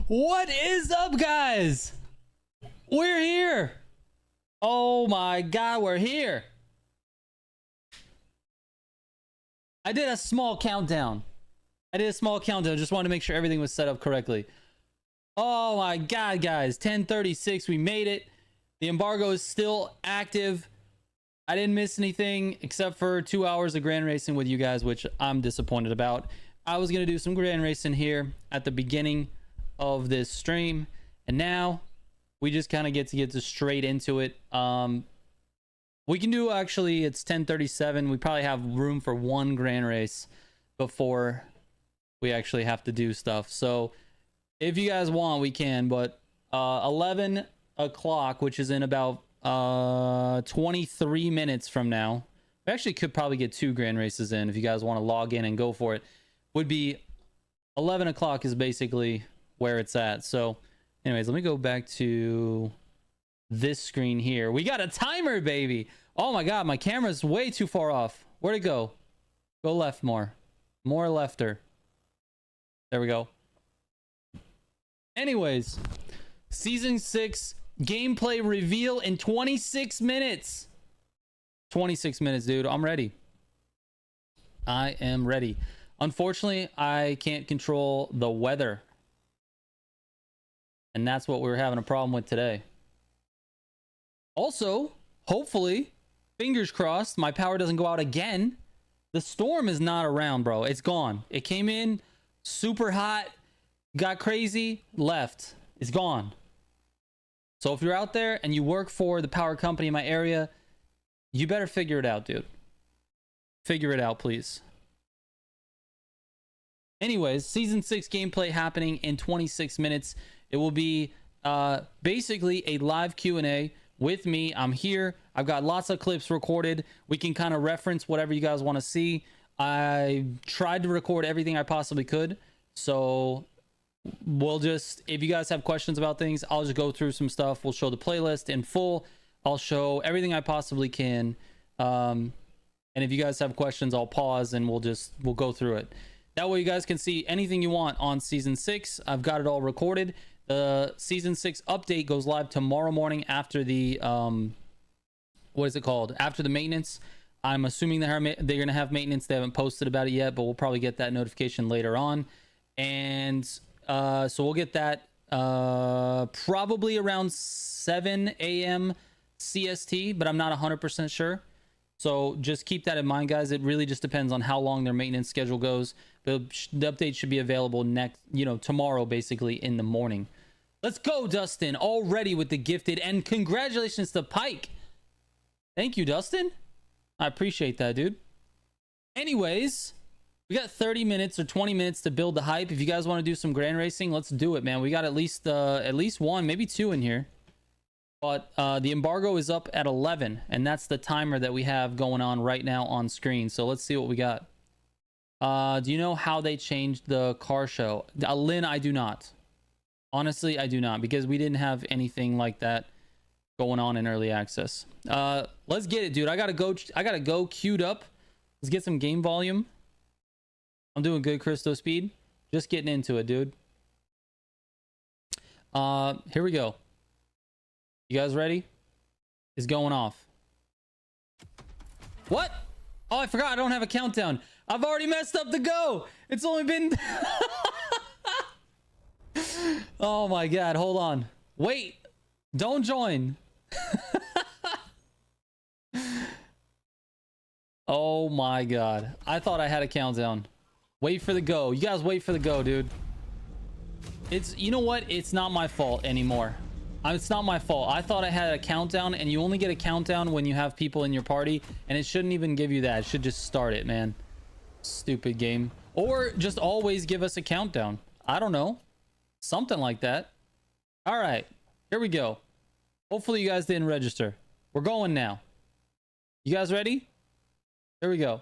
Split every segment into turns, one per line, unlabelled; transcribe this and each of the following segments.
What is up, guys? We're here. Oh my god, we're here. I did a small countdown. Just wanted to make sure everything was set up correctly. Oh my god, guys. 10:36. We made it. The embargo is still active. I didn't miss anything except for 2 hours of grand racing with you guys, which I'm disappointed about. I was going to do some grand racing here at the beginning of this stream, and now we just kind of get straight into it. We can do, actually, it's 10:37. We probably have room for one grand race before we actually have to do stuff. So if you guys want, we can, but 11 o'clock, which is in about 23 minutes from now, we actually could probably get 2 grand races in if you guys want to log in and go for it. Would be 11 o'clock is basically where it's at. So anyways, let me go back to this screen here. We got a timer, baby. Oh my god, my camera's way too far off. Where'd it go? Go left more lefter. There we go. Anyways, season 6 gameplay reveal in 26 minutes. 26 minutes, dude. I'm ready. I am ready. Unfortunately, I can't control the weather, and that's what we're having a problem with today. Also, hopefully, fingers crossed, my power doesn't go out again. The storm is not around, bro. It's gone. It came in super hot, got crazy, left. It's gone. So if you're out there and you work for the power company in my area, you better figure it out, dude. Figure it out, please. Anyways, season 6 gameplay happening in 26 minutes. It will be basically a live Q&A with me. I'm here. I've got lots of clips recorded. We can kind of reference whatever you guys want to see. I tried to record everything I possibly could. So we'll just, if you guys have questions about things, I'll just go through some stuff. We'll show the playlist in full. I'll show everything I possibly can. And if you guys have questions, I'll pause and we'll go through it. That way you guys can see anything you want on season 6. I've got it all recorded. The season 6 update goes live tomorrow morning after the what is it called? After the maintenance. I'm assuming they're going to have maintenance. They haven't posted about it yet, but we'll probably get that notification later on. And so we'll get that probably around 7 a.m. CST, but I'm not 100% sure. So just keep that in mind, guys. It really just depends on how long their maintenance schedule goes. But the update should be available tomorrow, basically in the morning. Let's go, Dustin. Already with the gifted, and congratulations to Pike. Thank you, Dustin. I appreciate that, dude. Anyways, we got 30 minutes or 20 minutes to build the hype. If you guys want to do some grand racing, let's do it, man. We got at least 1, maybe 2 in here. But the embargo is up at 11, and that's the timer that we have going on right now on screen. So let's see what we got. Do you know how they changed the car show? Lynn, I do not. Honestly, I do not, because we didn't have anything like that going on in early access. Let's get it, dude. I gotta go queued up. Let's get some game volume. I'm doing good, Christo Speed. Just getting into it, dude. Here we go. You guys ready? It's going off. What? Oh, I forgot. I don't have a countdown. I've already messed up the go. It's only been... Oh my god. Hold on. Wait. Don't join. Oh my god. I thought I had a countdown. Wait for the go. You guys wait for the go, dude. You know what? It's not my fault anymore. It's not my fault. I thought I had a countdown, and you only get a countdown when you have people in your party, and it shouldn't even give you that. It should just start it, man. Stupid game. Or just always give us a countdown. I don't know. Something like that. All right. Here we go. Hopefully you guys didn't register. We're going now. You guys ready? Here we go.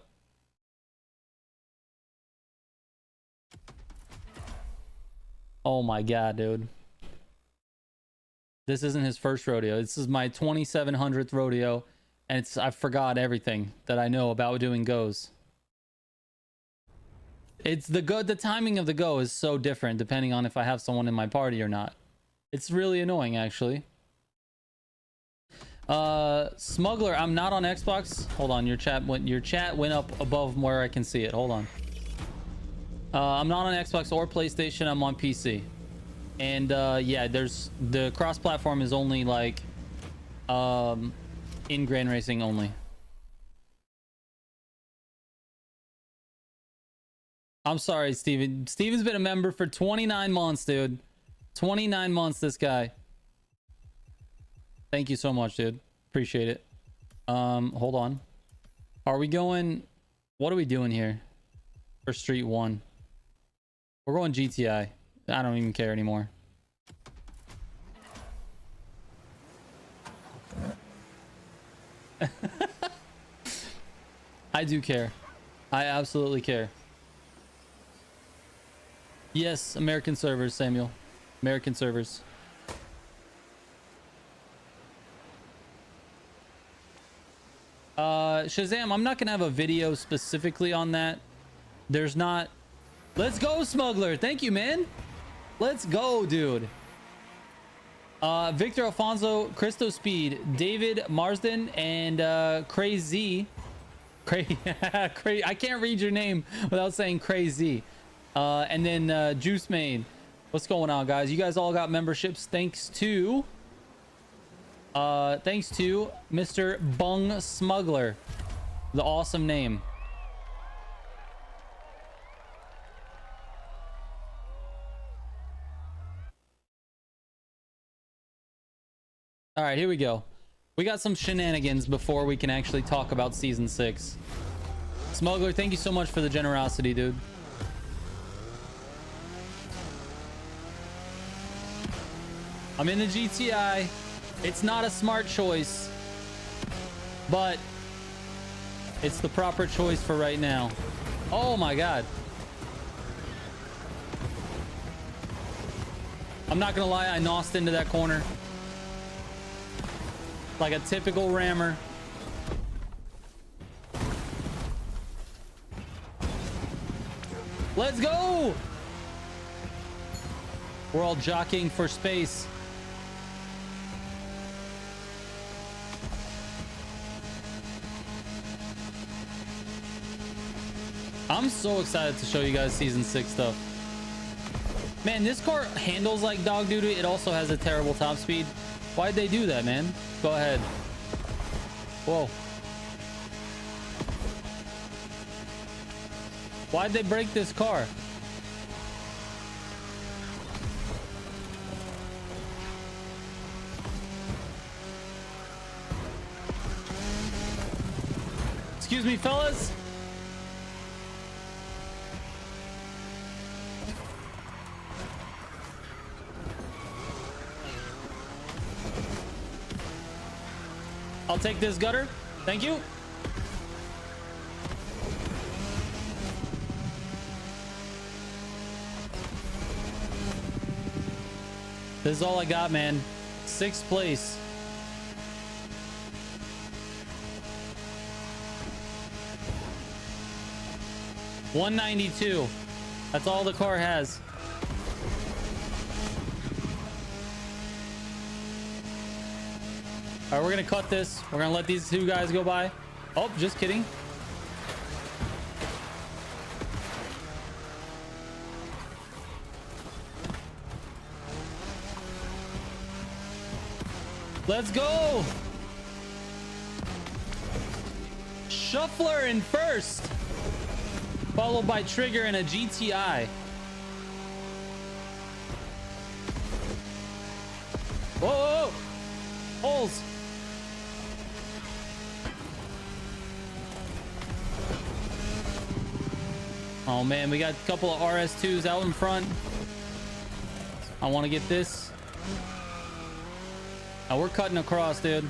Oh my god, dude. This isn't his first rodeo. This is my 2700th rodeo, and I forgot everything that I know about doing goes. It's the go. The timing of the go is so different depending on if I have someone in my party or not. It's really annoying, actually. Smuggler, I'm not on Xbox. Hold on, your chat went up above where I can see it. Hold on. I'm not on Xbox or PlayStation. I'm on PC. And yeah, there's the cross-platform is only like in Grand Racing only. I'm sorry, Steven. Steven's been a member for 29 months, dude. 29 months, this guy. Thank you so much, dude. Appreciate it. Hold on. Are we going... What are we doing here? For Street 1. We're going GTI. I don't even care anymore. I do care. I absolutely care. Yes, American servers, Samuel. American servers. Shazam, I'm not gonna have a video specifically on that. There's not. Let's go, Smuggler. Thank you, man. Let's go, dude. Victor Alfonso, Christo Speed, David Marsden, and Crazy. I can't read your name without saying Crazy. And then Juice Main. What's going on, guys? You guys all got memberships thanks to Mr. Bung Smuggler. The awesome name. All right, here we go. We got some shenanigans before we can actually talk about Season 6. Smuggler, thank you so much for the generosity, dude. I'm in the GTI. It's not a smart choice, but it's the proper choice for right now. Oh my God. I'm not gonna lie, I nosed into that corner. Like a typical rammer. Let's go! We're all jockeying for space. I'm so excited to show you guys Season 6 stuff. Man, this car handles like dog doo-doo. It also has a terrible top speed. Why'd they do that, man? Go ahead. Whoa. Why'd they break this car? Excuse me, fellas. I'll take this gutter. Thank you. This is all I got, man. 6th place. $192. That's all the car has. All right, we're gonna cut this. We're gonna let these two guys go by. Oh, just kidding. Let's go. Shuffler in first, followed by Trigger and a GTI. Whoa, whoa, whoa. Holes. Oh man, we got a couple of RS2s out in front. I want to get this. Oh, we're cutting across, dude.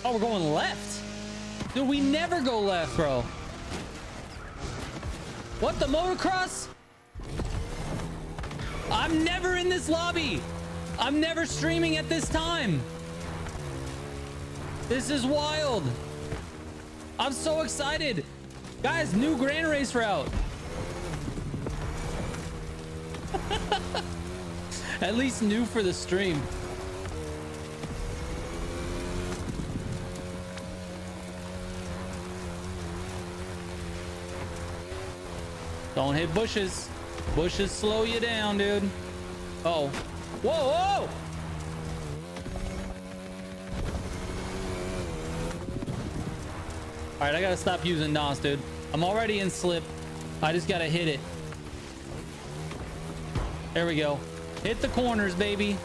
Oh, we're going left. Dude, we never go left, bro. What, the motocross? I'm never in this lobby. I'm never streaming at this time. This is wild. I'm so excited. Guys, new Grand Race route. At least new for the stream. Don't hit bushes. Bushes slow you down, dude. Oh. Whoa, whoa! All right, I gotta stop using NOS, dude. I'm already in slip. I just gotta hit it. There we go. Hit the corners, baby.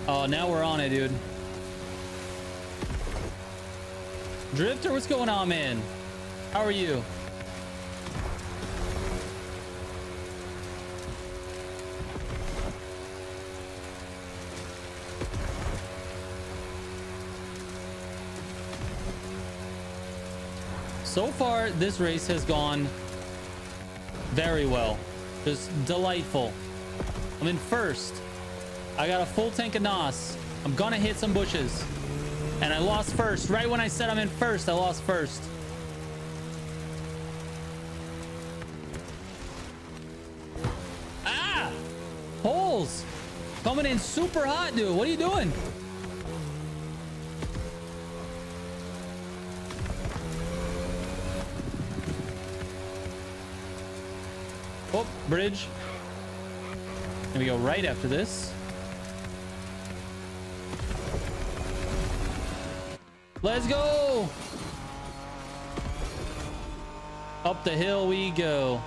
Oh, now we're on it, dude. Drifter, what's going on, man? How are you? So far, this race has gone very well. Just delightful. I'm in first. I got a full tank of NOS. I'm gonna hit some bushes. And I lost first. Right when I said I'm in first, I lost first. Ah! Holes! Coming in super hot, dude. What are you doing? Oh, bridge. Here we go right after this. Let's go. Up the hill we go.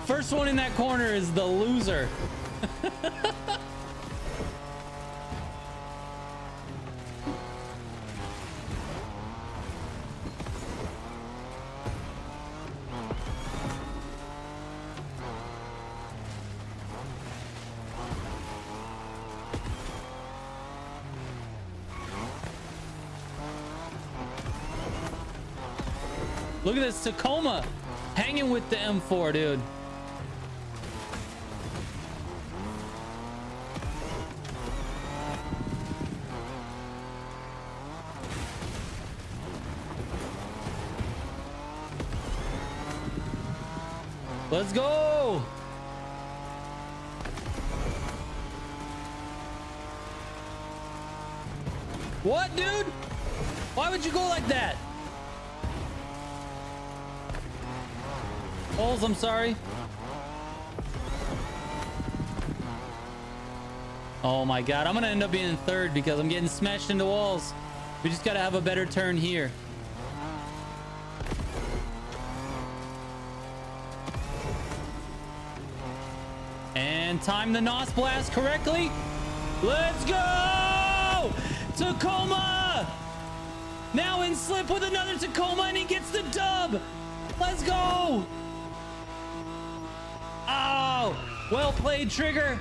First one in that corner is the loser. Look at this Tacoma hanging with the M4, dude. Let's go. What, dude? Why would you go like that? Holes, I'm sorry. Oh my god, I'm gonna end up being in third because I'm getting smashed into walls. We just gotta have a better turn here. And time the NOS blast correctly. Let's go! Tacoma! Now in slip with another Tacoma and he gets the dub. Let's go! Oh, well played, Trigger.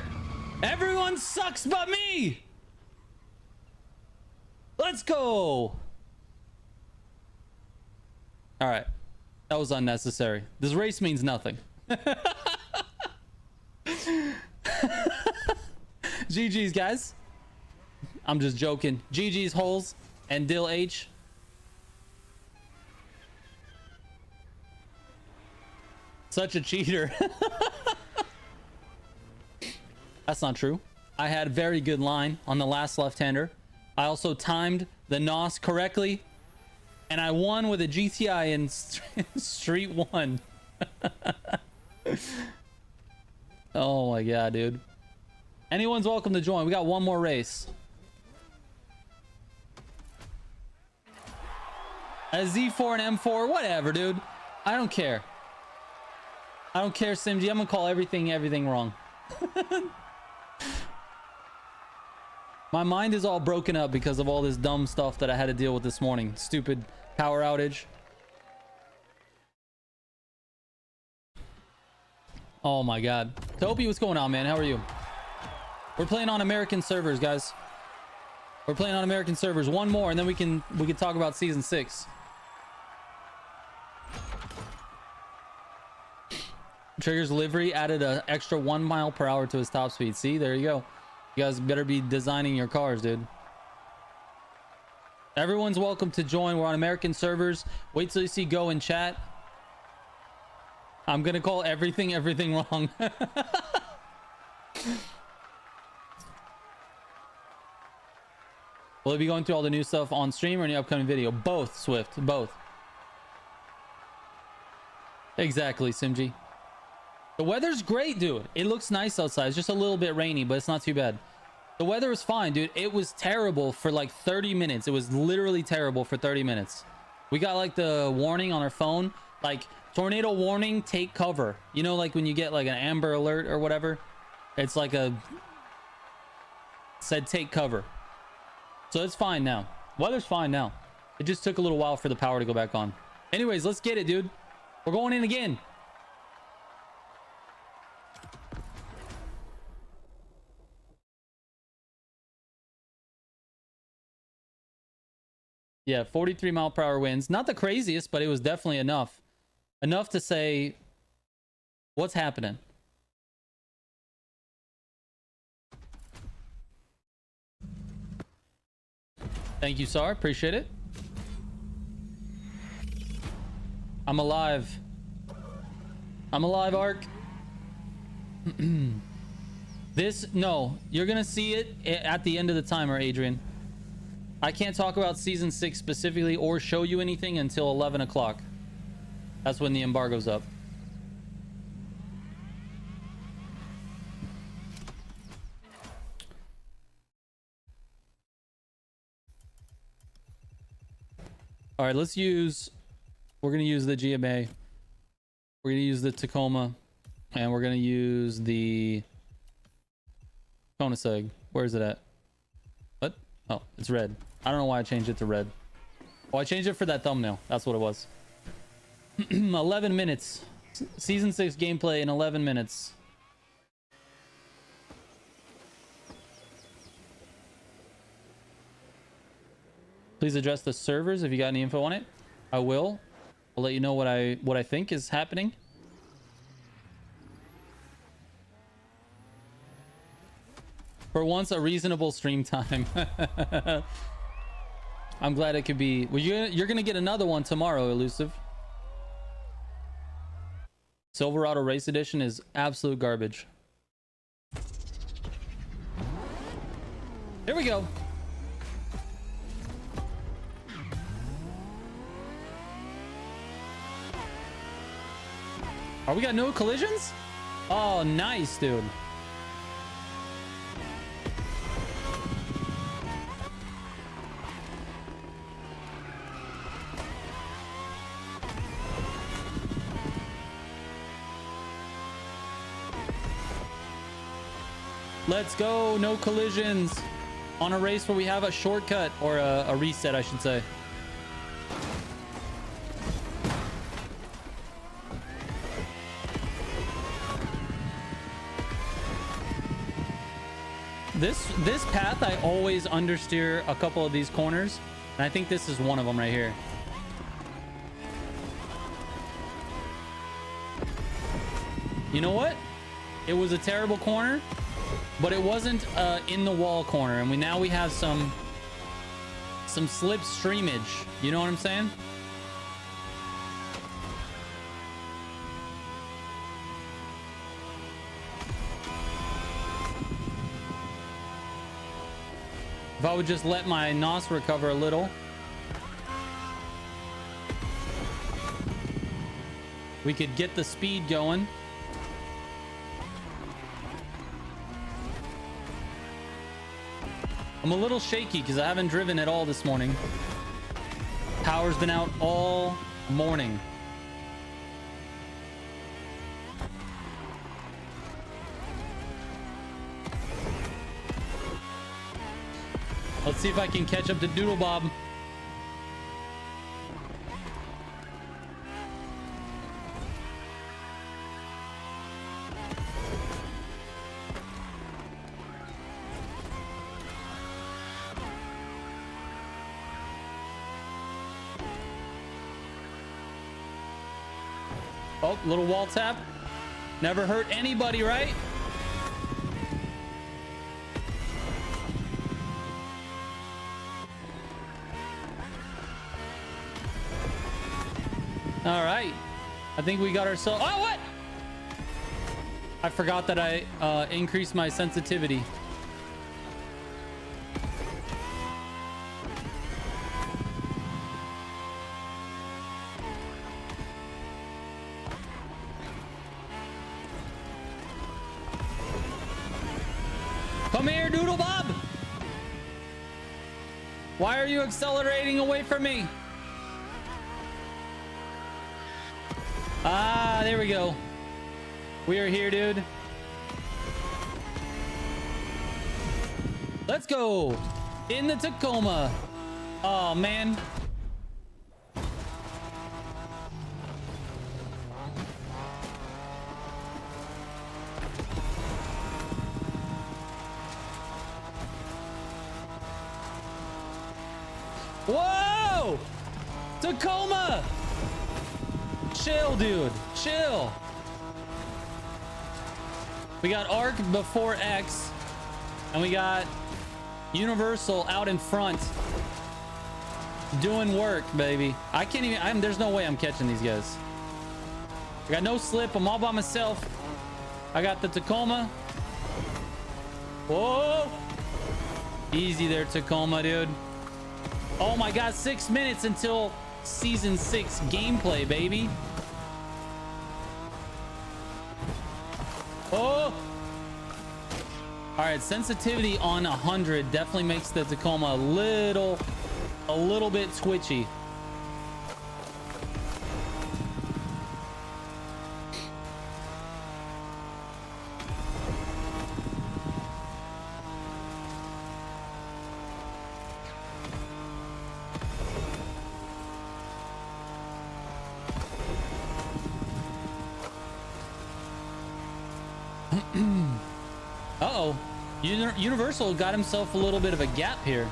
Everyone sucks but me. Let's go. All right, that was unnecessary. This race means nothing. GG's, guys. I'm just joking. GG's, Holes and Dill H. Such a cheater. That's not true. I had a very good line on the last left-hander. I also timed the NOS correctly. And I won with a GTI in Street 1. Oh my god, dude. Anyone's welcome to join. We got one more race. A Z4 and M4, whatever, dude. I don't care. I don't care, Simg. I'm gonna call everything wrong. My mind is all broken up because of all this dumb stuff that I had to deal with this morning. Stupid power outage. Oh my god. Topi, what's going on, man? How are you? We're playing on American servers, guys. We're playing on American servers. One more, and then we can talk about season 6. Trigger's livery added an extra 1 mile per hour to his top speed. See, there you go. You guys better be designing your cars, dude. Everyone's welcome to join. We're on American servers. Wait till you see Go in chat. I'm gonna call everything wrong. Will it be going through all the new stuff on stream or any upcoming video? Both, Swift. Both. Exactly, Simji. The weather's great, dude. It looks nice outside. It's just a little bit rainy, but it's not too bad. The weather is fine, dude. It was terrible for like 30 minutes. It was literally terrible for 30 minutes. We got like the warning on our phone, like tornado warning, take cover. You know, like when you get like an Amber Alert or whatever, it's like said take cover. So it's fine now. Weather's fine now. It just took a little while for the power to go back on. Anyways, let's get it, dude. We're going in again. Yeah, 43 mile per hour winds. Not the craziest, but it was definitely enough. Enough to say, what's happening? Thank you, Sar. Appreciate it. I'm alive. I'm alive, Ark. No, you're going to see it at the end of the timer, Adrian. I can't talk about season 6 specifically or show you anything until 11 o'clock. That's when the embargo's up. All right, we're going to use the GMA. We're going to use the Tacoma. And we're going to use the Koenigsegg. Where is it at? What? Oh, it's red. I don't know why I changed it to red. Oh, I changed it for that thumbnail. That's what it was. 11 minutes. Season 6 gameplay in 11 minutes. Please address the servers if you got any info on it. I will. I'll let you know what I think is happening. For once, a reasonable stream time. I'm glad it could be. Well, you're gonna get another one tomorrow, Elusive. Silverado Race Edition is absolute garbage. Here we go. Oh, we got no collisions? Oh, nice, dude. Let's go. No collisions on a race where we have a shortcut or a reset, I should say. This path, I always understeer a couple of these corners, and I think this is one of them right here. You know what? It was a terrible corner, but it wasn't in the wall corner, and now we have some slip streamage. You know what I'm saying? If I would just let my NOS recover a little, we could get the speed going. I'm a little shaky because I haven't driven at all this morning. Power's been out all morning. Let's see if I can catch up to Doodle Bob. Oh, little wall tap. Never hurt anybody, right? All right. I think we got ourselves... Oh, what? I forgot that I increased my sensitivity. Come here, Doodle Bob. Why are you accelerating away from me? Ah, there we go. We are here, dude. Let's go. In the Tacoma. Oh, man. Whoa! Tacoma! Chill, dude. Chill. We got Arc before X, and we got Universal out in front doing work, baby. I can't even... there's no way I'm catching these guys. I got no slip. I'm all by myself. I got the Tacoma. Whoa! Easy there, Tacoma, dude. Oh my god, 6 minutes until season 6 gameplay, baby. Oh! All right, sensitivity on 100 definitely makes the Tacoma a little bit twitchy. Uh-oh. Universal got himself a little bit of a gap here.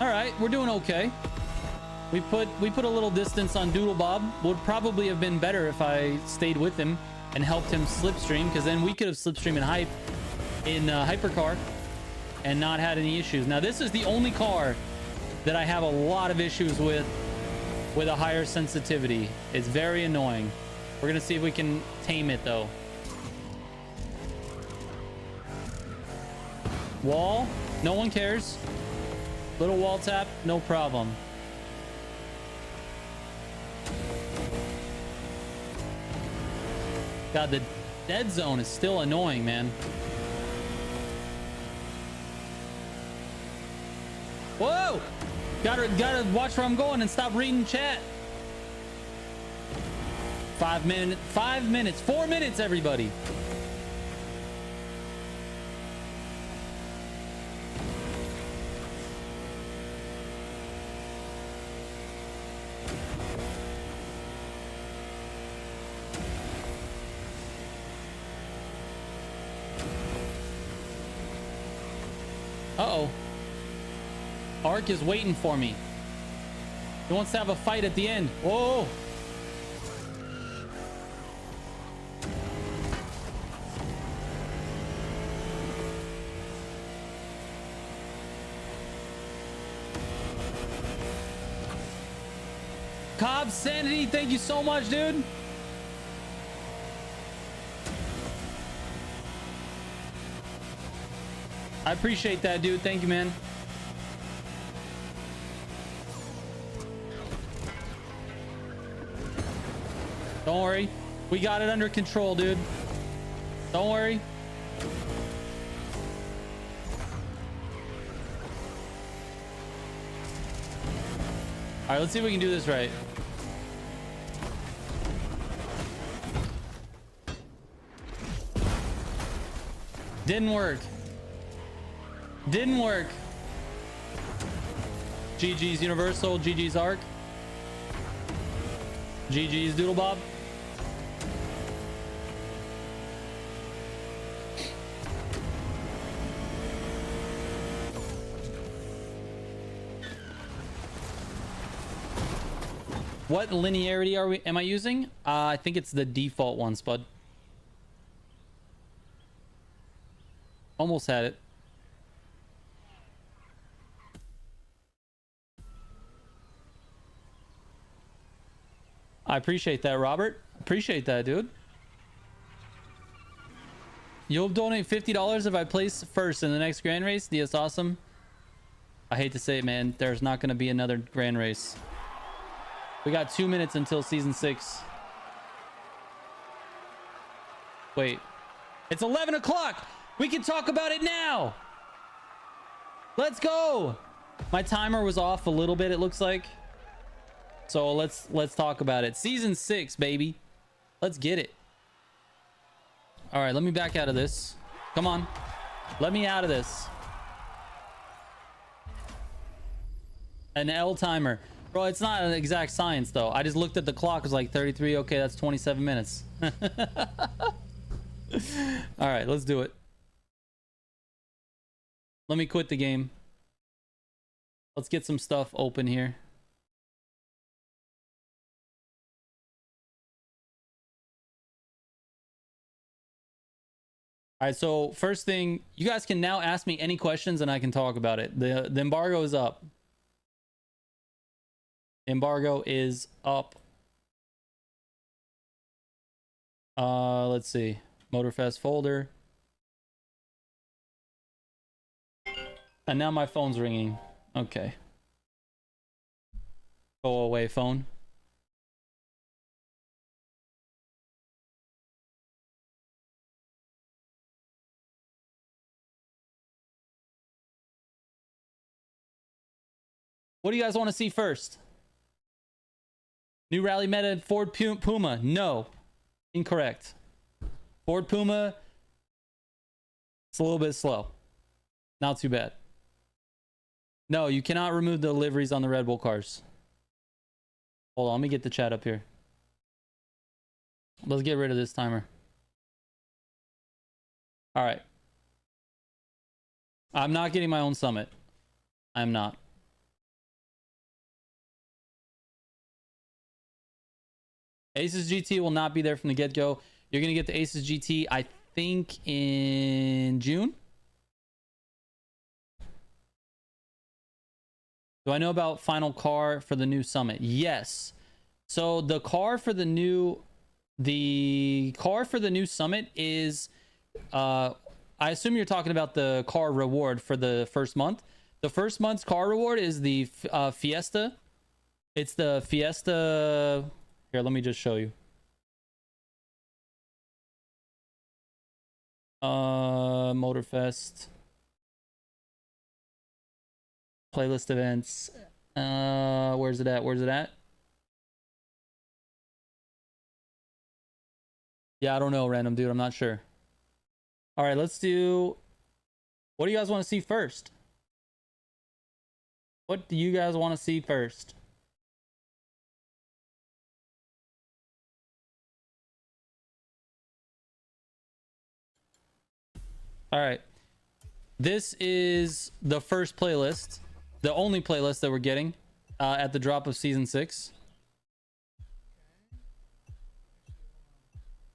All right, we're doing okay. We put a little distance on Doodle Bob. Would probably have been better if I stayed with him and helped him slipstream, because then we could have slipstream in hypercar and not had any issues. Now this is the only car that I have a lot of issues with a higher sensitivity. It's very annoying. We're gonna see if we can tame it though. Wall, no one cares. Little wall tap, no problem. God, the dead zone is still annoying, man. Whoa! Gotta watch where I'm going and stop reading chat. 5 minutes, 4 minutes, everybody. Uh-oh. Ark is waiting for me. He wants to have a fight at the end. Whoa. Cobb Sanity, thank you so much, dude. I appreciate that, dude. Thank you, man. Don't worry. We got it under control, dude. Don't worry. All right, let's see if we can do this right. Didn't work. Didn't work. GG's Universal, GG's Arc, GG's Doodle Bob. What linearity am I using? I think it's the default one, Spud. Almost had it. I appreciate that, Robert. Appreciate that, dude. You'll donate $50 if I place first in the next grand race. That's awesome. I hate to say it, man. There's not going to be another grand race. We got 2 minutes until season 6. Wait. It's 11 o'clock. We can talk about it now. Let's go. My timer was off a little bit, it looks like. So let's talk about it. Season 6, baby. Let's get it. All right, let me back out of this. Come on. Let me out of this. An L timer. Bro, it's not an exact science, though. I just looked at the clock. It was like 33. Okay, that's 27 minutes. All right, let's do it. Let me quit the game. Let's get some stuff open here. All right, so first thing, you guys can now ask me any questions and I can talk about it. The embargo is up. Embargo is up. Let's see. MOTORFEST folder. And now my phone's ringing. Okay. Go away, phone. What do you guys want to see first? New rally meta Ford Puma. No. Incorrect. Ford Puma. It's a little bit slow. Not too bad. No, you cannot remove the liveries on the Red Bull cars. Hold on, let me get the chat up here. Let's get rid of this timer. All right. I'm not getting my own summit. I'm not. Aces GT will not be there from the get-go. You're going to get the Aces GT, I think, in June. Do I know about final car for the new summit? Yes. So the car for the new summit is I assume you're talking about the car reward for the first month. The first month's car reward is the Fiesta. It's the Fiesta. Here, let me just show you. MOTORFEST. Playlist events. Where's it at? Where's it at? Yeah, I don't know, random dude. I'm not sure. All right, let's do... What do you guys want to see first? What do you guys want to see first? All right. This is the first playlist. The only playlist that we're getting at the drop of season 6.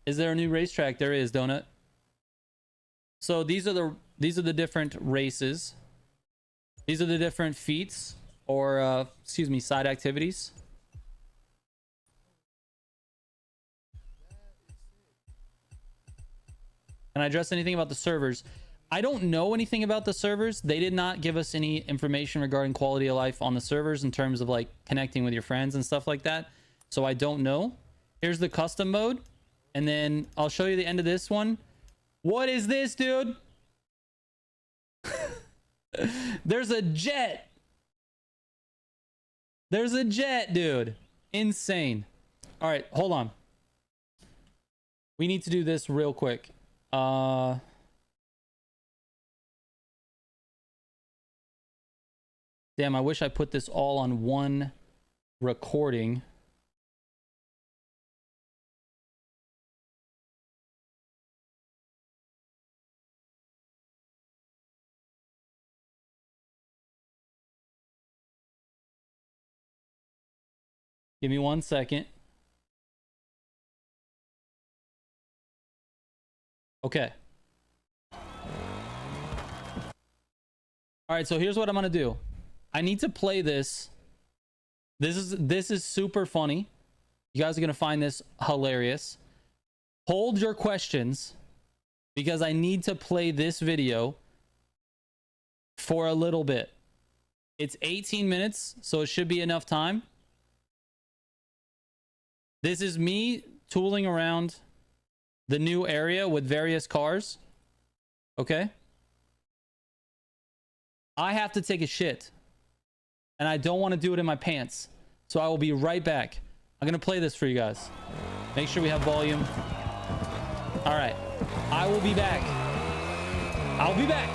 Is there a new racetrack? There is, Donut. So these are the different races. These are the different feats or excuse me, side activities. Can I address anything about the servers? I don't know anything about the servers. They did not give us any information regarding quality of life on the servers in terms of like connecting with your friends and stuff like that. So I don't know. Here's the custom mode. And then I'll show you the end of this one. What is this, dude? There's a jet. There's a jet, dude. Insane. All right, hold on. We need to do this real quick. Damn, I wish I put this all on one recording. Give me 1 second. Okay. All right, so here's what I'm gonna do. I need to play this. This is super funny. You guys are gonna find this hilarious. Hold your questions because I need to play this video for a little bit. It's 18 minutes, so it should be enough time. This is me tooling around the new area with various cars. Okay. I have to take a shit. And I don't want to do it in my pants. So I will be right back. I'm going to play this for you guys. Make sure we have volume. All right. I will be back. I'll be back.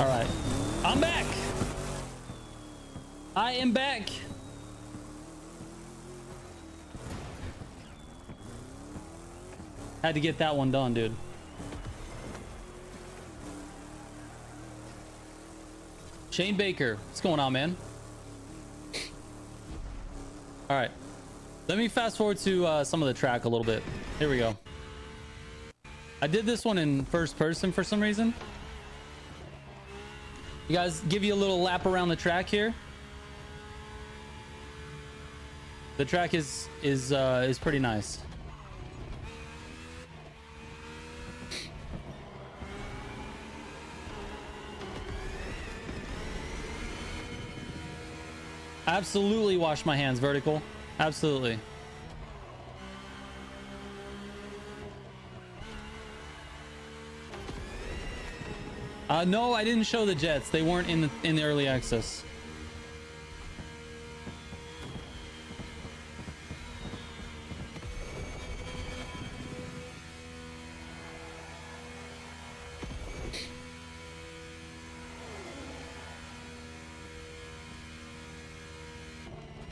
All right, I'm back. I am back. Had to get that one done, dude. Shane Baker, what's going on, man? All right, let me fast forward to some of the track a little bit. Here we go. I did this one in first person for some reason. You guys, give you a little lap around the track here. The track is pretty nice. Absolutely wash my hands, vertical. Absolutely. No, I didn't show the jets. They weren't in the early access.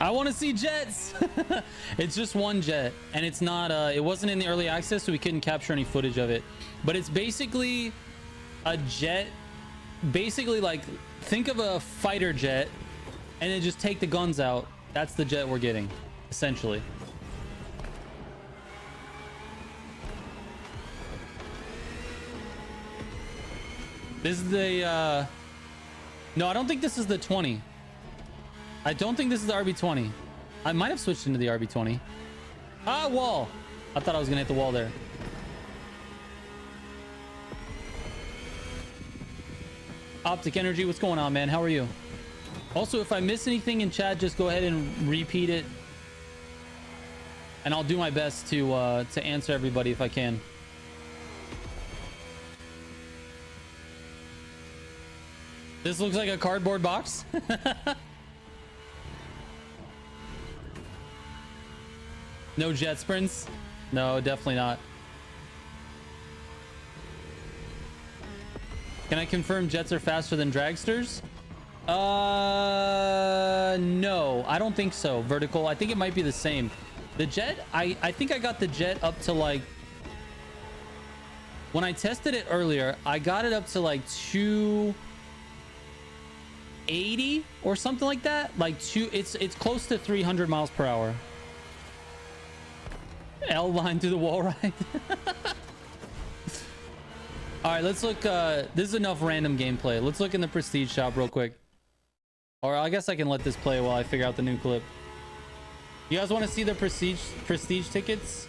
I want to see jets. It's just one jet, and it's not it wasn't in the early access, so we couldn't capture any footage of it. But it's basically a jet, basically, like, think of a fighter jet and then just take the guns out. That's the jet we're getting, essentially. This is the no, I don't think this is the 20. I don't think this is the RB20. I might have switched into the RB20. Ah, wall. I thought I was gonna hit the wall there. Optic Energy, what's going on, man? How are you? Also, if I miss anything in chat, just go ahead and repeat it, and I'll do my best to answer everybody if I can. This looks like a cardboard box. No jet sprints? No, definitely not. Can I confirm jets are faster than dragsters? No, I don't think so. Vertical, I think it might be the same. The jet, I think I got the jet up to, like, when I tested it earlier, I got it up to like 280 or something like that. Like it's close to 300 miles per hour. L line through the wall ride. All right, let's look. This is enough random gameplay. Let's look in the prestige shop real quick. Or I guess I can let this play while I figure out the new clip. You guys want to see the prestige tickets?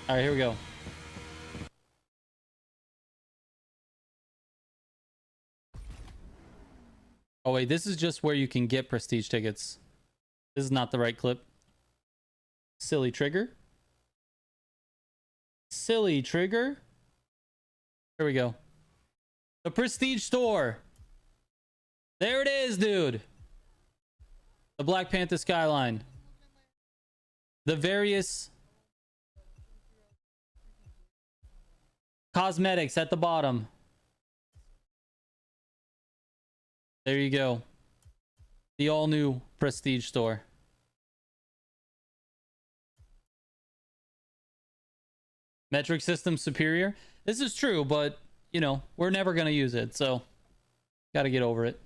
All right, here we go. Oh wait, this is just where you can get prestige tickets. This is not the right clip. Silly trigger. Silly trigger. Here we go. The prestige store. There it is, dude. The Black Panther skyline. The various cosmetics at the bottom. There you go. The all new prestige store. Metric system superior. This is true, but you know, we're never going to use it, so got to get over it.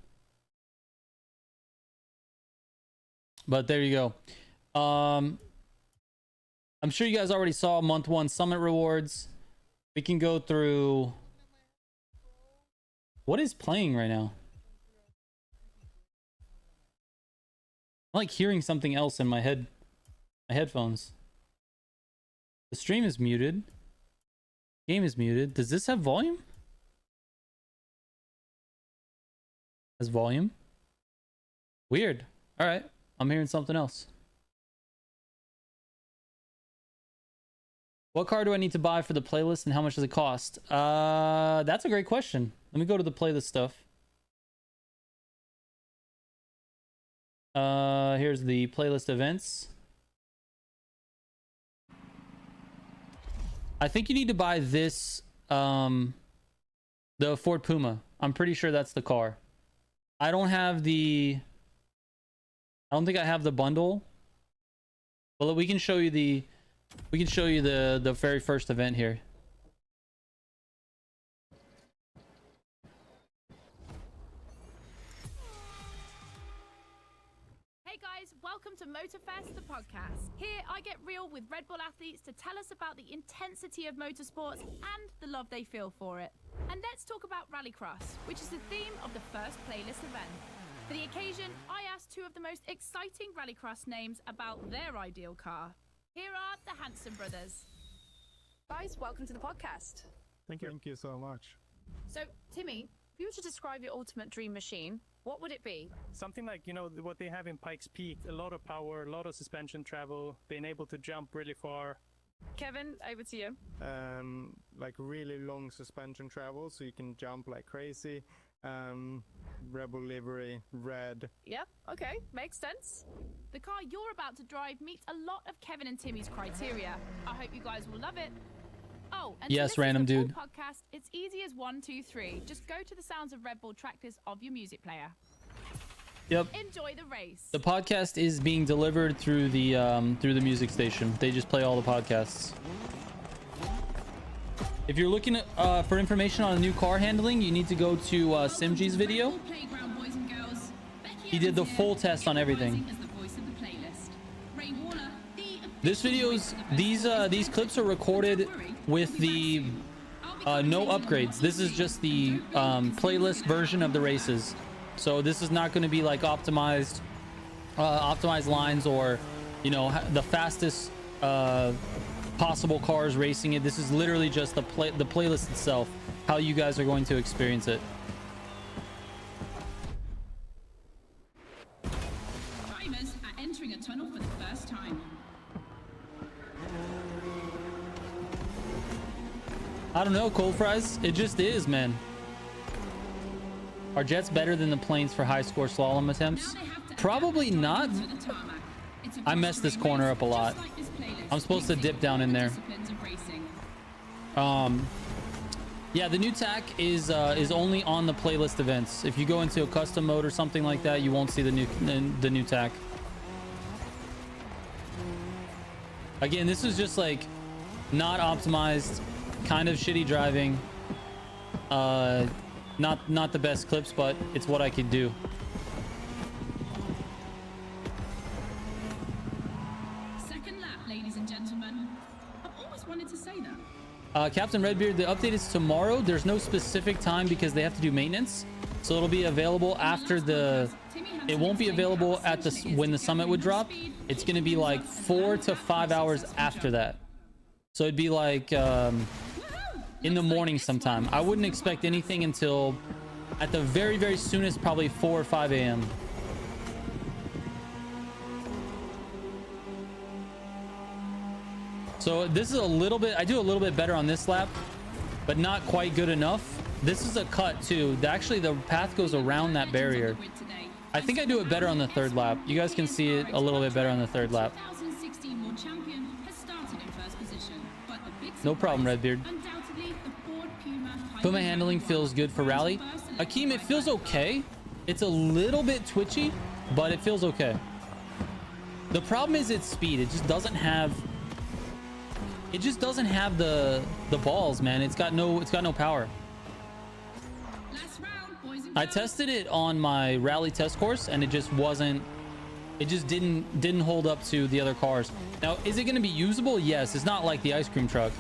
But there you go. I'm sure you guys already saw month 1 summit rewards. We can go through. What is playing right now? I'm like hearing something else in my headphones. The stream is muted. Game is muted. Does this have volume? Has volume? Weird. All right. I'm hearing something else. What car do I need to buy for the playlist and how much does it cost? That's a great question. Let me go to the playlist stuff. Here's the playlist events. I think you need to buy this The Ford Puma. I'm pretty sure that's the car. I don't think I have the bundle. Well, we can show you the very first event here.
Hey guys, welcome to MOTORFEST, the podcast. Here I get real with Red Bull athletes to tell us about the intensity of motorsports and the love they feel for it. And let's talk about Rallycross, which is the theme of the first playlist event. For the occasion, I asked two of the most exciting Rallycross names about their ideal car. Here are the Hanson brothers.
Guys, welcome to the podcast.
Thank you. Thank you so much.
So, Timmy, if you were to describe your ultimate dream machine, what would it be?
Something like, you know, what they have in Pikes Peak, a lot of power, a lot of suspension travel, being able to jump really far.
Kevin, over to you.
Like really long suspension travel, so you can jump like crazy. Rebel livery, red.
Yep, okay, makes sense.
The car you're about to drive meets a lot of Kevin and Timmy's criteria. I hope you guys will love it. Oh, and
yes,
to
random
listen to
dude.
the full podcast, it's easy as 1, 2, 3. Just go to the sounds of Red Bull tractors of your music player.
Yep.
Enjoy the race.
The podcast is being delivered through the music station. They just play all the podcasts. If you're looking at, for information on a new car handling, you need to go to Simji's video. He did the full test on everything. This video's these clips are recorded with the no upgrades. This is just the playlist version of the races. So this is not going to be like optimized lines or, you know, the fastest possible cars racing it. This is literally just the playlist itself, how you guys are going to experience it.
Drivers are entering a tunnel for the first time.
I don't know, cold fries. It just is, man. Are jets better than the planes for high score slalom attempts? Probably not. I messed this corner up a lot. I'm supposed to dip down in there. Yeah, the new tack is only on the playlist events. If you go into a custom mode or something like that, you won't see the new tack. Again, this is just like not optimized, kind of shitty driving. Not the best clips, but it's what I could do.
Second lap, ladies and gentlemen. I've always wanted to say that.
Captain Redbeard, the update is tomorrow. There's no specific time because they have to do maintenance, so it'll be available after the. It won't be available at the when the summit would drop. It's gonna be like 4 to 5 hours after that. So it'd be like in the morning sometime. I wouldn't expect anything until at the very soonest, probably 4 or 5 a.m. So this is a little bit, I do a little bit better on this lap, but not quite good enough. This is a cut too. Actually, the path goes around that barrier. I think I do it better on the third lap. You guys can see it a little bit better on the third lap. No problem, Redbeard. Puma handling feels good for rally. Akeem, it feels okay. It's a little bit twitchy, but it feels okay. The problem is its speed. It just doesn't have the balls, man. It's got no power. I tested it on my rally test course and it just didn't hold up to the other cars. Now, is it going to be usable? Yes. It's not like the ice cream truck.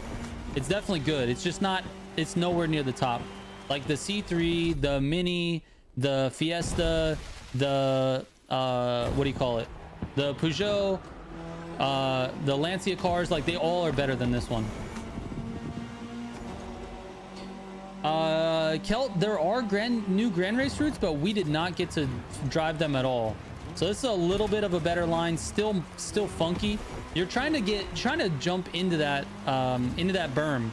It's definitely good. It's just not, it's nowhere near the top. Like the C3, the Mini, the Fiesta, the what do you call it? The Peugeot, the Lancia cars, like they all are better than this one. Kelt, there are new Grand Race routes, but we did not get to drive them at all. So this is a little bit of a better line, still funky. You're trying to jump into that berm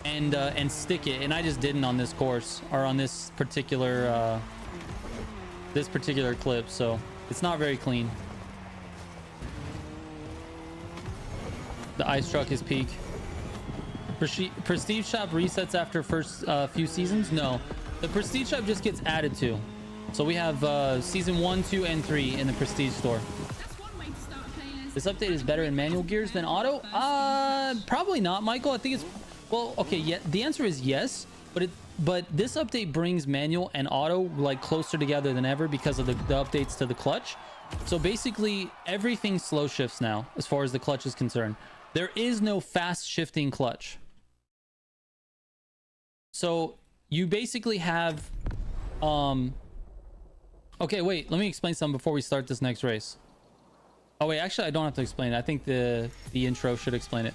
and stick it, and I just didn't on this course or on this particular clip, so it's not very clean. The ice truck is peak. Prestige shop resets after first few seasons? No, the prestige shop just gets added to. So we have season 1, 2, and 3 in the prestige store. This update is better in manual gears than auto? Probably not, Michael. I think it's, well, okay, yeah, the answer is yes, but this update brings manual and auto like closer together than ever because of the updates to the clutch. So basically everything slow shifts now as far as the clutch is concerned. There is no fast shifting clutch. So you basically have okay, wait, let me explain something before we start this next race. Oh wait, actually I don't have to explain it. I think the intro should explain it.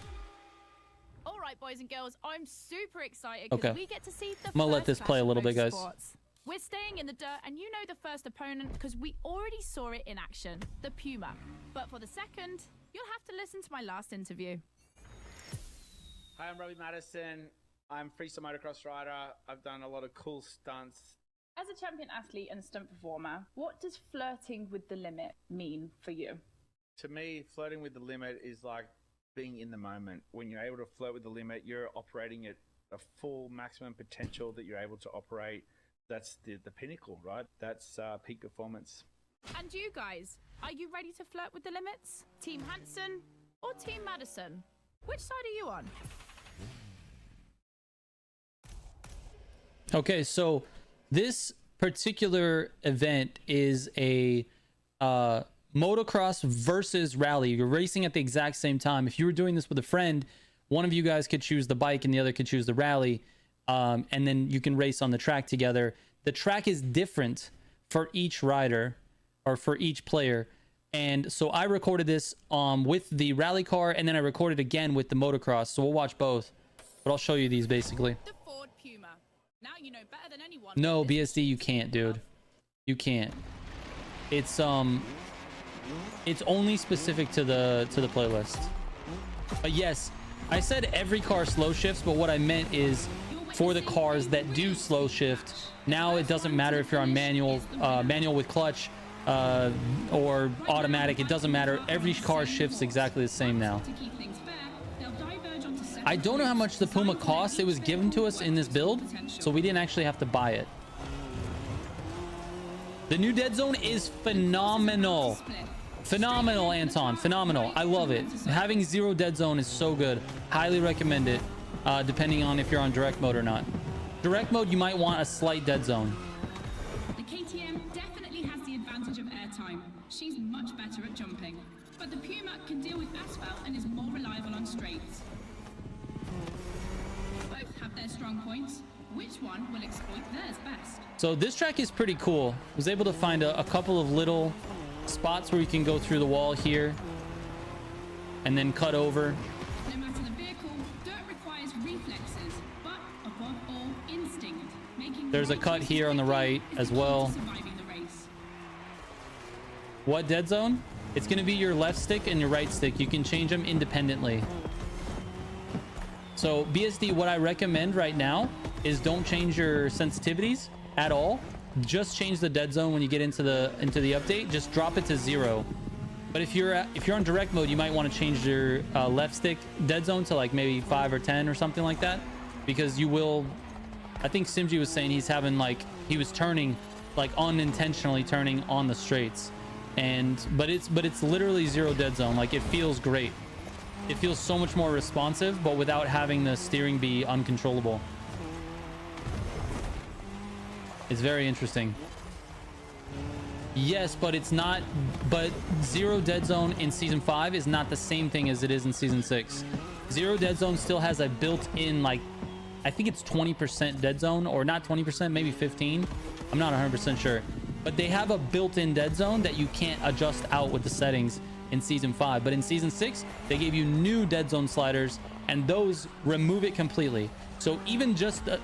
All right, boys and girls, I'm super excited because we get to see the
I'm gonna let this play a little bit, guys.
We're staying in the dirt, and you know the first opponent because we already saw it in action, the Puma. But for the second, you'll have to listen to my last interview.
Hi, I'm Robbie Madison. I'm freestyle motocross rider. I've done a lot of cool stunts.
As a champion athlete and stunt performer, what does flirting with the limit mean for you?
To me, flirting with the limit is like being in the moment. When you're able to flirt with the limit, you're operating at a full maximum potential that you're able to operate. That's the pinnacle, right? That's peak performance.
And you guys, are you ready to flirt with the limits? Team Hansen or Team Madison? Which side are you on?
Okay, so this particular event is a motocross versus rally. You're racing at the exact same time. If you were doing this with a friend, one of you guys could choose the bike and the other could choose the rally. And then you can race on the track together. The track is different for each rider or for each player. And so I recorded this with the rally car, and then I recorded again with the motocross. So we'll watch both, but I'll show you these basically.
The Ford Puma. Now you know better than anyone.
No, BSD, you can't, dude. You can't. It's only specific to the playlist. But yes, I said every car slow shifts, but what I meant is for the cars that do slow shift, now it doesn't matter if you're on manual with clutch or automatic. It doesn't matter. Every car shifts exactly the same now. I don't know how much the Puma costs. It was given to us in this build, so we didn't actually have to buy it. The new dead zone is phenomenal. Phenomenal, Anton. Phenomenal. I love it. Having 0 dead zone is so good. Highly recommend it, depending on if you're on direct mode or not. Direct mode, you might want a slight dead zone.
The KTM definitely has the advantage of airtime. She's much better at jumping. But the Puma can deal with asphalt and is more reliable on straights. Both have their strong points. Which one will exploit theirs best?
So this track is pretty cool. I was able to find a couple of little spots where you can go through the wall here and then cut over.
No matter the vehicle, dirt requires reflexes, but above all, instinct.
There's a cut here on the right as well. What dead zone? It's going to be your left stick and your right stick. You can change them independently. So BSD, what I recommend right now is don't change your sensitivities at all. Just change the dead zone when you get into the update. Just drop it to 0. But if you're on direct mode, you might want to change your left stick dead zone to like maybe 5 or 10 or something like that, because you will. I think Simji was saying he's having like he was turning like unintentionally turning on the straights, but it's literally 0 dead zone. Like it feels great. It feels so much more responsive, but without having the steering be uncontrollable. It's very interesting. Yes, but it's not. But 0 dead zone in season 5 is not the same thing as it is in season 6. 0 dead zone still has a built-in, like, I think it's 20% dead zone, or not 20%, maybe 15. I'm not 100% sure. But they have a built-in dead zone that you can't adjust out with the settings in season 5. But in season 6, they gave you new dead zone sliders, and those remove it completely. So even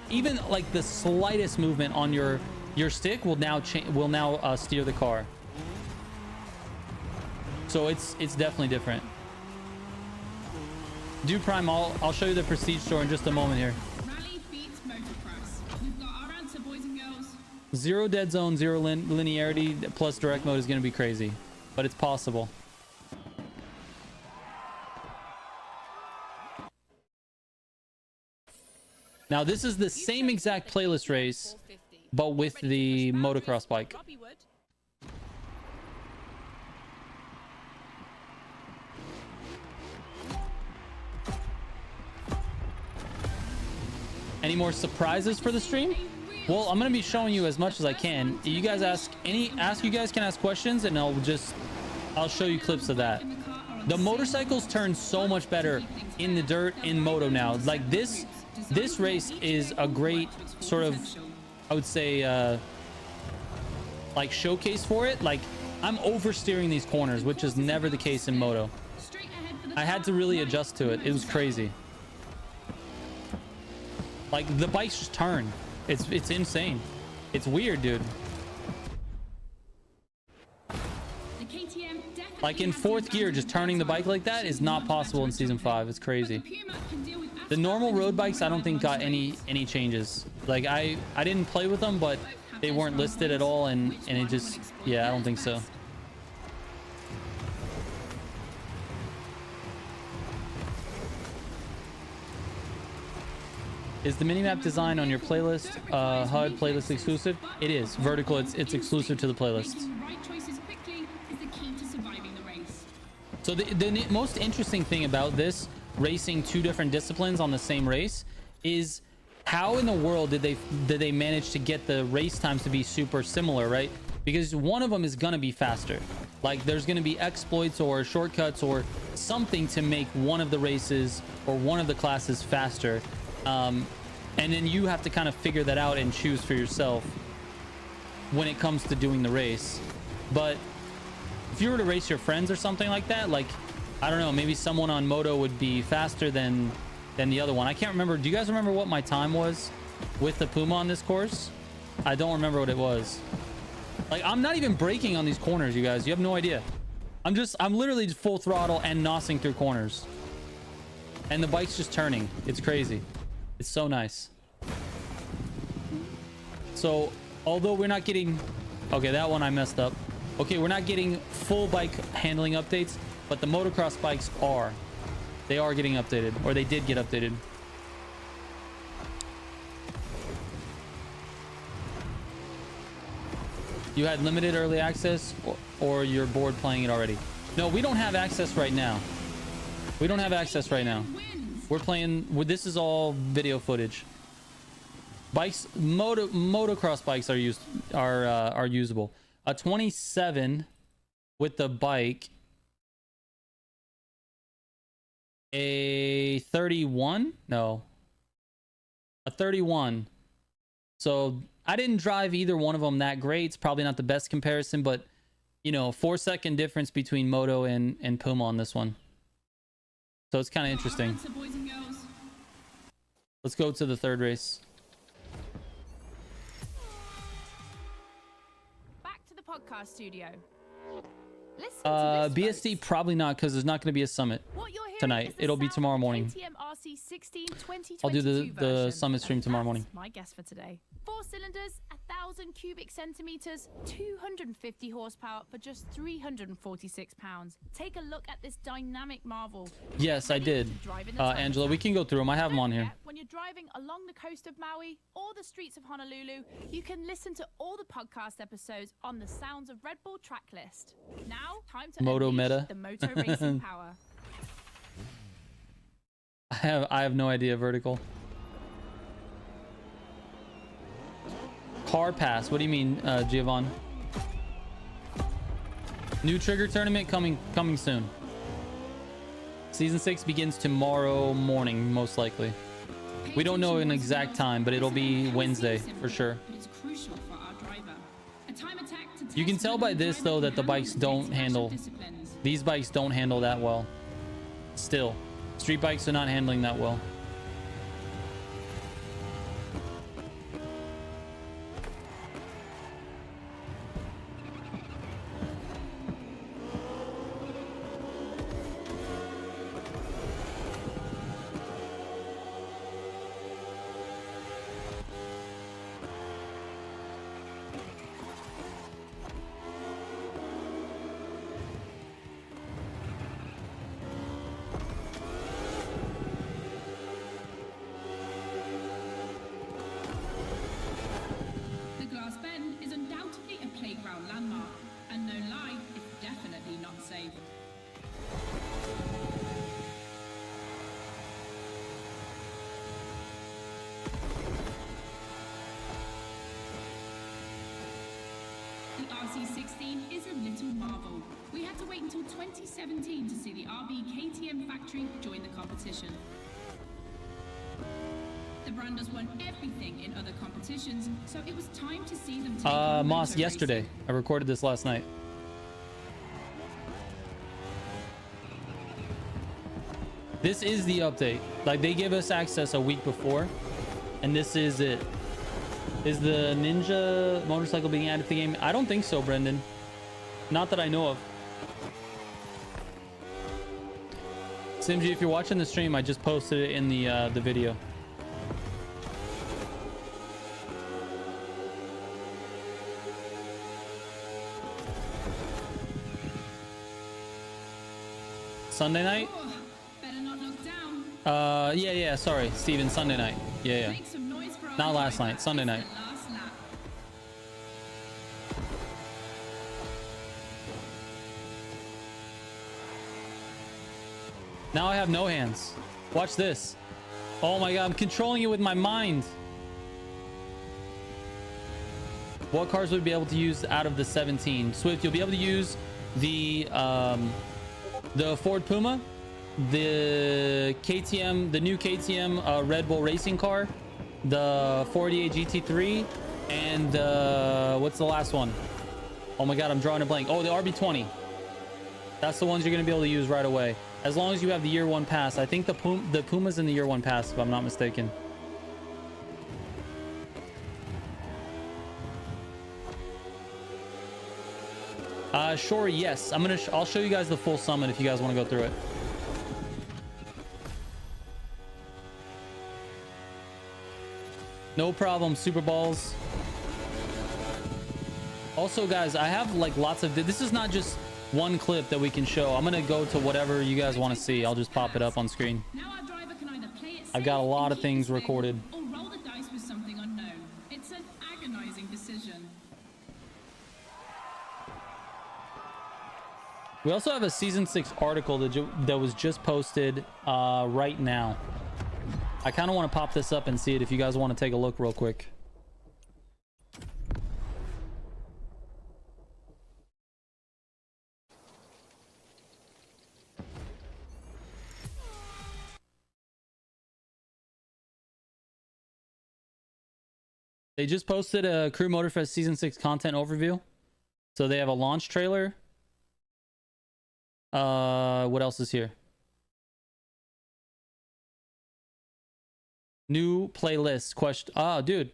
even like the slightest movement on your stick will now steer the car. So it's definitely different. Do Prime, I'll show you the prestige store in just a moment here.
Rally beats motocross. We've got our answer, boys and girls.
0 dead zone, 0 linearity plus direct mode is going to be crazy, but it's possible. Now this is the same exact playlist race, but with the motocross bike. Any more surprises for the stream? Well, I'm gonna be showing you as much as I can. You guys you guys can ask questions, and I'll show you clips of that. The motorcycles turn so much better in the dirt in moto now. Like this race is a great sort of, I would say, like showcase for it. Like I'm oversteering these corners, which is never the case in moto. I had to really adjust to it. It was crazy. Like the bikes just turn. It's insane. It's weird, dude. Like in fourth gear, just turning the bike like that is not possible in season 5. It's crazy. The normal road bikes, I don't think got any changes. Like I didn't play with them, but they weren't listed at all, and it just, yeah, I don't think so. Is the minimap design on your playlist HUD playlist exclusive? It is vertical. It's exclusive to the playlist. So the most interesting thing about this racing 2 different disciplines on the same race is how in the world did they manage to get the race times to be super similar, right? Because one of them is gonna be faster. Like there's gonna be exploits or shortcuts or something to make one of the races or one of the classes faster. And then you have to kind of figure that out and choose for yourself when it comes to doing the race. But if you were to race your friends or something like that, like, I don't know, maybe someone on moto would be faster than the other one. I can't remember. Do you guys remember what my time was with the Puma on this course? I don't remember what it was. Like, I'm not even braking on these corners, you guys. You have no idea. I'm literally just full throttle and nosing through corners. And the bike's just turning. It's crazy. It's so nice. So, although we're not getting... Okay, that one I messed up. Okay, we're not getting full bike handling updates, but the motocross bikes are. They are getting updated, or they did get updated. You had limited early access, or you're bored playing it already? No, we don't have access right now. We don't have access right now. We're playing with, this is all video footage. Bikes, motocross bikes are usable. A 27 with the bike. A 31? No. A 31. So I didn't drive either one of them that great. It's probably not the best comparison, but you know, 4-second difference between Moto and Puma on this one. So it's kind of interesting. Let's go to the third race.
Back to the podcast studio. Listen to this,
BSD probably not, because there's not going to be a summit tonight. It'll be tomorrow morning. I'll do the summit stream tomorrow morning.
My guess for today. 4 cylinders, 1,000 cubic centimeters, 250 horsepower for just 346 pounds. Take a look at this dynamic marvel.
Yes, I did. Angela, we can go through them. I have them on here.
When you're driving along the coast of Maui or the streets of Honolulu, you can listen to all the podcast episodes on the Sounds of Red Bull track list. Now, time to
Moto
unleash
meta.
the moto racing power.
I have no idea. Vertical. Car pass. What do you mean, Giovanni? New trigger tournament coming soon. Season 6 begins tomorrow morning, most likely. We don't know an exact time, but it'll be Wednesday for sure. You can tell by this though that the bikes don't handle. These bikes don't handle that well. Still, street bikes are not handling that well.
to a marvel. We had to wait until 2017 to see the RB KTM factory join the competition. The Brandos won everything in other competitions, so it was time to see them take on
Moss,
motor
yesterday.
racing.
I recorded this last night. This is the update. Like, they give us access a week before, and this is it. Is the Ninja motorcycle being added to the game? I don't think so, Brendan. Not that I know of. Simji, if you're watching the stream, I just posted it in the video. Sunday night?
Oh, better not look down.
Yeah, sorry, Steven, Sunday night. Yeah.
Make some noise for our
Not last
driver.
night, Sunday
It's the
night.
last lap.
Now I have no hands. Watch this. Oh my god, I'm controlling it with my mind. What cars would be able to use out of the 17? Swift, you'll be able to use the Ford Puma, the KTM, the new KTM Red Bull racing car, the 488 GT3, and what's the last one? Oh my god, I'm drawing a blank. Oh, the RB20. That's the ones you're going to be able to use right away. As long as you have the year 1 pass. I think the Puma's in the year 1 pass, if I'm not mistaken. Sure, yes. I'll show you guys the full summit if you guys want to go through it. No problem, Super Balls. Also, guys, I have like lots of... This is not just one clip that we can show. I'm going to go to whatever you guys want to see. I'll just pop it up on screen.
Now our driver can either play it
I've got a
safe
lot
and
of
keep
things
the spin,
recorded.
or roll the dice with something unknown. It's an agonizing decision.
We also have a season 6 article that was just posted right now. I kind of want to pop this up and see it if you guys want to take a look real quick. They just posted a Crew Motorfest Season 6 content overview. So they have a launch trailer. What else is here? New playlists. Question. Oh, dude.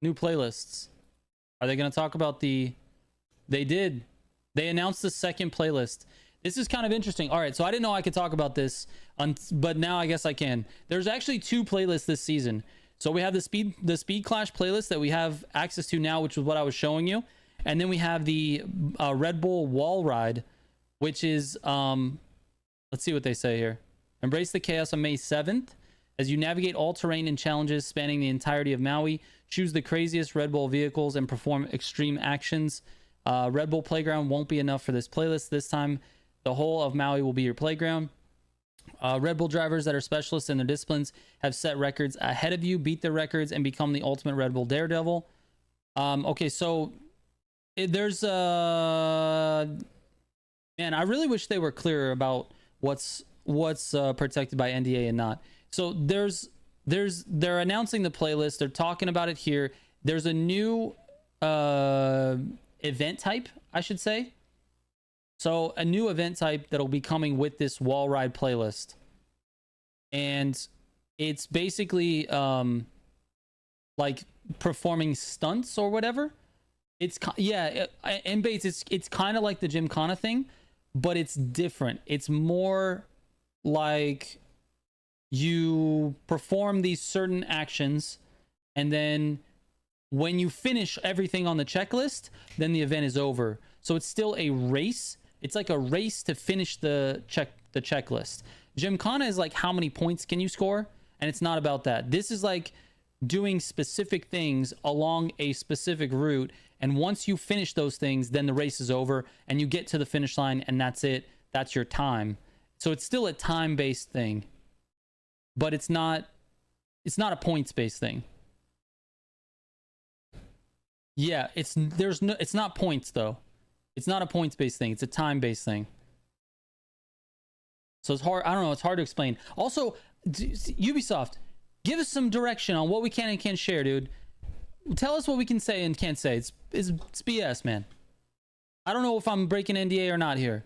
New playlists. Are they going to talk about the... They did. They announced the second playlist. This is kind of interesting. All right, so I didn't know I could talk about this, but now I guess I can. There's actually 2 playlists this season. So we have the Speed Clash playlist that we have access to now, which is what I was showing you. And then we have the Red Bull Wall Ride, which is... let's see what they say here. Embrace the chaos on May 7th. As you navigate all terrain and challenges spanning the entirety of Maui, choose the craziest Red Bull vehicles and perform extreme actions. Red Bull Playground won't be enough for this playlist. This time, the whole of Maui will be your playground. Red Bull drivers that are specialists in their disciplines have set records ahead of you, beat their records, and become the ultimate Red Bull daredevil. Okay, so there's... Man, I really wish they were clearer about what's protected by NDA and not. So they're announcing the playlist. They're talking about it here. There's a new event type, I should say. So a new event type that'll be coming with this wall ride playlist. And it's basically like performing stunts or whatever. It's and Bates, it's kind of like the Gymkhana thing, but it's different. It's more like you perform these certain actions, and then when you finish everything on the checklist, then the event is over. So it's still a race. It's like a race to finish the checklist. Gymkhana is like how many points can you score, and it's not about that. This is like doing specific things along a specific route, and once you finish those things, then the race is over and you get to the finish line, and that's it. That's your time. So it's still a time-based thing, but it's not a points-based thing. Yeah, it's not points though. It's not a points-based thing. It's a time-based thing. So it's hard. I don't know. It's hard to explain. Also, Ubisoft, give us some direction on what we can and can't share, dude. Tell us what we can say and can't say. It's BS, man. I don't know if I'm breaking NDA or not here.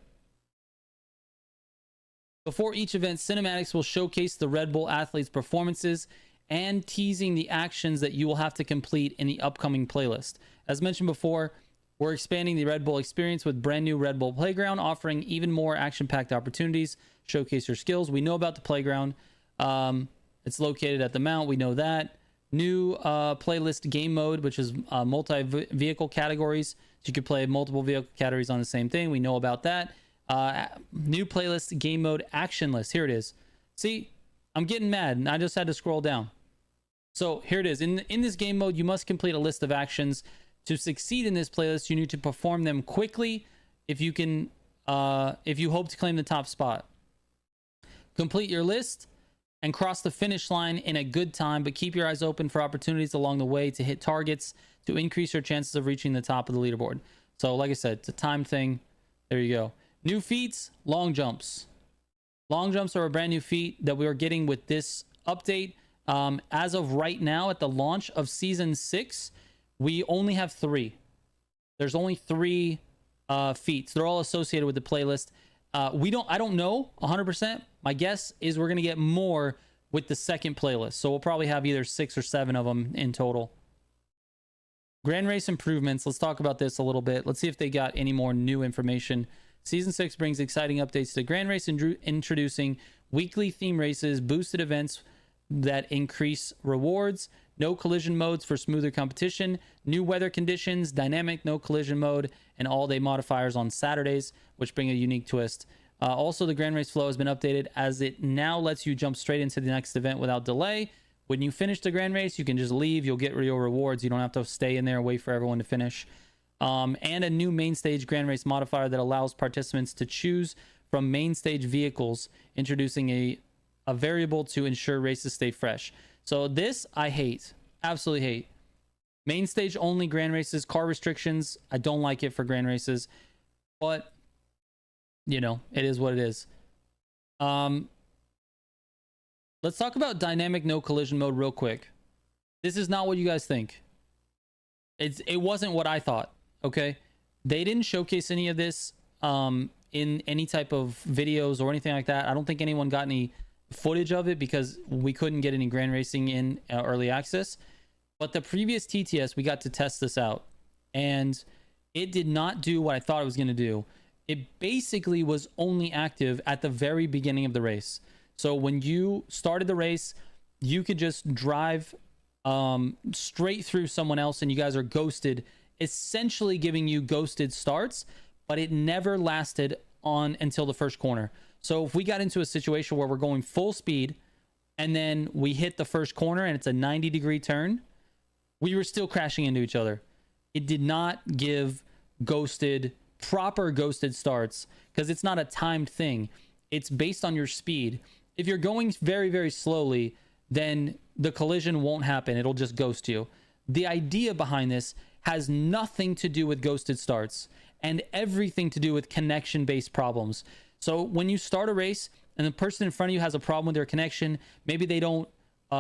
Before each event, cinematics will showcase the Red Bull athletes' performances and teasing the actions that you will have to complete in the upcoming playlist. As mentioned before, we're expanding the Red Bull experience with brand new Red Bull Playground, offering even more action-packed opportunities. Showcase your skills. We know about the playground. It's located at the Mount. We know that. New playlist game mode, which is multi-vehicle categories. So you could play multiple vehicle categories on the same thing. We know about that. New playlist game mode action list. Here it is. See, I'm getting mad and I just had to scroll down. So here it is. In this game mode, you must complete a list of actions. To succeed in this playlist, you need to perform them quickly if you can, if you hope to claim the top spot. Complete your list and cross the finish line in a good time, but keep your eyes open for opportunities along the way to hit targets to increase your chances of reaching the top of the leaderboard. So like I said, it's a time thing. There you go. New feats, long jumps. Long jumps are a brand new feat that we are getting with this update. As of right now, at the launch of Season 6, we only have 3. There's only 3 feats. They're all associated with the playlist. I don't know 100%. My guess is we're going to get more with the second playlist. So we'll probably have either 6 or 7 of them in total. Grand Race improvements. Let's talk about this a little bit. Let's see if they got any more new information. Season 6 brings exciting updates to Grand Race, introducing weekly theme races, boosted events that increase rewards, no collision modes for smoother competition, new weather conditions, dynamic no collision mode, and all-day modifiers on Saturdays, which bring a unique twist. Also, the Grand Race flow has been updated as it now lets you jump straight into the next event without delay. When you finish the Grand Race, you can just leave. You'll get real rewards. You don't have to stay in there and wait for everyone to finish. And a new main stage Grand Race modifier that allows participants to choose from main stage vehicles, introducing a variable to ensure races stay fresh. So this I hate, absolutely hate. Main stage only Grand Races, car restrictions. I don't like it for Grand Races, but you know, it is what it is. Let's talk about dynamic no collision mode real quick. This is not what you guys think. It wasn't what I thought. Okay, they didn't showcase any of this in any type of videos or anything like that. I don't think anyone got any footage of it because we couldn't get any Grand Racing in early access. But the previous TTS, we got to test this out, and it did not do what I thought it was going to do. It basically was only active at the very beginning of the race. So when you started the race, you could just drive straight through someone else and you guys are ghosted, essentially giving you ghosted starts, but it never lasted on until the first corner. So if we got into a situation where we're going full speed and then we hit the first corner and it's a 90-degree turn, we were still crashing into each other. It did not give proper ghosted starts because it's not a timed thing. It's based on your speed. If you're going very, very slowly, then the collision won't happen. It'll just ghost you. The idea behind this has nothing to do with ghosted starts and everything to do with connection-based problems. So when you start a race and the person in front of you has a problem with their connection, maybe they don't,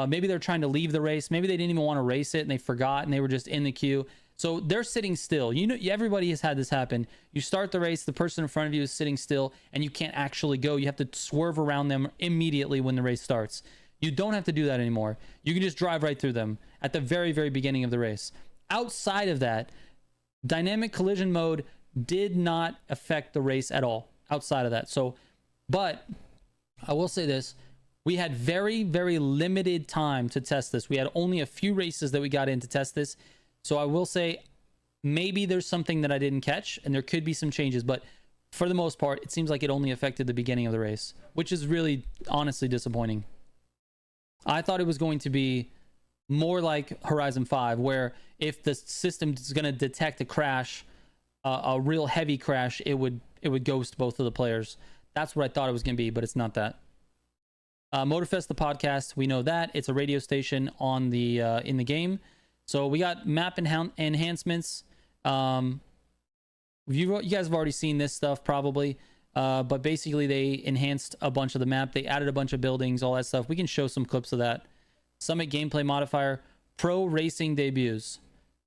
maybe they're trying to leave the race, maybe they didn't even want to race it and they forgot and they were just in the queue. So they're sitting still. You know, everybody has had this happen. You start the race, the person in front of you is sitting still and you can't actually go. You have to swerve around them immediately when the race starts. You don't have to do that anymore. You can just drive right through them at the very, very beginning of the race. Outside of that, dynamic collision mode did not affect the race at all outside of that. So, but I will say this, we had very, very limited time to test this. We had only a few races that we got in to test this. So I will say maybe there's something that I didn't catch and there could be some changes, but for the most part, it seems like it only affected the beginning of the race, which is really honestly disappointing. I thought it was going to be more like Horizon 5, where if the system is going to detect a crash, a real heavy crash, it would ghost both of the players. That's what I thought it was going to be, but it's not that. MOTORFEST, the podcast, we know that. It's a radio station on the in the game. So we got map enhancements. You guys have already seen this stuff probably, but basically they enhanced a bunch of the map. They added a bunch of buildings, all that stuff. We can show some clips of that. Summit gameplay modifier, pro racing debuts.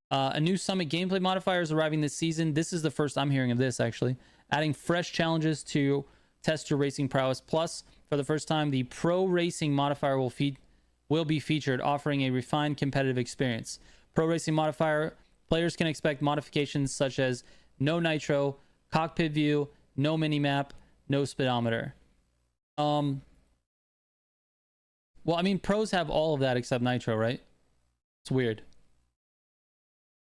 A new Summit gameplay modifier is arriving this season. This is the first I'm hearing of this, actually. Adding fresh challenges to test your racing prowess. Plus, for the first time, the pro racing modifier will be featured, offering a refined competitive experience. Pro racing modifier, players can expect modifications such as no nitro, cockpit view, no minimap, no speedometer. Well, I mean, pros have all of that except nitro, right? It's weird.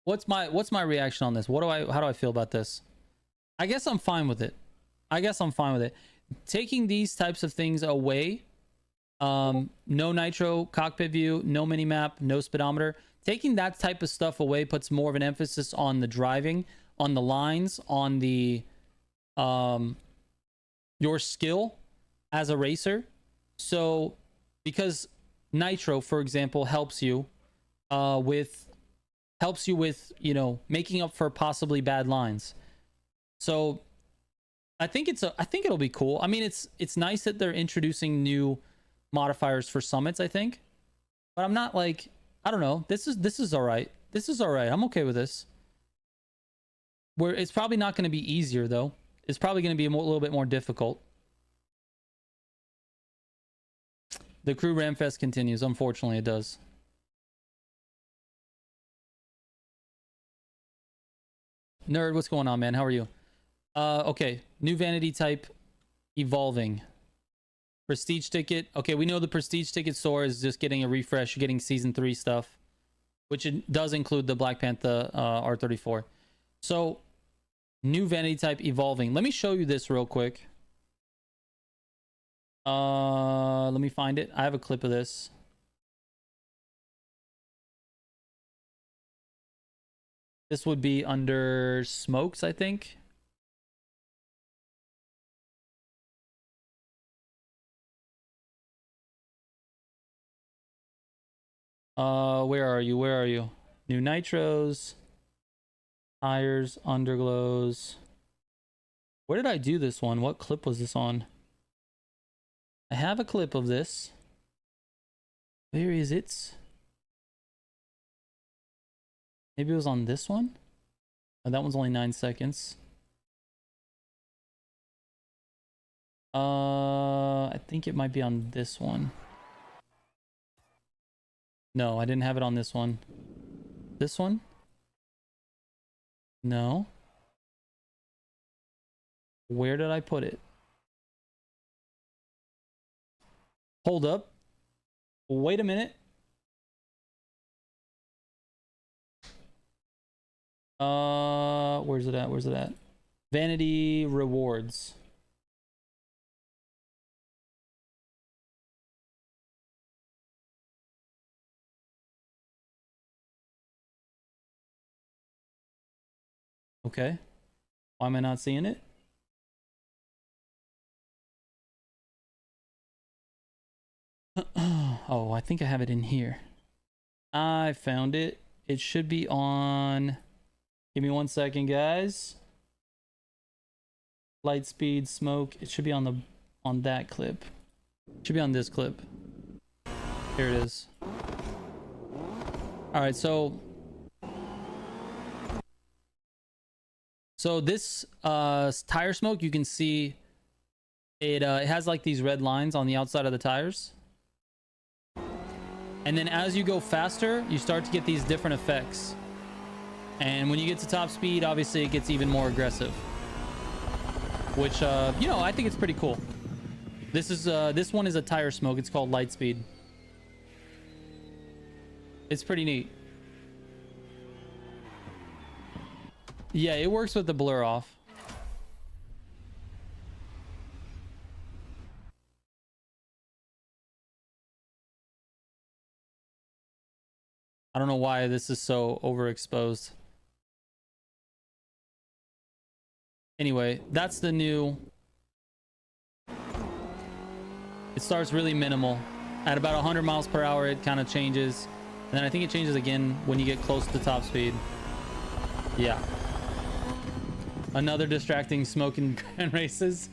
What's my reaction on this? How do I feel about this? I guess I'm fine with it. Taking these types of things away, no nitro, cockpit view, no minimap, no speedometer, taking that type of stuff away puts more of an emphasis on the driving, on the lines, on the your skill as a racer. So because nitro, for example, helps you with you know, making up for possibly bad lines. So I think it'll be cool. I mean, it's nice that they're introducing new modifiers for summits, I think. But I'm not like, I don't know. This is all right. This is all right. I'm okay with this. Where it's probably not going to be easier though. It's probably going to be a little bit more difficult. The crew Ramfest continues. Unfortunately, it does. Nerd, what's going on, man? How are you? Okay, new vanity type evolving. Prestige ticket. Okay, we know the prestige ticket store is just getting a refresh. You're getting season 3 stuff, which it does include the Black Panther R34. So, new vanity type evolving. Let me show you this real quick. Let me find it. I have a clip of this. This would be under smokes, I think. Where are you? Where are you? New nitros, tires, underglows. Where did I do this one? What clip was this on? I have a clip of this. Where is it? Maybe it was on this one? Oh, that one's only 9 seconds. I think it might be on this one. No, I didn't have it on this one. This one? No. Where did I put it? Hold up. Wait a minute. Where's it at? Where's it at? Vanity rewards. Okay. Why am I not seeing it? Oh, I think I have it in here. I found it. It should be on... Give me 1 second, guys. Light speed, smoke. It should be on that clip. It should be on this clip. Here it is. All right, so this tire smoke, you can see it has like these red lines on the outside of the tires. And then as you go faster, you start to get these different effects. And when you get to top speed, obviously it gets even more aggressive. Which, you know, I think it's pretty cool. This one is a tire smoke. It's called light speed. It's pretty neat. Yeah, it works with the blur off. I don't know why this is so overexposed. Anyway, that's the new... It starts really minimal. At about 100 miles per hour, it kind of changes. And then I think it changes again when you get close to top speed. Yeah. Another distracting smoking grand races.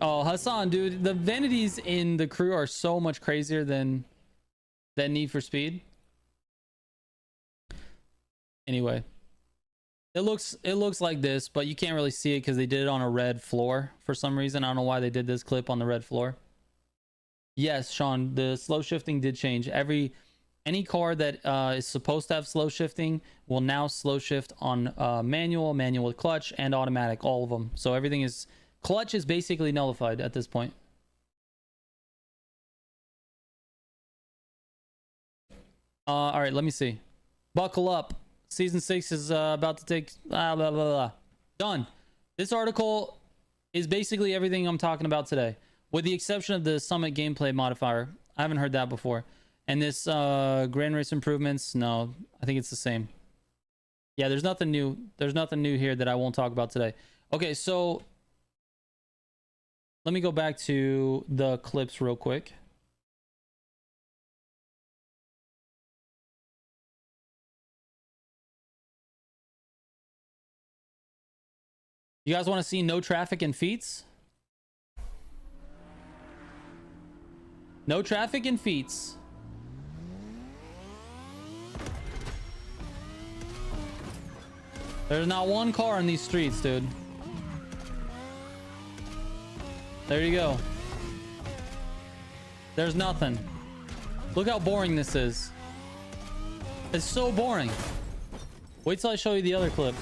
Oh, Hassan, dude, the vanities in the crew are so much crazier than Need for Speed. Anyway, it looks like this, but you can't really see it because they did it on a red floor for some reason. I don't know why they did this clip on the red floor. Yes, Sean, the slow shifting did change. Any car that is supposed to have slow shifting will now slow shift on manual with clutch, and automatic, all of them. So everything is, clutch is basically nullified at this point. All right, let me see. Buckle up. Season 6 is about to take blah, blah, blah. Done. This article is basically everything I'm talking about today, with the exception of the Summit gameplay modifier. I haven't heard that before. And this Grand Race improvements, no, I think it's the same. Yeah, there's nothing new. There's nothing new here that I won't talk about today. Okay, so let me go back to the clips real quick. You guys want to see no traffic in feats? No traffic in feats. There's not one car in these streets, dude. There you go. There's nothing. Look how boring this is. It's so boring. Wait till I show you the other clip.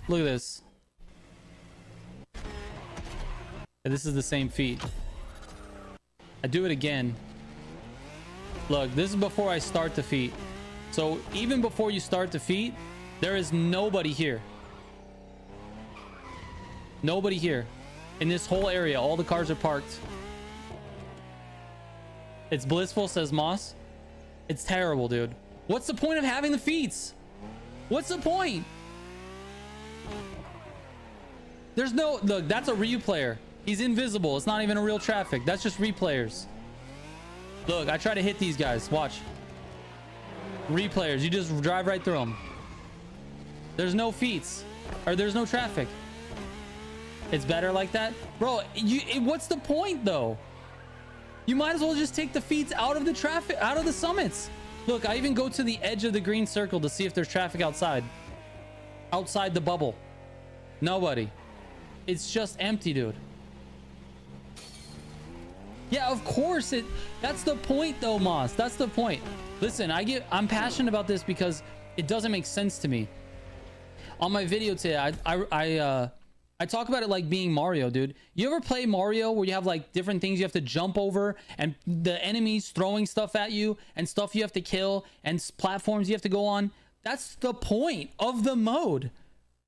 Look at this. And this is the same feat. I do it again. Look, this is before I start the feat. So even before you start the feat, there is nobody here. Nobody here. In this whole area, all the cars are parked. It's blissful, says Moss. It's terrible, dude. What's the point of having the feats? What's the point? There's no... Look, that's a replayer. He's invisible. It's not even a real traffic. That's just replayers. Look, I try to hit these guys. Watch. Replayers. You just drive right through them. There's no feats. Or there's no traffic. It's better like that? Bro, what's the point, though? You might as well just take the feats out of the traffic, out of the summits. Look, I even go to the edge of the green circle to see if there's traffic outside. Outside the bubble. Nobody. It's just empty, dude. Yeah, of course that's the point though, Moss. That's the point. Listen, I'm passionate about this because it doesn't make sense to me. On my video today, I talk about it like being Mario, dude. You ever play Mario where you have like different things you have to jump over and the enemies throwing stuff at you and stuff you have to kill and platforms you have to go on? That's the point of the mode.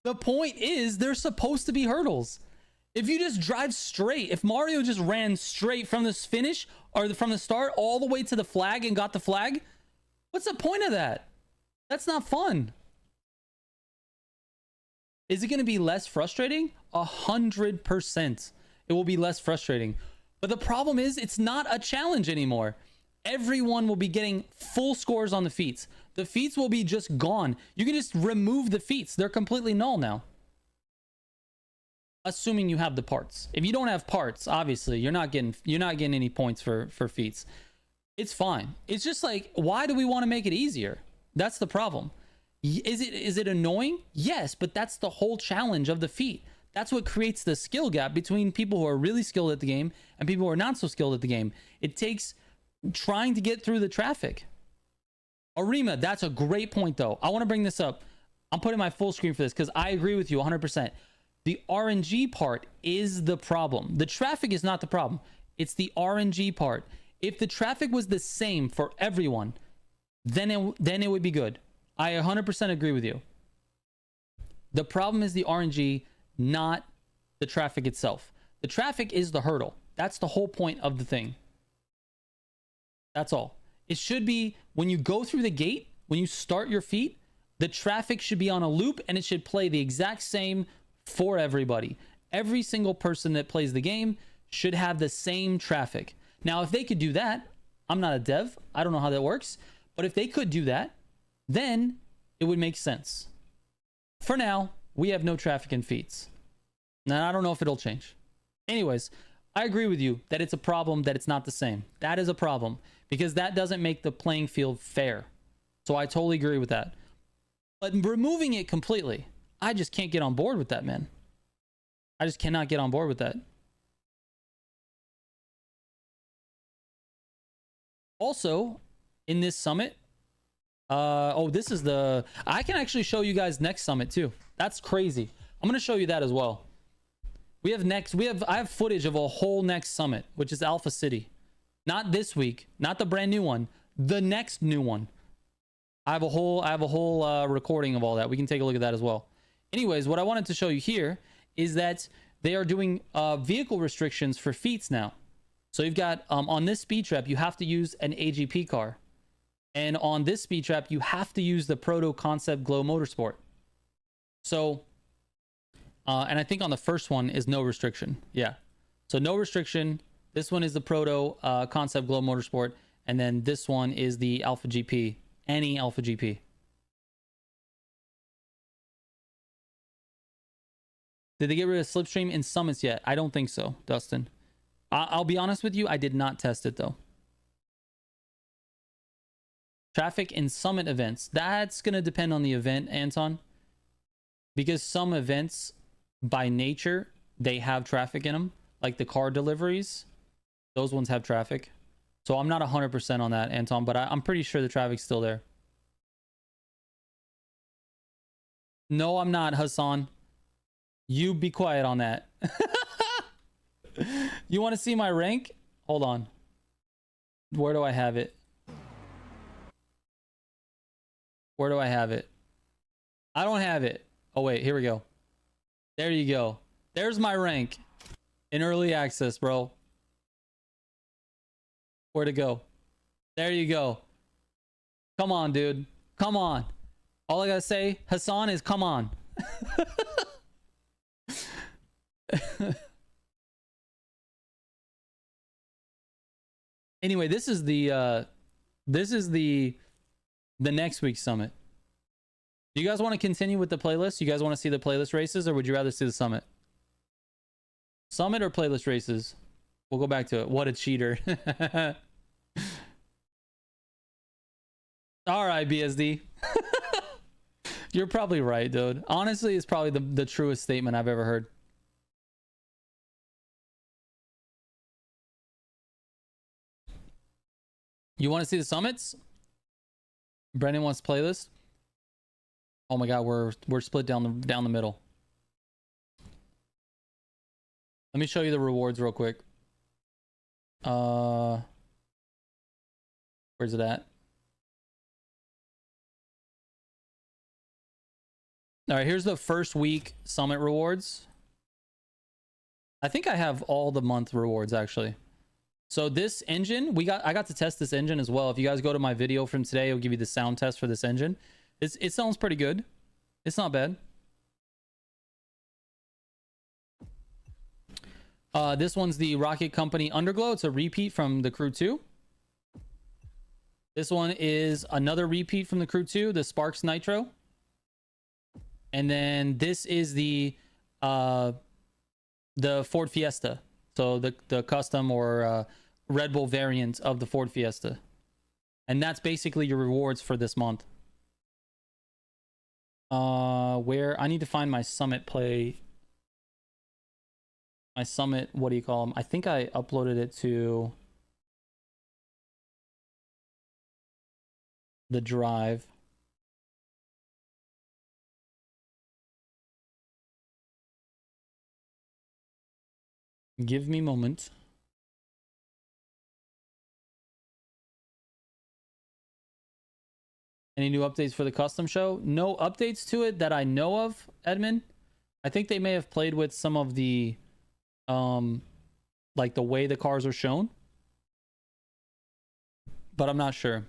The point is there's supposed to be hurdles. If you just drive straight, if Mario just ran straight from this finish or from the start all the way to the flag and got the flag, what's the point of that? That's not fun. Is it going to be less frustrating? 100%. It will be less frustrating. But the problem is it's not a challenge anymore. Everyone will be getting full scores on the feats. The feats will be just gone. You can just remove the feats. They're completely null now. Assuming you have the parts. If you don't have parts, obviously you're not getting any points for feats. It's fine. It's just like, why do we want to make it easier? That's the problem. Is it annoying? Yes, but that's the whole challenge of the feat. That's what creates the skill gap between people who are really skilled at the game and people who are not so skilled at the game. It takes trying to get through the traffic. Arima, that's a great point though. I want to bring this up. I'm putting my full screen for this because I agree with you 100%. The RNG part is the problem. The traffic is not the problem. It's the RNG part. If the traffic was the same for everyone, then it would be good. I 100% agree with you. The problem is the RNG, not the traffic itself. The traffic is the hurdle. That's the whole point of the thing. That's all. It should be when you go through the gate, when you start your feat, the traffic should be on a loop and it should play the exact same for everybody. Every single person that plays the game should have the same traffic. Now, if they could do that, I'm not a dev, I don't know how that works, but if they could do that, then it would make sense. For now, we have no traffic in feats. Now, I don't know if it'll change. Anyways, I agree with you that it's a problem that it's not the same. That is a problem because that doesn't make the playing field fair. So I totally agree with that. But removing it completely, I just can't get on board with that, man. I just cannot get on board with that. Also, in this summit, this is the... I can actually show you guys next summit too. That's crazy. I'm going to show you that as well. I have footage of a whole next summit, which is Alpha City. Not this week, not the brand new one, the next new one. I have a whole recording of all that. We can take a look at that as well. Anyways, what I wanted to show you here is that they are doing vehicle restrictions for feats now. So you've got on this speed trap, you have to use an AGP car. And on this speed trap, you have to use the Proto Concept Glow Motorsport. So, and I think on the first one is no restriction. Yeah. So no restriction. This one is the Proto Concept Glow Motorsport. And then this one is the Alpha GP. Any Alpha GP. Did they get rid of Slipstream in summits yet? I don't think so, Dustin. I'll be honest with you. I did not test it though. Traffic in summit events. That's going to depend on the event, Anton. Because some events, by nature, they have traffic in them. Like the car deliveries. Those ones have traffic. So I'm not 100% on that, Anton. But I'm pretty sure the traffic's still there. No, I'm not, Hassan. You be quiet on that. You want to see my rank? Hold on. Where do I have it? Where do I have it? I don't have it. Oh, wait. Here we go. There you go. There's my rank in early access, bro. Where to go? There you go. Come on, dude. Come on. All I gotta say, Hassan, is come on. Anyway, this is the next week's summit. Do you guys want to continue with the playlist? You guys want to see the playlist races, or would you rather see the summit? Summit or playlist races? We'll go back to it. What a cheater. All right, BSD. You're probably right, dude. Honestly, it's probably the truest statement I've ever heard. You want to see the summits? Brendan wants playlist. Oh my god, we're split down the middle. Let me show you the rewards real quick. Where's it at? All right, here's the first week summit rewards. I think I have all the month rewards actually. So this engine, I got to test this engine as well. If you guys go to my video from today, it'll give you the sound test for this engine. It sounds pretty good. It's not bad. This one's the Rocket Company Underglow. It's a repeat from the Crew 2. This one is another repeat from the Crew 2, the Sparks Nitro. And then this is the Ford Fiesta. So the custom or Red Bull variant of the Ford Fiesta. And that's basically your rewards for this month. Where I need to find my summit play. My summit, what do you call them? I think I uploaded it to the drive. Give me a moment. Any new updates for the custom show? No updates to it that I know of, Edmund. I think they may have played with some of the like the way the cars are shown, but I'm not sure.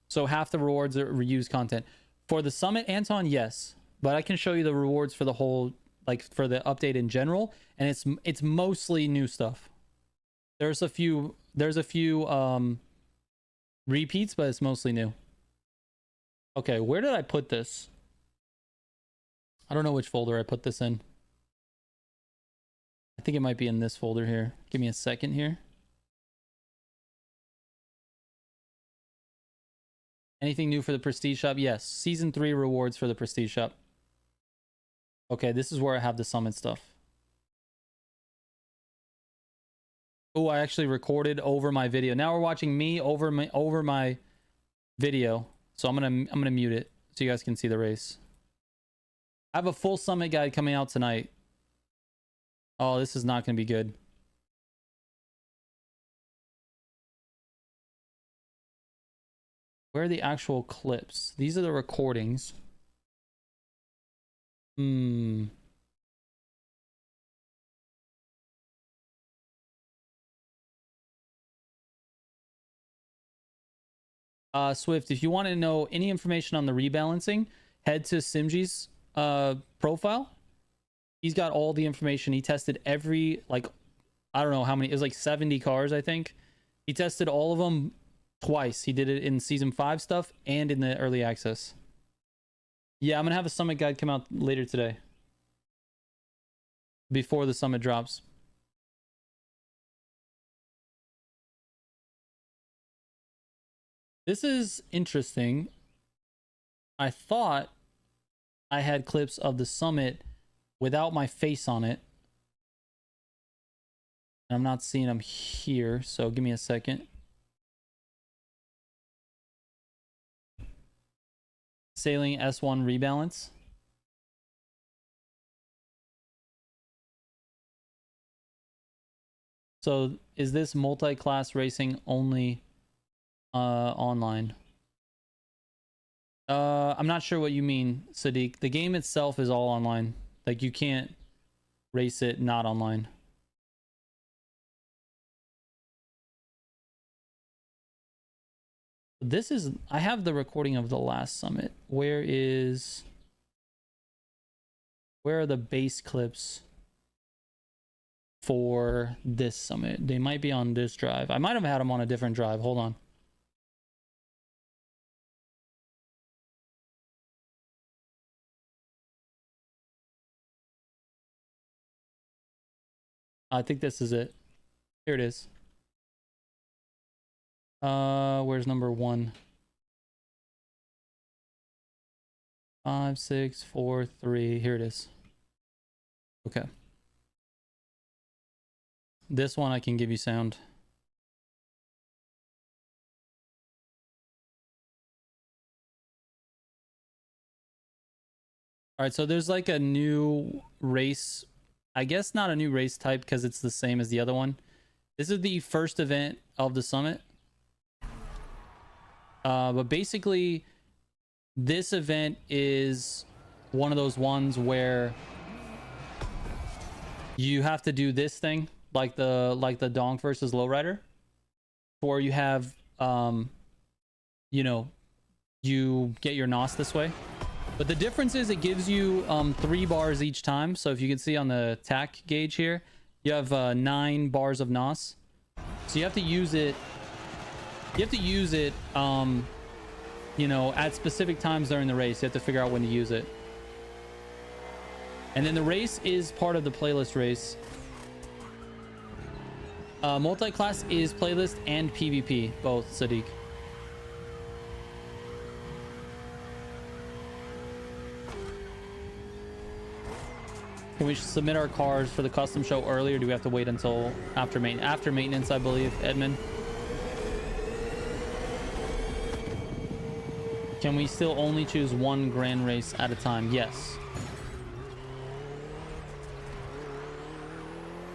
So half the rewards are reused content for the summit, Anton. Yes, but I can show you the rewards for the whole like for the update in general, and it's mostly new stuff. There's a few repeats, but it's mostly new. Okay, where did I put this? I don't know which folder I put this in. I think it might be in this folder here. Give me a second here. Anything new for the Prestige Shop? Yes. Season 3 rewards for the Prestige Shop. Okay, this is where I have the summit stuff. Oh, I actually recorded over my video. Now we're watching me over my video. So I'm gonna mute it so you guys can see the race. I have a full summit guide coming out tonight. Oh, this is not gonna be good. Where are the actual clips? These are the recordings. Swift, if you want to know any information on the rebalancing, head to Simji's profile. He's got all the information. He tested every, like, I don't know how many, it was like 70 cars, I think. He tested all of them twice. He did it in season 5 stuff and in the early access. Yeah, I'm gonna have a summit guide come out later today, before the summit drops. This is interesting. I thought I had clips of the summit without my face on it, and I'm not seeing them here, so give me a second. Sailing S1 rebalance. So is this multi-class racing only online? I'm not sure what you mean, Sadiq. The game itself is all online. Like, you can't race it not online. This is, I have the recording of the last summit. Where are the base clips for this summit? They might be on this drive. I might have had them on a different drive. Hold on. I think this is it. Here it is. Where's number 1? 5, 6, 4, 3. Here it is. Okay. This one I can give you sound. All right, so there's like a new race. I guess not a new race type because it's the same as the other one. This is the first event of the summit. But basically, this event is one of those ones where you have to do this thing, like the donk versus lowrider, where you have, you know, you get your NOS this way. But the difference is it gives you 3 bars each time. So if you can see on the tack gauge here, you have 9 bars of NOS. So you have to use it. You have to use it, you know, at specific times during the race. You have to figure out when to use it. And then the race is part of the playlist race. Multi-class is playlist and PvP, both, Sadiq. Can we submit our cars for the custom show early, or do we have to wait until after maintenance, I believe, Edmund? Can we still only choose 1 grand race at a time? Yes.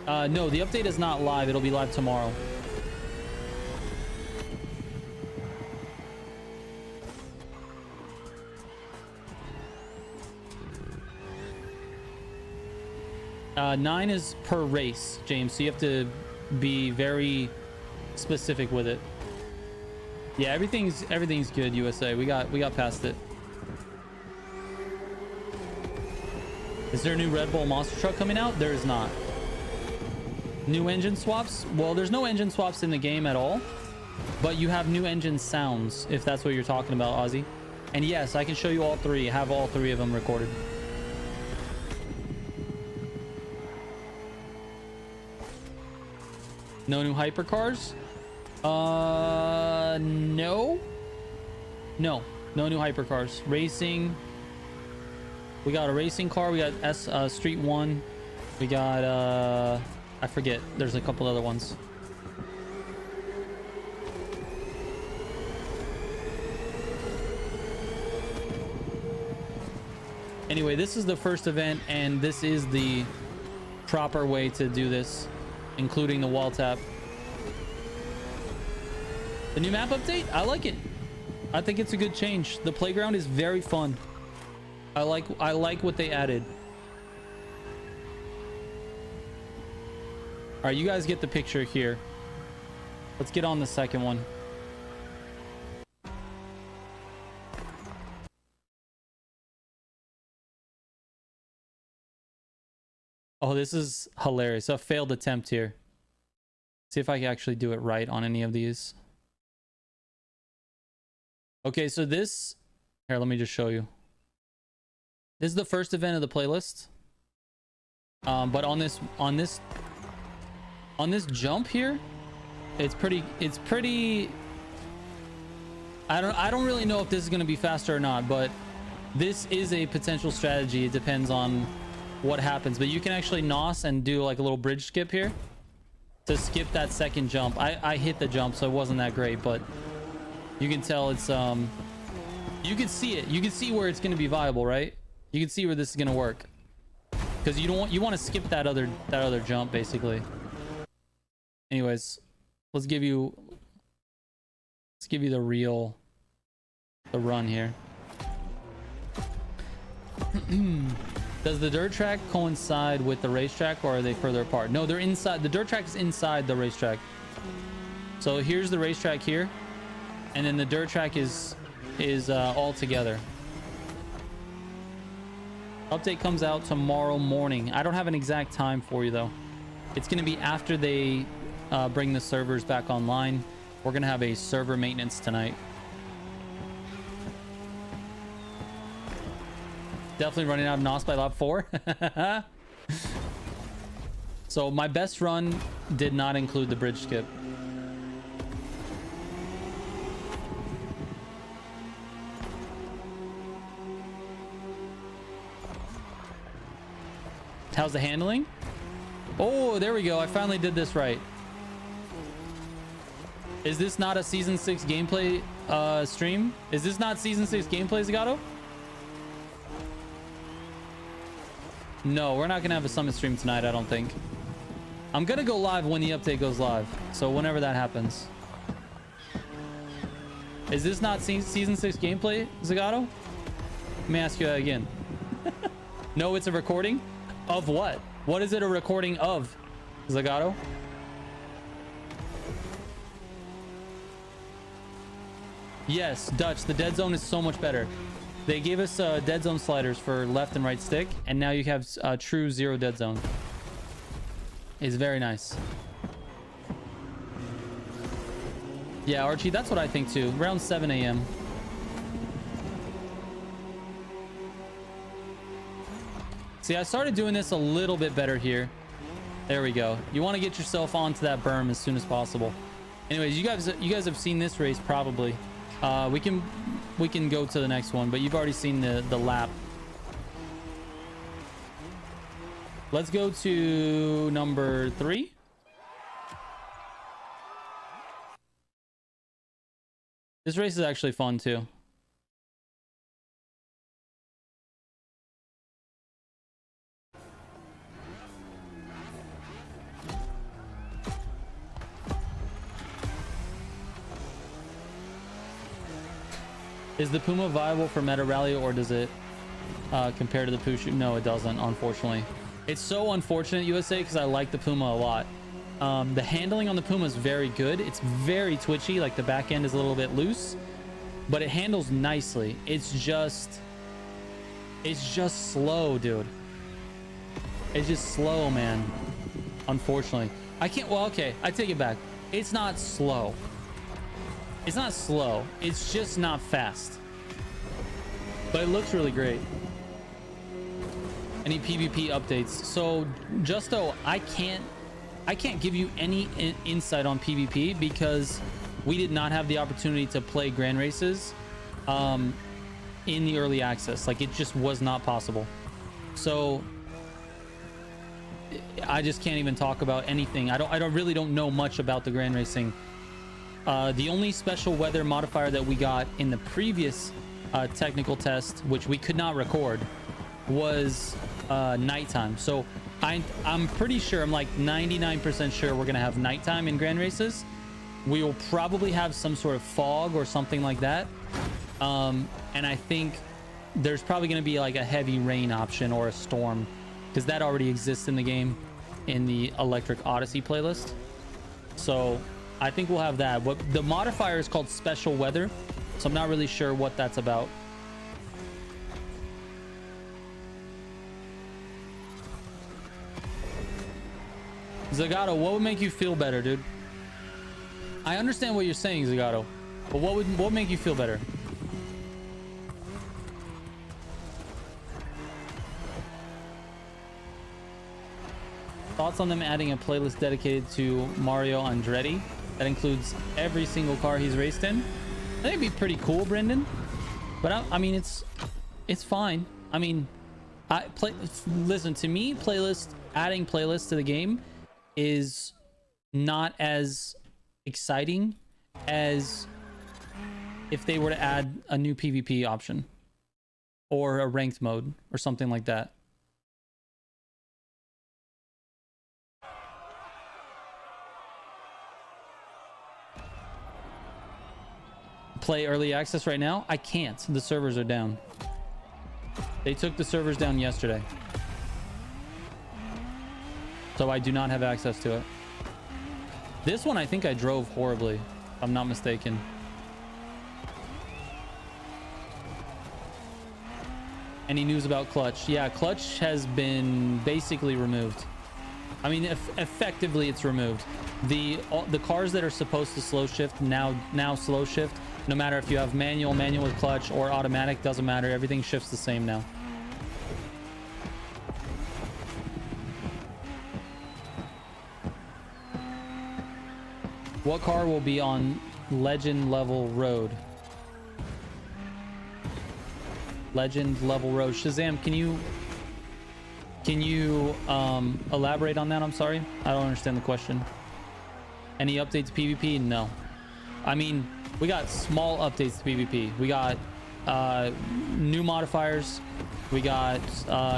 No, the update is not live. It'll be live tomorrow. Nine is per race, James, so you have to be very specific with it. Yeah, everything's good, USA. We got past it. Is there a new Red Bull monster truck coming out? There is not. New engine swaps? Well, there's no engine swaps in the game at all, but you have new engine sounds, if that's what you're talking about, Ozzy. And yes, I can show you all three. I have all three of them recorded. No new hypercars? No. No new hypercars. Racing. We got a racing car. We got Street 1. We got, I forget. There's a couple other ones. Anyway, this is the first event, and this is the proper way to do this, including the wall tap. The new map update, I like it. I think it's a good change. The playground is very fun. I like what they added. All right, you guys get the picture here. Let's get on the second one. Oh, this is hilarious. A failed attempt here. See if I can actually do it right on any of these. Okay, so this... Here, let me just show you. This is the first event of the playlist. But on this jump here, it's pretty... I don't really know if this is going to be faster or not, but this is a potential strategy. It depends on what happens, but you can actually NOS and do like a little bridge skip here to skip that second jump. I hit the jump, so it wasn't that great, but you can tell it's you can see it. You can see where it's going to be viable, right? You can see where this is going to work, because you want to skip that other jump basically. Anyways, let's give you the run here. Does the dirt track coincide with the racetrack, or are they further apart? No, they're inside. The dirt track is inside the racetrack. So here's the racetrack here, and then the dirt track is all together. Update comes out tomorrow morning. I don't have an exact time for you though. It's going to be after they bring the servers back online. We're going to have a server maintenance tonight. Definitely running out of NOS by lap 4. So my best run did not include the bridge skip. How's the handling? Oh, there we go. I finally did this right. Is this not a Season 6 gameplay stream? Is this not Season 6 gameplay, Zagato? No, we're not gonna have a summit stream tonight, I don't think. I'm gonna go live when the update goes live, so whenever that happens. Is this not Season 6 gameplay, Zagato? Let me ask you that again. No, it's a recording? Of what? What is it a recording of, Zagato? Yes, Dutch, the dead zone is so much better. They gave us dead zone sliders for left and right stick, and now you have true zero dead zone. It's very nice. Yeah, Archie, that's what I think too. Around 7 a.m. See, I started doing this a little bit better here. There we go. You want to get yourself onto that berm as soon as possible. Anyways, you guys have seen this race probably. We can go to the next one, but you've already seen the lap. Let's go to number 3. This race is actually fun too. Is the Puma viable for Meta Rally, or does it compare to the Pushu? No, it doesn't, unfortunately. It's so unfortunate, USA, because I like the Puma a lot. The handling on the Puma is very good. It's very twitchy, like the back end is a little bit loose, but it handles nicely. It's just slow, dude. It's just slow, man. Unfortunately. I can't... Well, okay. I take it back. It's not slow. It's not slow. It's just not fast. But it looks really great. Any PvP updates? So, Justo, I can't give you any insight on PvP because we did not have the opportunity to play Grand Races in the early access. Like, it just was not possible. So I just can't even talk about anything. I really don't know much about the Grand Racing. The only special weather modifier that we got in the previous technical test, which we could not record, was nighttime. So I'm pretty sure, I'm like 99% sure we're gonna have nighttime in Grand Races. We will probably have some sort of fog or something like that. And I think there's probably gonna be like a heavy rain option or a storm, because that already exists in the game in the Electric Odyssey playlist. So I think we'll have that. What the modifier is called special weather, so I'm not really sure what that's about. Zagato, what would make you feel better, dude? I understand what you're saying, Zagato, but what would make you feel better? Thoughts on them adding a playlist dedicated to Mario Andretti that includes every single car he's raced in? That'd be pretty cool, Brendan. But I mean, it's fine. I mean, listen, to me, adding playlists to the game is not as exciting as if they were to add a new PvP option or a ranked mode or something like that. Play early access right now? I can't. The servers are down. They took the servers down yesterday. So I do not have access to it. This one, I think I drove horribly, if I'm not mistaken. Any news about Clutch? Yeah, Clutch has been basically removed. I mean, effectively it's removed. The cars that are supposed to slow shift now slow shift. No matter if you have manual with clutch, or automatic, doesn't matter. Everything shifts the same now. What car will be on Legend Level Road? Legend Level Road. Shazam, can you elaborate on that? I'm sorry, I don't understand the question. Any updates to PvP? No. I mean, we got small updates to PvP. We got new modifiers. We got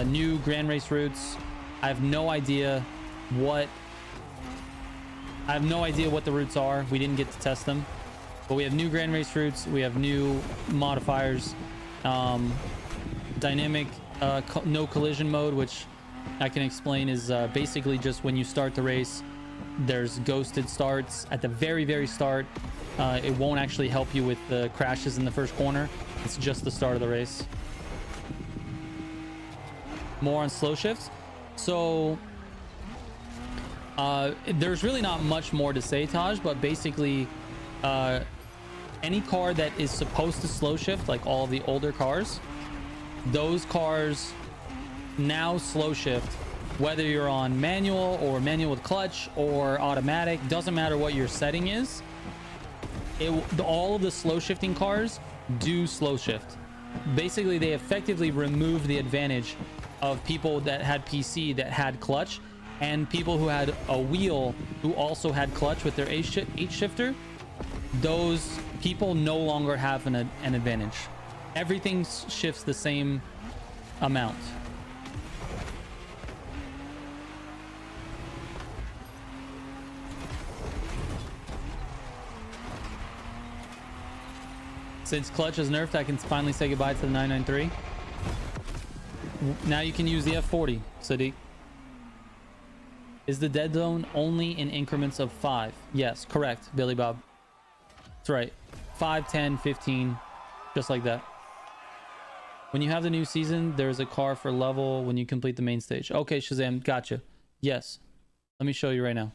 new Grand Race routes. I have no idea what the routes are. We didn't get to test them, but we have new Grand Race routes. We have new modifiers. Dynamic no collision mode, which I can explain is basically just when you start the race, there's ghosted starts at the very start. It won't actually help you with the crashes in the first corner. It's just the start of the race. More on slow shifts. So there's really not much more to say, Taj, but basically any car that is supposed to slow shift, like all of the older cars, those cars now slow shift, whether you're on manual or manual with clutch or automatic. Doesn't matter what your setting is. All of the slow shifting cars do slow shift. Basically, they effectively remove the advantage of people that had PC that had clutch, and people who had a wheel who also had clutch with their H shifter. Those people no longer have an advantage. Everything shifts the same amount. Since clutch is nerfed, I can finally say goodbye to the 993. Now you can use the F40, Sadiq. Is the dead zone only in increments of 5? Yes, correct, Billy Bob. That's right. 5, 10, 15, just like that. When you have the new season, there's a car for level when you complete the main stage. Okay, Shazam, gotcha. Yes. Let me show you right now.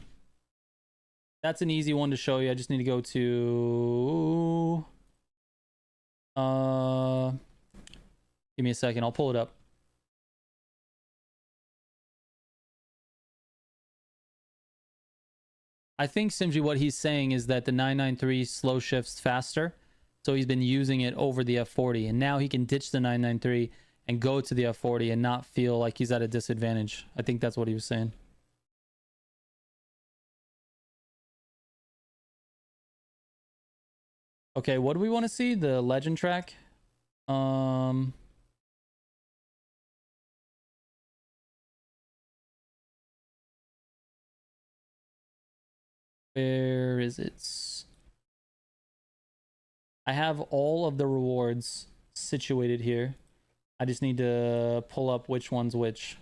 That's an easy one to show you. I just need to go to... Give me a second. I'll pull it up. I think Simji, what he's saying is that the 993 slow shifts faster. So he's been using it over the F40. And now he can ditch the 993 and go to the F40 and not feel like he's at a disadvantage. I think that's what he was saying. Okay, what do we want to see? The legend track? Where is it? I have all of the rewards situated here. I just need to pull up which one's which.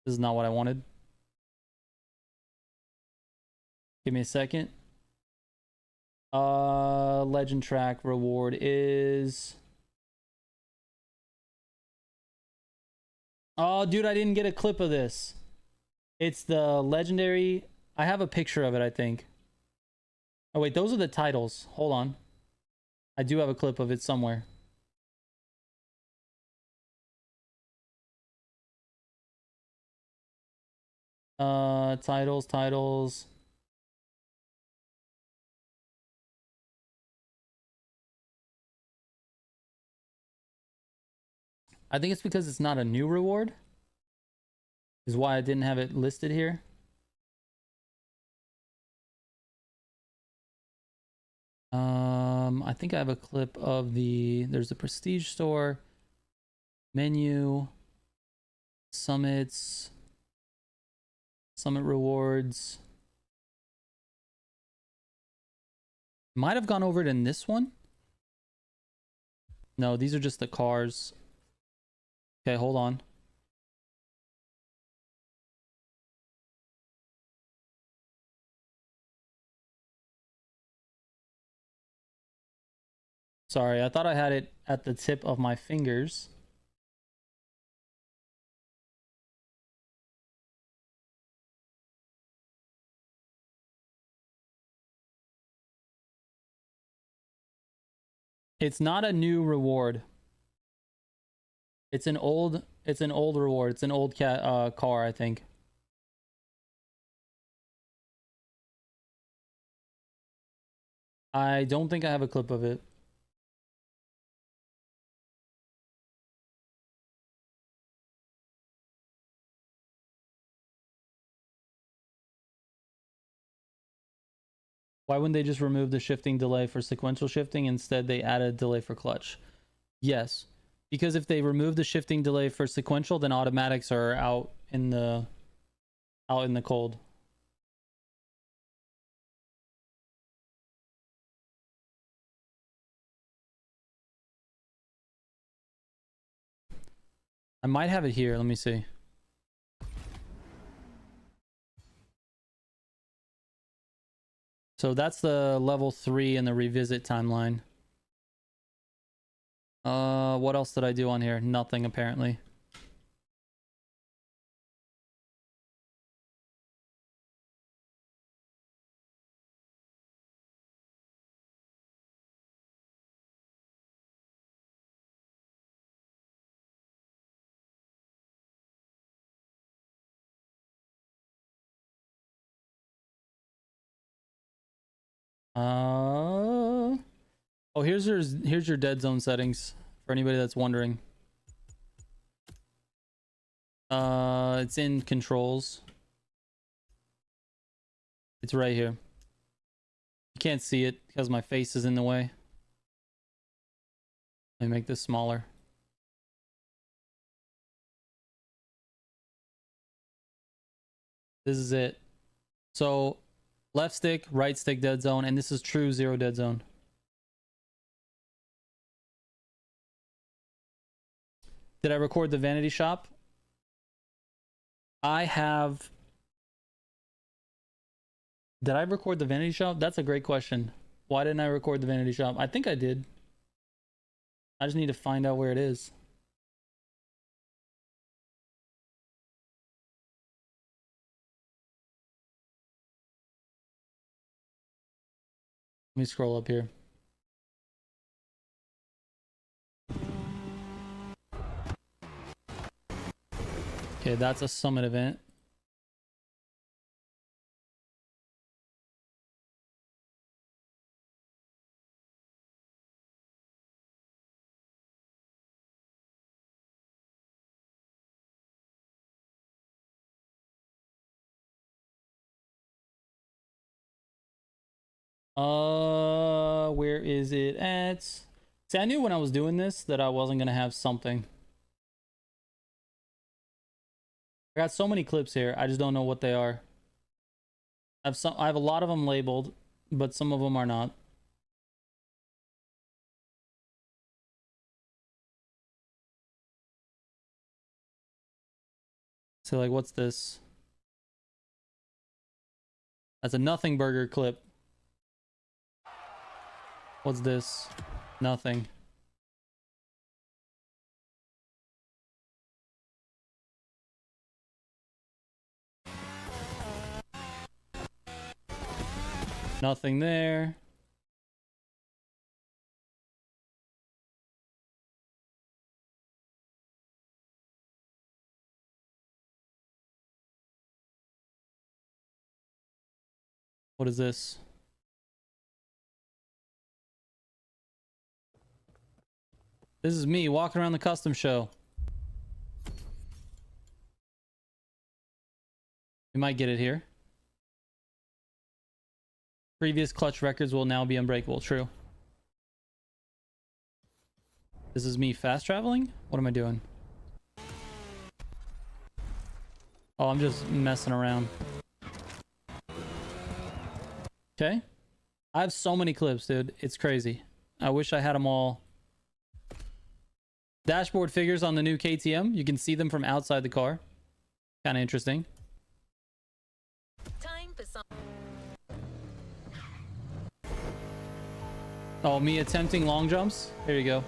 This is not what I wanted. Give me a second. Legend track reward is... Oh, dude, I didn't get a clip of this. It's the legendary... I have a picture of it, I think. Oh, wait, those are the titles. Hold on. I do have a clip of it somewhere. Titles. I think it's because it's not a new reward. Is why I didn't have it listed here. I think I have a clip of there's the prestige store, menu, summits, summit rewards. Might have gone over it in this one. No, these are just the cars. Okay, hold on. Sorry, I thought I had it at the tip of my fingers. It's not a new reward. It's an old reward. It's an old car, I think. I don't think I have a clip of it. Why wouldn't they just remove the shifting delay for sequential shifting? Instead, they added delay for clutch. Yes, because if they remove the shifting delay for sequential, then automatics are out in the cold. I might have it here. Let me see. So that's the level 3 and the revisit timeline. What else did I do on here? Nothing, apparently. Oh, here's your dead zone settings for anybody that's wondering. It's in controls. It's right here. You can't see it because my face is in the way. Let me make this smaller. This is it. So left stick, right stick dead zone, and this is true 0 dead zone. Did I record the vanity shop? I have... Did I record the vanity shop? That's a great question. Why didn't I record the vanity shop? I think I did. I just need to find out where it is. Let me scroll up here. Okay, that's a summit event. Where is it at? See, I knew when I was doing this that I wasn't gonna have something. I got so many clips here. I just don't know what they are. I have a lot of them labeled, but some of them are not. So like, what's this? That's a nothing burger clip. What's this? Nothing. Nothing there. What is this? This is me walking around the custom show. We might get it here. Previous clutch records will now be unbreakable. True. This is me fast traveling? What am I doing? Oh, I'm just messing around. Okay. I have so many clips, dude. It's crazy. I wish I had them all. Dashboard figures on the new KTM. You can see them from outside the car. Kind of interesting.
Time for some.
Oh, me attempting long jumps? Here you go.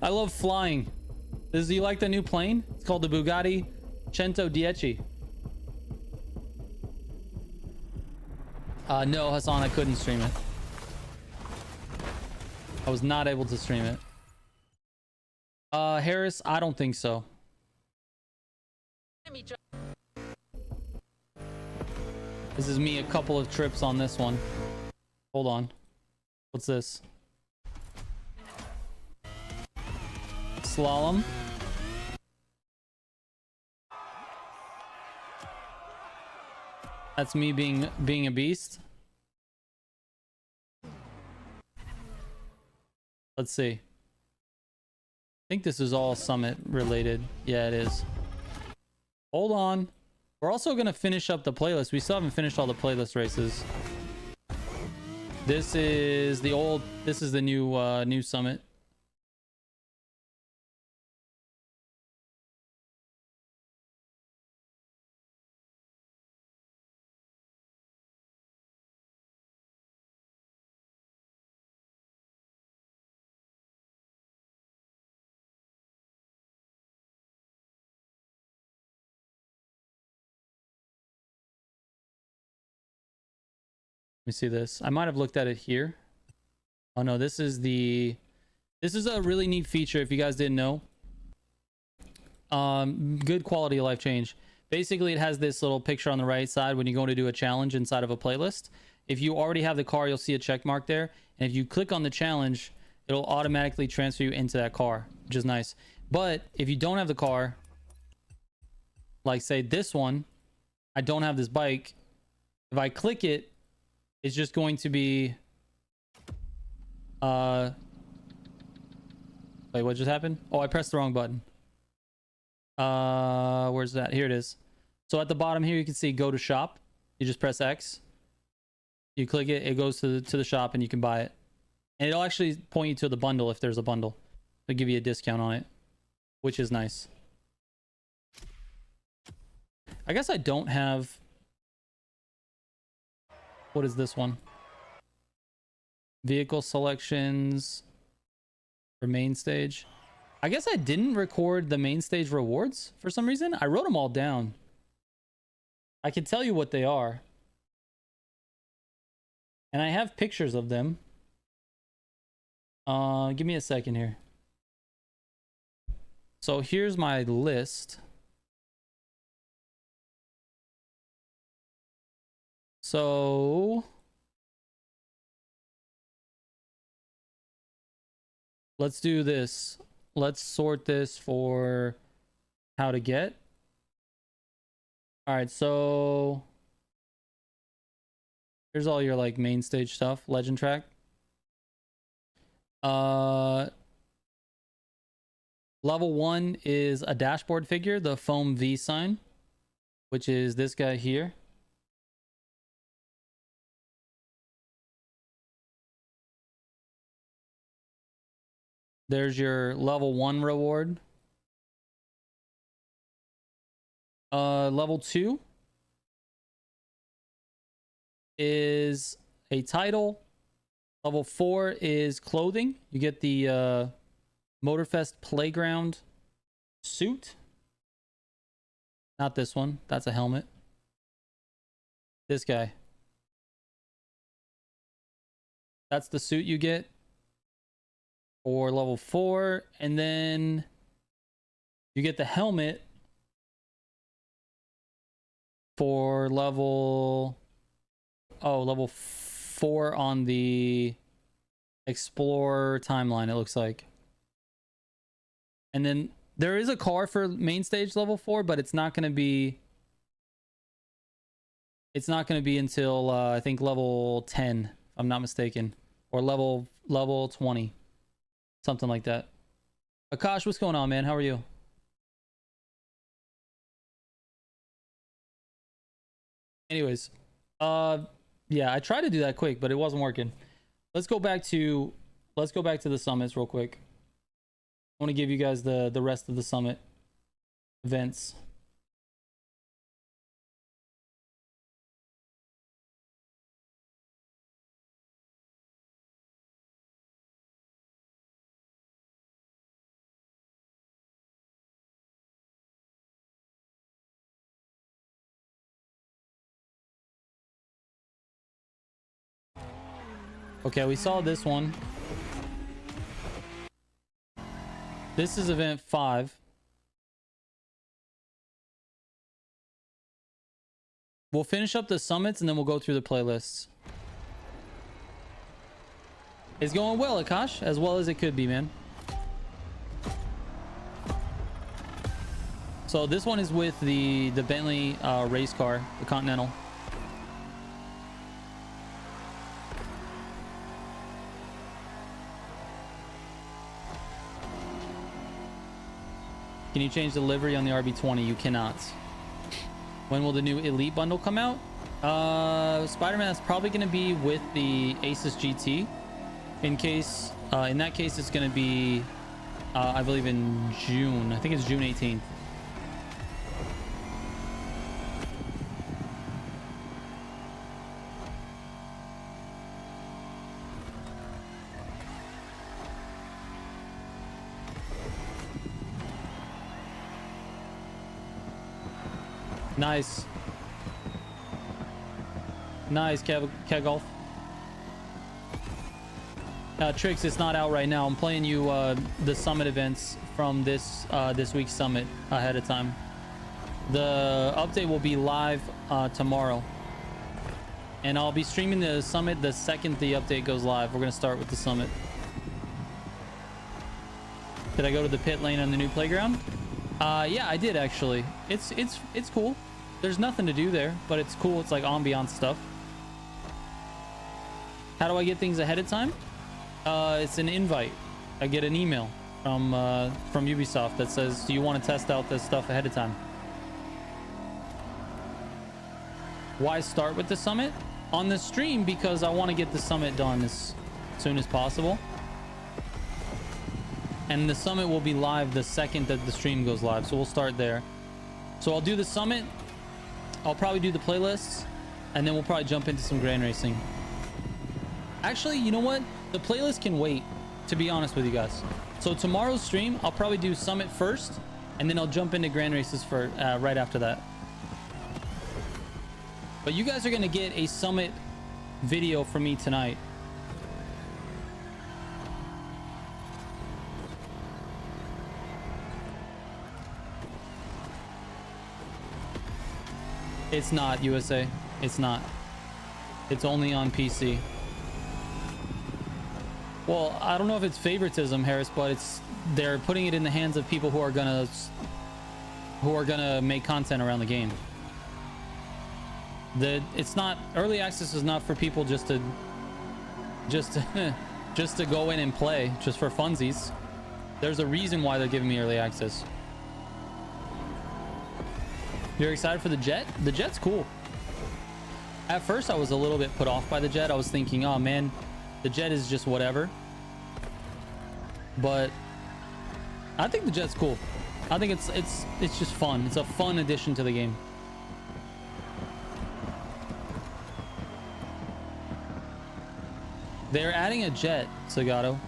I love flying. Do you like the new plane? It's called the Bugatti 110. No, Hassan, I couldn't stream it. I was not able to stream it. Harris, I don't think so. This is me a couple of trips on this one. Hold on. What's this? Slalom. That's me being a beast. Let's see. I think this is all summit related. Yeah, it is. Hold on. We're also going to finish up the playlist. We still haven't finished all the playlist races. This is the new summit. Let me see this. I might have looked at it here. Oh no, this is a really neat feature if you guys didn't know. Good quality of life change. Basically, it has this little picture on the right side when you go to do a challenge inside of a playlist. If you already have the car, you'll see a check mark there. And if you click on the challenge, it'll automatically transfer you into that car, which is nice. But if you don't have the car, like say this one, I don't have this bike. If I click it, it's just going to be wait, what just happened? Oh, I pressed the wrong button. Where's that? Here it is. So at the bottom here you can see go to shop. You just press X, you click it, it goes to the shop and you can buy it, and it'll actually point you to the bundle if there's a bundle. It'll give you a discount on it, which is nice. I guess I don't have What is this one? Vehicle selections for main stage. I guess I didn't record the main stage rewards for some reason. I wrote them all down. I can tell you what they are. And I have pictures of them. Give me a second here. So here's my list. So let's do this. Let's sort this for how to get. All right, so here's all your like main stage stuff. Legend track. Level 1 is a dashboard figure, the foam V sign, which is this guy here. There's your level 1 reward. Level 2 is a title. Level 4 is clothing. You get the MOTORFEST playground suit. Not this one. That's a helmet. This guy. That's the suit you get for level 4. And then you get the helmet for level 4 on the Explorer timeline, it looks like. And then there is a car for main stage level 4, but it's not going to be until I think level 10, if I'm not mistaken, or level 20, something like that. Akash, what's going on, man? How are you? Anyways, yeah, I tried to do that quick, but it wasn't working. Let's go back to the summits real quick. I want to give you guys the rest of the summit events. Okay, we saw this one. This is event 5. We'll finish up the summits and then we'll go through the playlists. It's going well, Akash, as well as it could be, man. So this one is with the Bentley race car, the Continental. Can you change the livery on the RB20? You cannot. When will the new Elite bundle come out? Spider-Man is probably going to be with the Asus GT. In that case, it's going to be, I believe in June. I think it's June 18th. Nice. Nice, Kegolf. Trix, it's not out right now. I'm playing you the summit events from this week's summit ahead of time. The update will be live tomorrow. And I'll be streaming the summit the second the update goes live. We're going to start with the summit. Did I go to the pit lane on the new playground? Yeah, I did actually. It's cool. There's nothing to do there, but it's cool. It's like ambiance stuff. How do I get things ahead of time? It's an invite. I get an email from Ubisoft that says, do you want to test out this stuff ahead of time? Why start with the summit? On the stream, because I want to get the summit done as soon as possible. And the summit will be live the second that the stream goes live. So we'll start there. So I'll do the summit. I'll probably do the playlists. and then we'll probably jump into some grand racing. Actually, you know what? The playlist can wait, to be honest with you guys. So tomorrow's stream, I'll probably do Summit first, and then I'll jump into grand races for right after that. But you guys are gonna get a Summit video from me tonight. It's not USA. It's not. It's only on PC. Well, I don't know if it's favoritism, Harris, but they're putting it in the hands of people who are gonna make content around the game. It's not, early access is not for people just to go in and play just for funsies. There's a reason why they're giving me early access. You're excited for the jet? The jet's cool. At first I was a little bit put off by the jet. I was thinking, oh man, the jet is just whatever. But I think the jet's cool. I think it's just fun. It's a fun addition to the game. They're adding a jet, Sagato,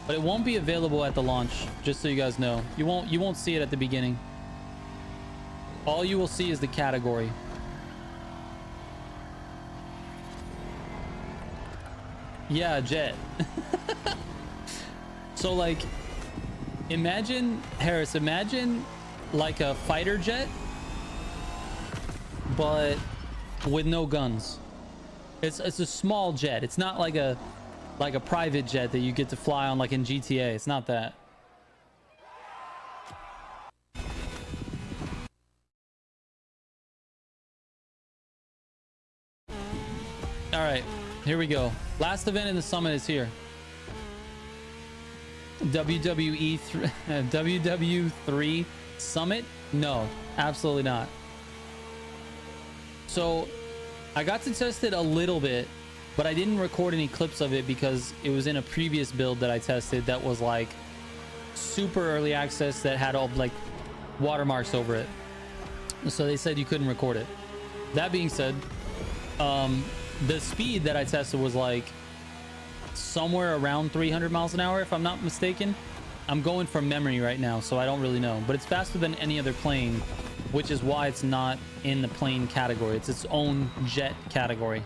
but it won't be available at the launch, just so you guys know. You won't see it at the beginning. All you will see is the category. Yeah, jet. So like, imagine, Harris, imagine like a fighter jet, but with no guns. It's a small jet. It's not like a private jet that you get to fly on like in GTA. It's not that. All right, here we go. Last event in the summit is here. WW3 Summit? No, absolutely not. So I got to test it a little bit, but I didn't record any clips of it because it was in a previous build that I tested that was like super early access that had all like watermarks over it. So they said you couldn't record it. That being said, the speed that I tested was like somewhere around 300 miles an hour, if I'm not mistaken. I'm going from memory right now, so I don't really know, but it's faster than any other plane, which is why it's not in the plane category. It's its own jet category.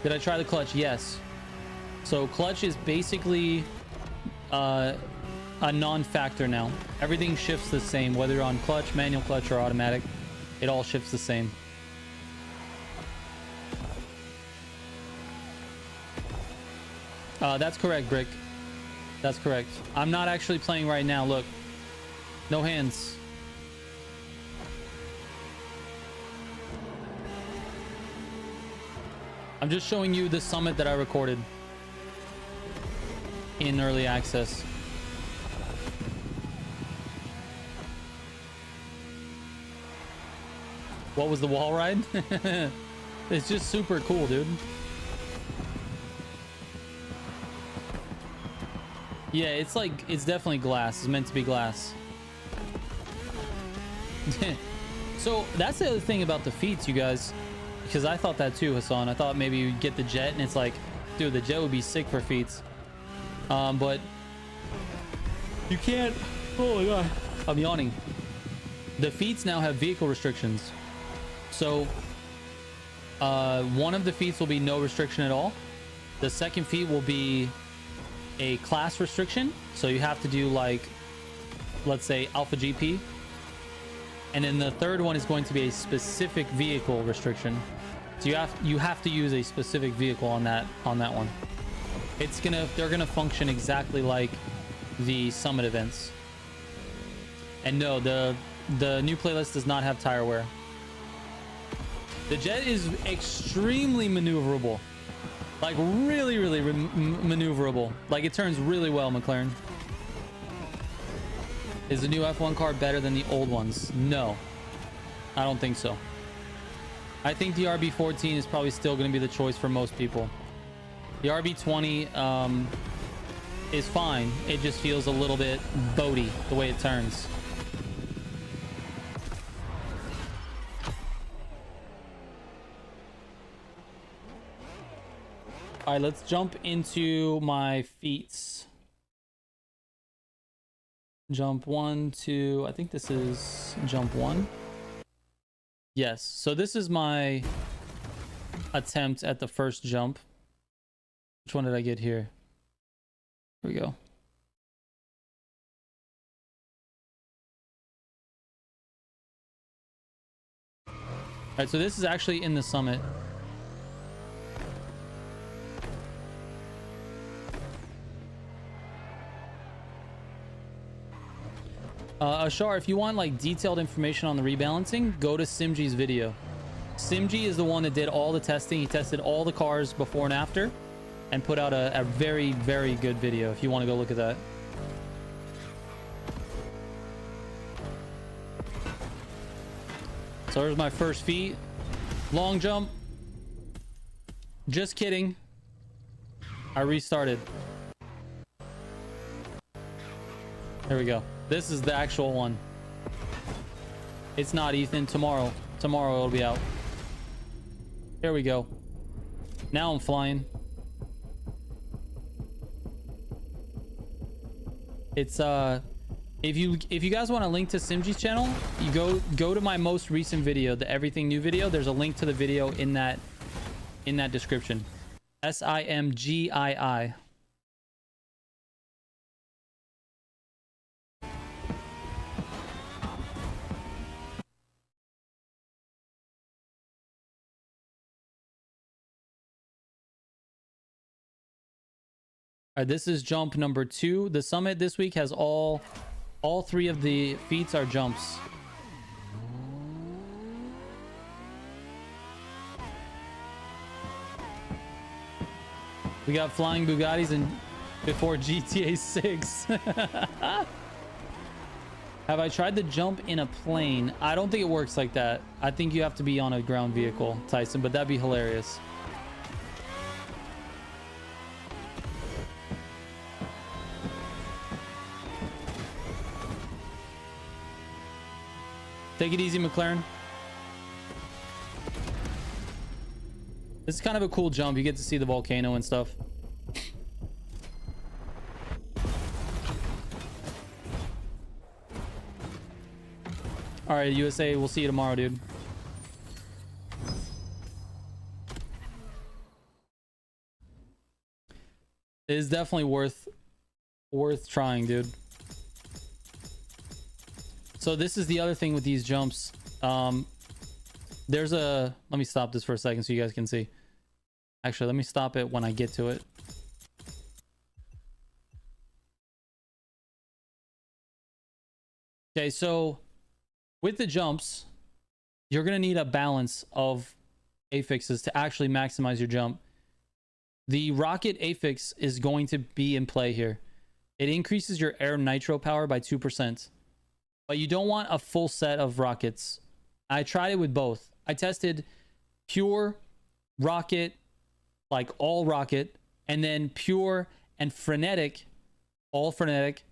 Did I try the clutch? Yes. So clutch is basically a non-factor now. Everything shifts the same, whether you're on clutch, manual clutch, or automatic. It all shifts the same. That's correct, Brick. That's correct. I'm not actually playing right now. Look, no hands. I'm just showing you the summit that I recorded in early access. What was the wall ride? It's just super cool, dude. Yeah, it's like, it's definitely glass. It's meant to be glass. So that's the other thing about the feats, you guys, because I thought that too, Hassan. I thought maybe you'd get the jet, and it's like, dude, the jet would be sick for feats. But you can't. Oh my god, I'm yawning. The feats now have vehicle restrictions. So one of the feats will be no restriction at all. The second feat will be a class restriction, so you have to do like, let's say, Alpha GP. And then the third one is going to be a specific vehicle restriction, so you have to use a specific vehicle on that one. They're gonna function exactly like the summit events. And no, the new playlist does not have tire wear. The jet is extremely maneuverable. Like really, really maneuverable. Like it turns really well, McLaren. Is the new F1 car better than the old ones? No, I don't think so. I think the RB14 is probably still going to be the choice for most people. The RB20, is fine. It just feels a little bit boaty the way it turns. All right, let's jump into my feats. Jump 1, 2, I think this is jump 1. Yes, so this is my attempt at the first jump. Which one did I get here? Here we go. All right, so this is actually in the summit. Ashar, if you want like detailed information on the rebalancing, go to Simji's video. Simji is the one that did all the testing. He tested all the cars before and after and put out a very, very good video if you want to go look at that. So there's my first feat. Long jump. Just kidding. I restarted. There we go. This is the actual one. It's not, Ethan. Tomorrow it'll be out. There we go. Now I'm flying. It's if you guys want a link to Simji's channel, you go to my most recent video, the everything new video. There's a link to the video in that description. SIMGII. All right, this is jump number 2. The summit this week has all 3 of the feats are jumps. We got flying Bugattis and before GTA 6. Have I tried to jump in a plane? I don't think it works like that. I think you have to be on a ground vehicle, Tyson, but that'd be hilarious. Take it easy, McLaren. This is kind of a cool jump. You get to see the volcano and stuff. All right, USA, we'll see you tomorrow, dude. It is definitely worth trying, dude. So this is the other thing with these jumps. There's a... Let me stop this for a second so you guys can see. Actually, let me stop it when I get to it. Okay, so with the jumps, you're going to need a balance of affixes to actually maximize your jump. The rocket affix is going to be in play here. It increases your air nitro power by 2%. But you don't want a full set of rockets. I tried it with both. I tested pure rocket, like all rocket, and then pure and frenetic, all frenetic,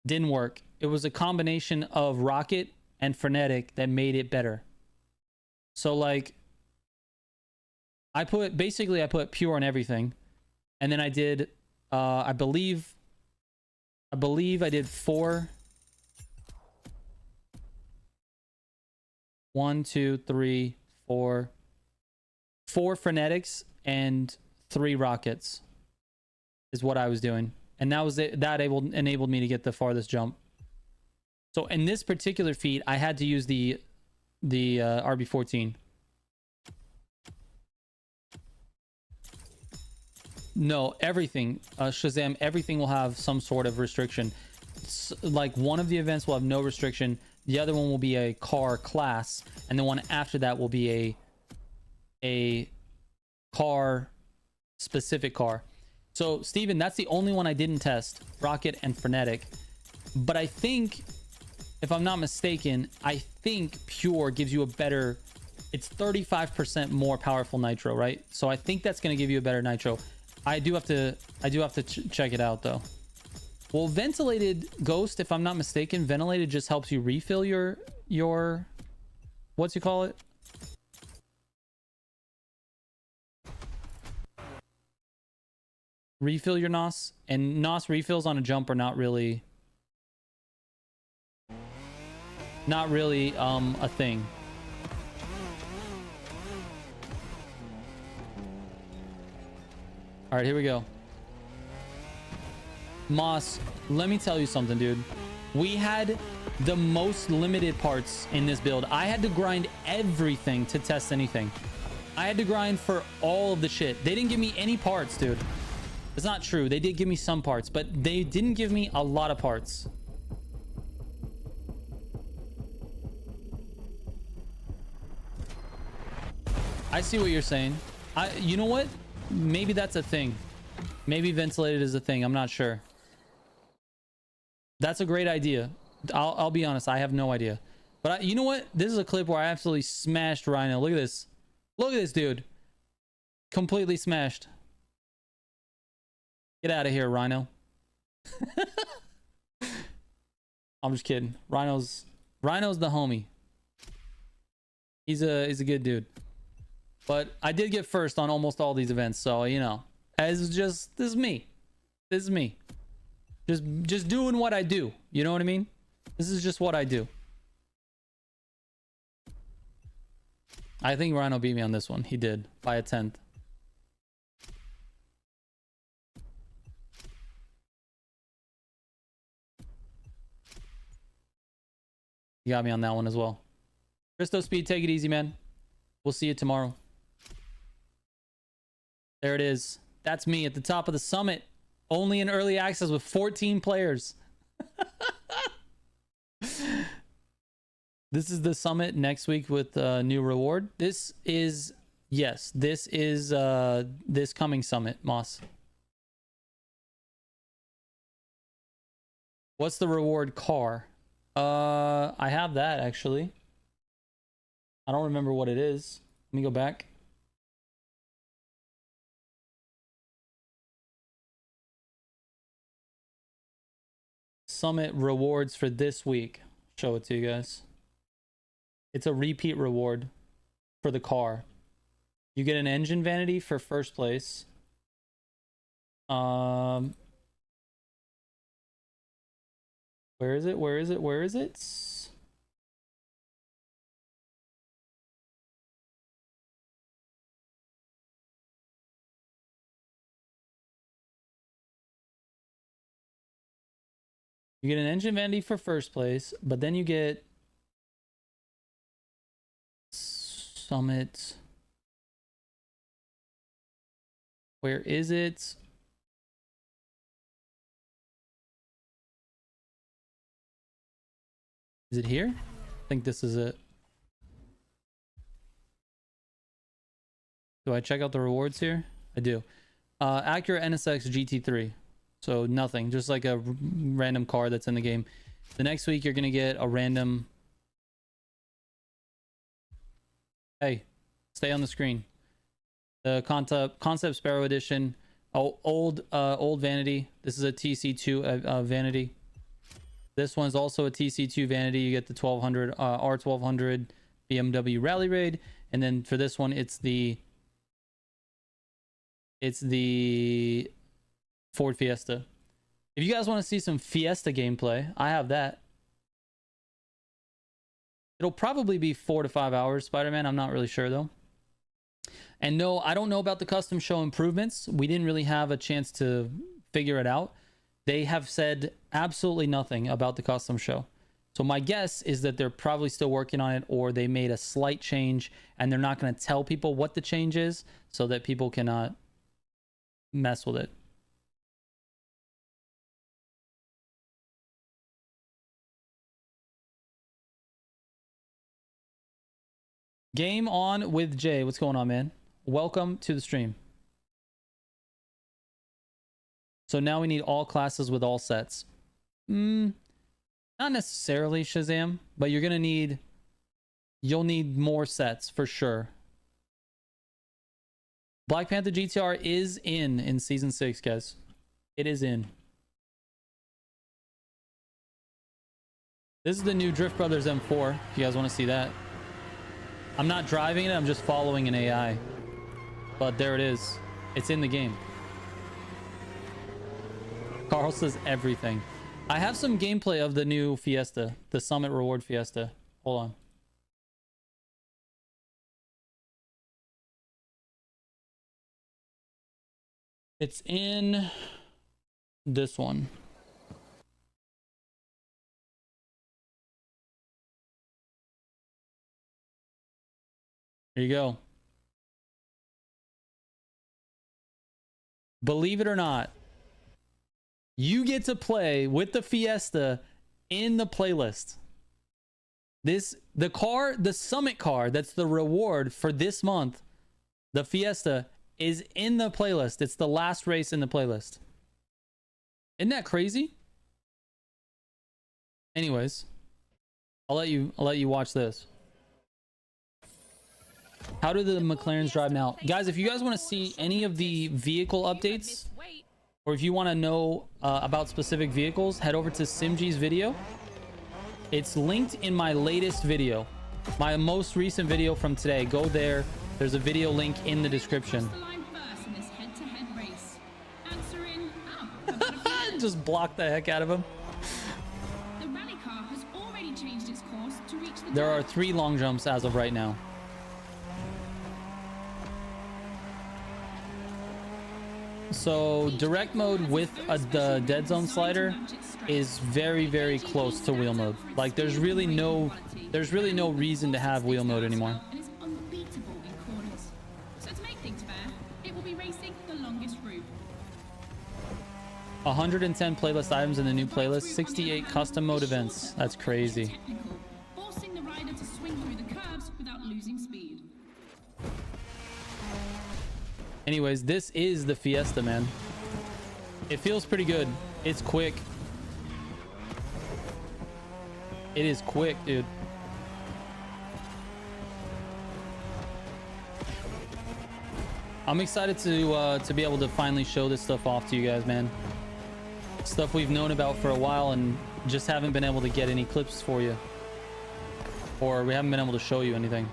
didn't work. It was a combination of rocket and frenetic that made it better. So like, I put pure on everything, and then I did, I believe I did 4. 1, 2, 3, 4. 4 frenetics and 3 rockets is what I was doing, and that was it. That enabled me to get the farthest jump. So in this particular feat, I had to use the RB14. No, everything, Shazam, everything will have some sort of restriction. Like one of the events will have no restriction. The other one will be a car class, and the one after that will be a car specific car. So Steven, that's the only one I didn't test, rocket and frenetic. But I think, if I'm not mistaken, I think pure gives you a better, it's 35% more powerful nitro, right? So I think that's going to give you a better nitro. I do have to check it out though. Well, ventilated Ghost, if I'm not mistaken, ventilated just helps you refill your what's you call it? Refill your NOS, and NOS refills on a jump are not really a thing. All right, here we go. Moss, let me tell you something, dude. We had the most limited parts in this build. I had to grind everything to test anything. I had to grind for all of the shit. They didn't give me any parts, dude. It's not true. They did give me some parts, but they didn't give me a lot of parts. I see what you're saying. You know what? Maybe that's a thing. Maybe ventilated is a thing. I'm not sure. That's a great idea. I'll be honest. I have no idea. But you know what? This is a clip where I absolutely smashed Rhino. Look at this. Look at this dude. Completely smashed. Get out of here, Rhino. I'm just kidding. Rhino's the homie. He's a good dude. But I did get first on almost all these events, so you know, this is me. This is me. Just doing what I do. You know what I mean? This is just what I do. I think Rhino beat me on this one. He did by a 10th. You got me on that one as well. Christo Speed, take it easy, man. We'll see you tomorrow. There it is. That's me at the top of the summit. Only in early access with 14 players. This is the summit next week with new reward. This is, yes, this is this coming summit, Moss. What's the reward car? I have that actually. I don't remember what it is. Let me go back. Summit rewards for this week. Show it to you guys. It's a repeat reward for the car. You get an engine vanity for first place. Where is it? Where is it? Where is it? You get an engine vanity for first place, but then you get summit. Where is it? Is it here? I think this is it. Do I check out the rewards here? I do. Acura NSX GT3. So nothing, just like a random car that's in the game. The next week you're gonna get a random. Hey, stay on the screen. The concept Sparrow edition. Oh, old vanity. This is a TC2 vanity. This one's also a TC2 vanity. You get the 1200 R1200 BMW Rally Raid, and then for this one it's the Ford Fiesta. If you guys want to see some Fiesta gameplay, I have that. It'll probably be 4 to 5 hours, Spider-Man. I'm not really sure though. And no, I don't know about the custom show improvements. We didn't really have a chance to figure it out. They have said absolutely nothing about the custom show. So my guess is that they're probably still working on it, or they made a slight change and they're not going to tell people what the change is so that people cannot mess with it. Game on with Jay. What's going on, man? Welcome to the stream. So now we need all classes with all sets. Not necessarily Shazam, but you're gonna need, you'll need more sets for sure. Black Panther GTR is in season 6, guys. It is in. This is the new Drift Brothers M4, if you guys want to see that. I'm not driving it, I'm just following an AI. But there it is. It's in the game. Carl says everything. I have some gameplay of the new Fiesta, the Summit Reward Fiesta. Hold on. It's in this one. Here you go. Believe it or not, you get to play with the Fiesta in the playlist. The Summit car that's the reward for this month, the Fiesta, is in the playlist. It's the last race in the playlist. Isn't that crazy? Anyways, I'll let you watch this. How do the McLarens drive now? Guys, if you guys want to see any of the vehicle updates, or if you want to know about specific vehicles, head over to Simji's video. It's linked in my latest video, my most recent video from today. Go there. There's a video link in the description. Just block the heck out of him.
The rally car has already changed its course to reach the
There are 3 long jumps as of right now. So direct mode with the dead zone slider is very, very close to wheel mode. Like there's really no reason to have wheel mode anymore.
and is unbeatable in corners. So to make things fair, it will be racing the longest route.
110 playlist items in the new playlist, 68 custom mode events. That's crazy.
Technical, forcing the rider to swing through the curves without losing speed.
Anyways, this is the Fiesta, man. It feels pretty good. It's quick. It is quick, dude. I'm excited to be able to finally show this stuff off to you guys, man. Stuff we've known about for a while and just haven't been able to get any clips for you. Or we haven't been able to show you anything.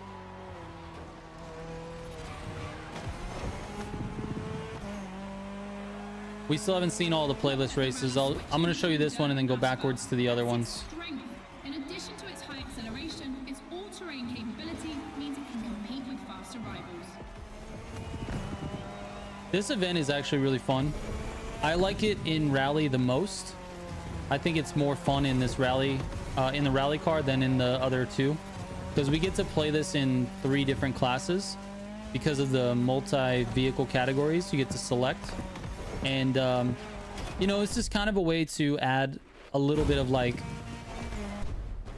We still haven't seen all the playlist races. I'm going to show you this one and then go backwards to the other ones.
Strength. In addition to its high acceleration, its all-terrain capability means it can compete with faster rivals.
This event is actually really fun. I like it in rally the most. I think it's more fun in this rally, in the rally car than in the other 2, because we get to play this in 3 different classes because of the multi-vehicle categories you get to select. And you know, it's just kind of a way to add a little bit of, like,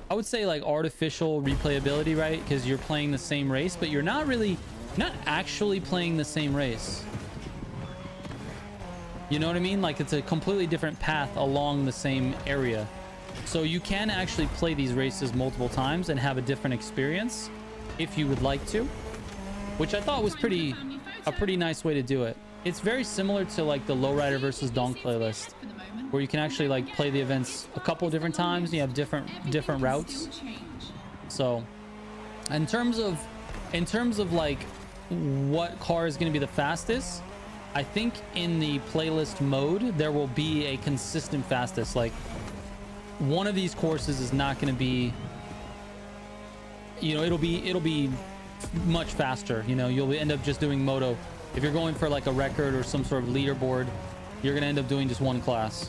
I would say, like, artificial replayability, right? Because you're playing the same race, but you're not actually playing the same race. You know what I mean? Like, it's a completely different path along the same area. So you can actually play these races multiple times and have a different experience if you would like to, which I thought was a pretty nice way to do it. It's very similar to, like, the Lowrider versus Donk playlist, where you can actually, like, play the events a couple different times and you have different routes. So in terms of like what car is going to be the fastest, I think in the playlist mode there will be a consistent fastest. Like, one of these courses is not going to be, you know, it'll be much faster. You know, you'll end up just doing moto. If you're going for like a record or some sort of leaderboard, you're going to end up doing just one class.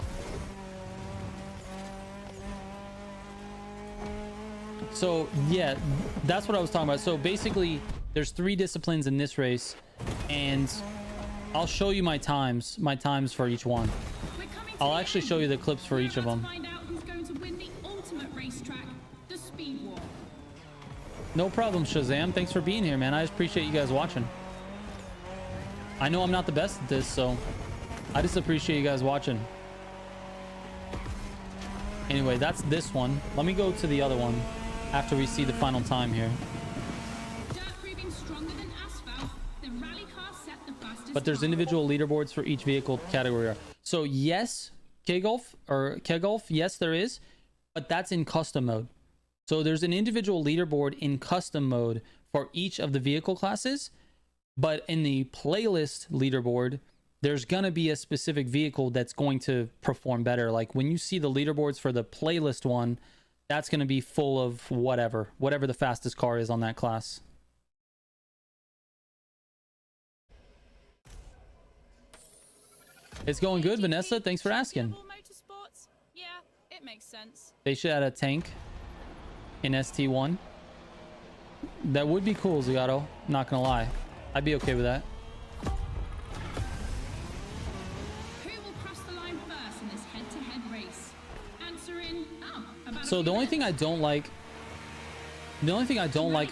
So yeah, that's what I was talking about. So basically there's 3 disciplines in this race, and I'll show you my times for each one. I'll actually show you the clips for each of them.
Find out who's going to win the ultimate racetrack, the Speed War.
No problem, Shazam. Thanks for being here, man. I just appreciate you guys watching. I know I'm not the best at this, so I just appreciate you guys watching. Anyway, that's this one. Let me go to the other one after we see the final time here. But there's individual leaderboards for each vehicle category. So yes, Kegolf, yes, there is. but that's in custom mode. So there's an individual leaderboard in custom mode for each of the vehicle classes, but in the playlist leaderboard, there's gonna be a specific vehicle that's going to perform better. Like when you see the leaderboards for the playlist one, that's gonna be full of whatever the fastest car is on that class. It's going good, Vanessa. Thanks for asking.
Motorsports? Yeah, it makes sense.
They should add a tank in ST1. That would be cool, Zagato. Not gonna lie. I'd be okay with that.
Who will cross the line first in this head-to-head race? Answer in, about
So the only thing I don't like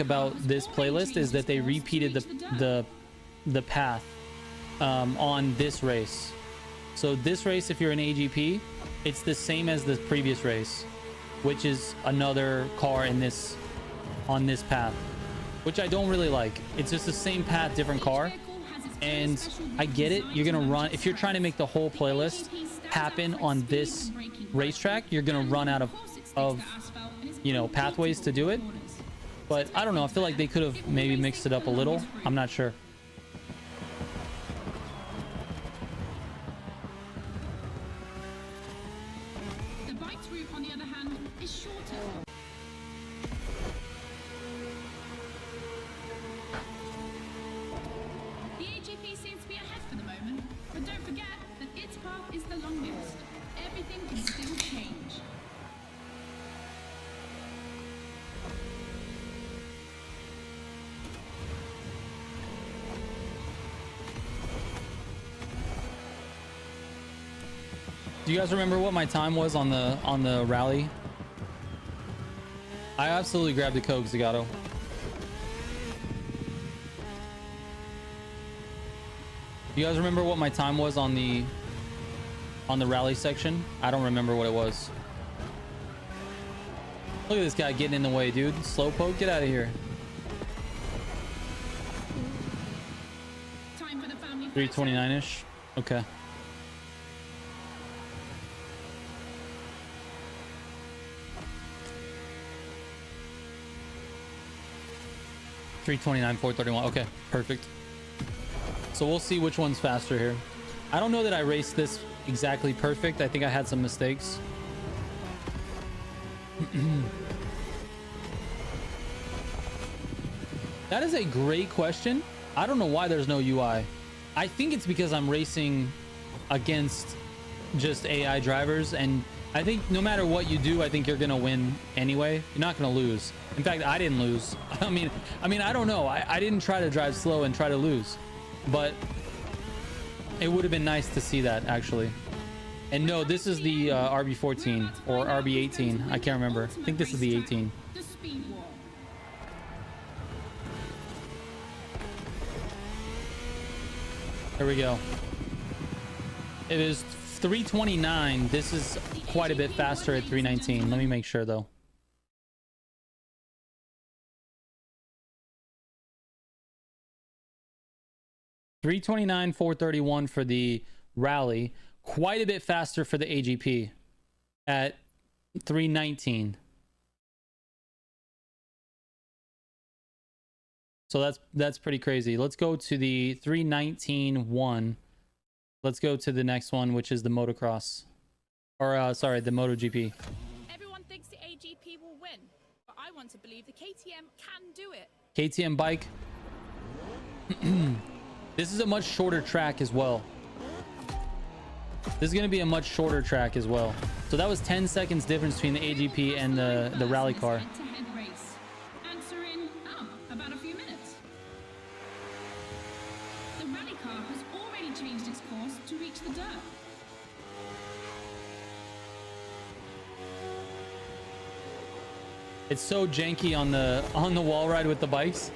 about this playlist is that they repeated the path on this race. So this race, if you're an AGP, it's the same as the previous race, which is another car in this on this path, which I don't really like. It's just the same path, different car. And I get it. You're gonna run if you're trying to make the whole playlist happen on this racetrack. You're gonna run out of you know, pathways to do it. But I don't know. I feel like they could have maybe mixed it up a little. I'm not sure.
The bike's route, on the other hand, is shorter. The AGP seems to be ahead for the moment, but don't forget that its path is the longest. Everything can still change.
Do you guys remember what my time was on the rally? I absolutely grabbed the Coke, Zagato. Do you guys remember what my time was on the rally section? I don't remember what it was. Look at this guy getting in the way, dude. Slowpoke, get out of here.
Time for the family
329-ish. Okay. .329, 431. Okay, perfect. So we'll see which one's faster here. I don't know that I raced this exactly perfect. I think I had some mistakes. That is a great question. I don't know why there's no UI. I think it's because I'm racing against just AI drivers, and I think no matter what you do, I think you're gonna win anyway. You're not gonna lose. In fact, I didn't lose. I mean, I don't know. I didn't try to drive slow and try to lose, but it would have been nice to see that actually. And no, this is the RB14 or RB18. I can't remember. I think this is the 18.
The speed war.
There we go. It is 329. This is quite a bit faster at 319. Let me make sure though. .329, 431 for the rally. Quite a bit faster for the AGP at 319. So that's pretty crazy. Let's go to the 319-1. Let's go to the next one, which is the motocross. Or, sorry, the MotoGP.
Everyone thinks the AGP will win, but I want to believe the KTM can do it.
KTM bike. This is a much shorter track as well. This is going to be a much shorter track as well. So that was 10 seconds difference between the AGP and the rally car.
Head-to-head race. Answer in, about a few minutes. The rally car has already changed its course to reach the dirt.
It's so janky on the wall ride with the bikes.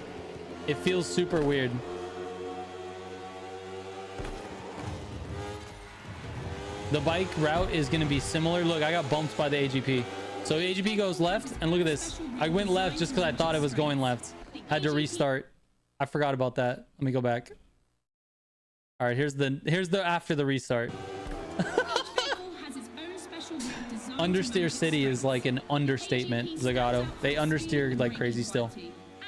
It feels super weird. The bike route is going to be similar. Look, I got bumped by the AGP. So AGP goes left, and look at this. I went left just because I thought it was going left. Had to restart. I forgot about that. Let me go back. All right, here's the after the restart. Understeer City is like an understatement, Zagato. They understeer like crazy still.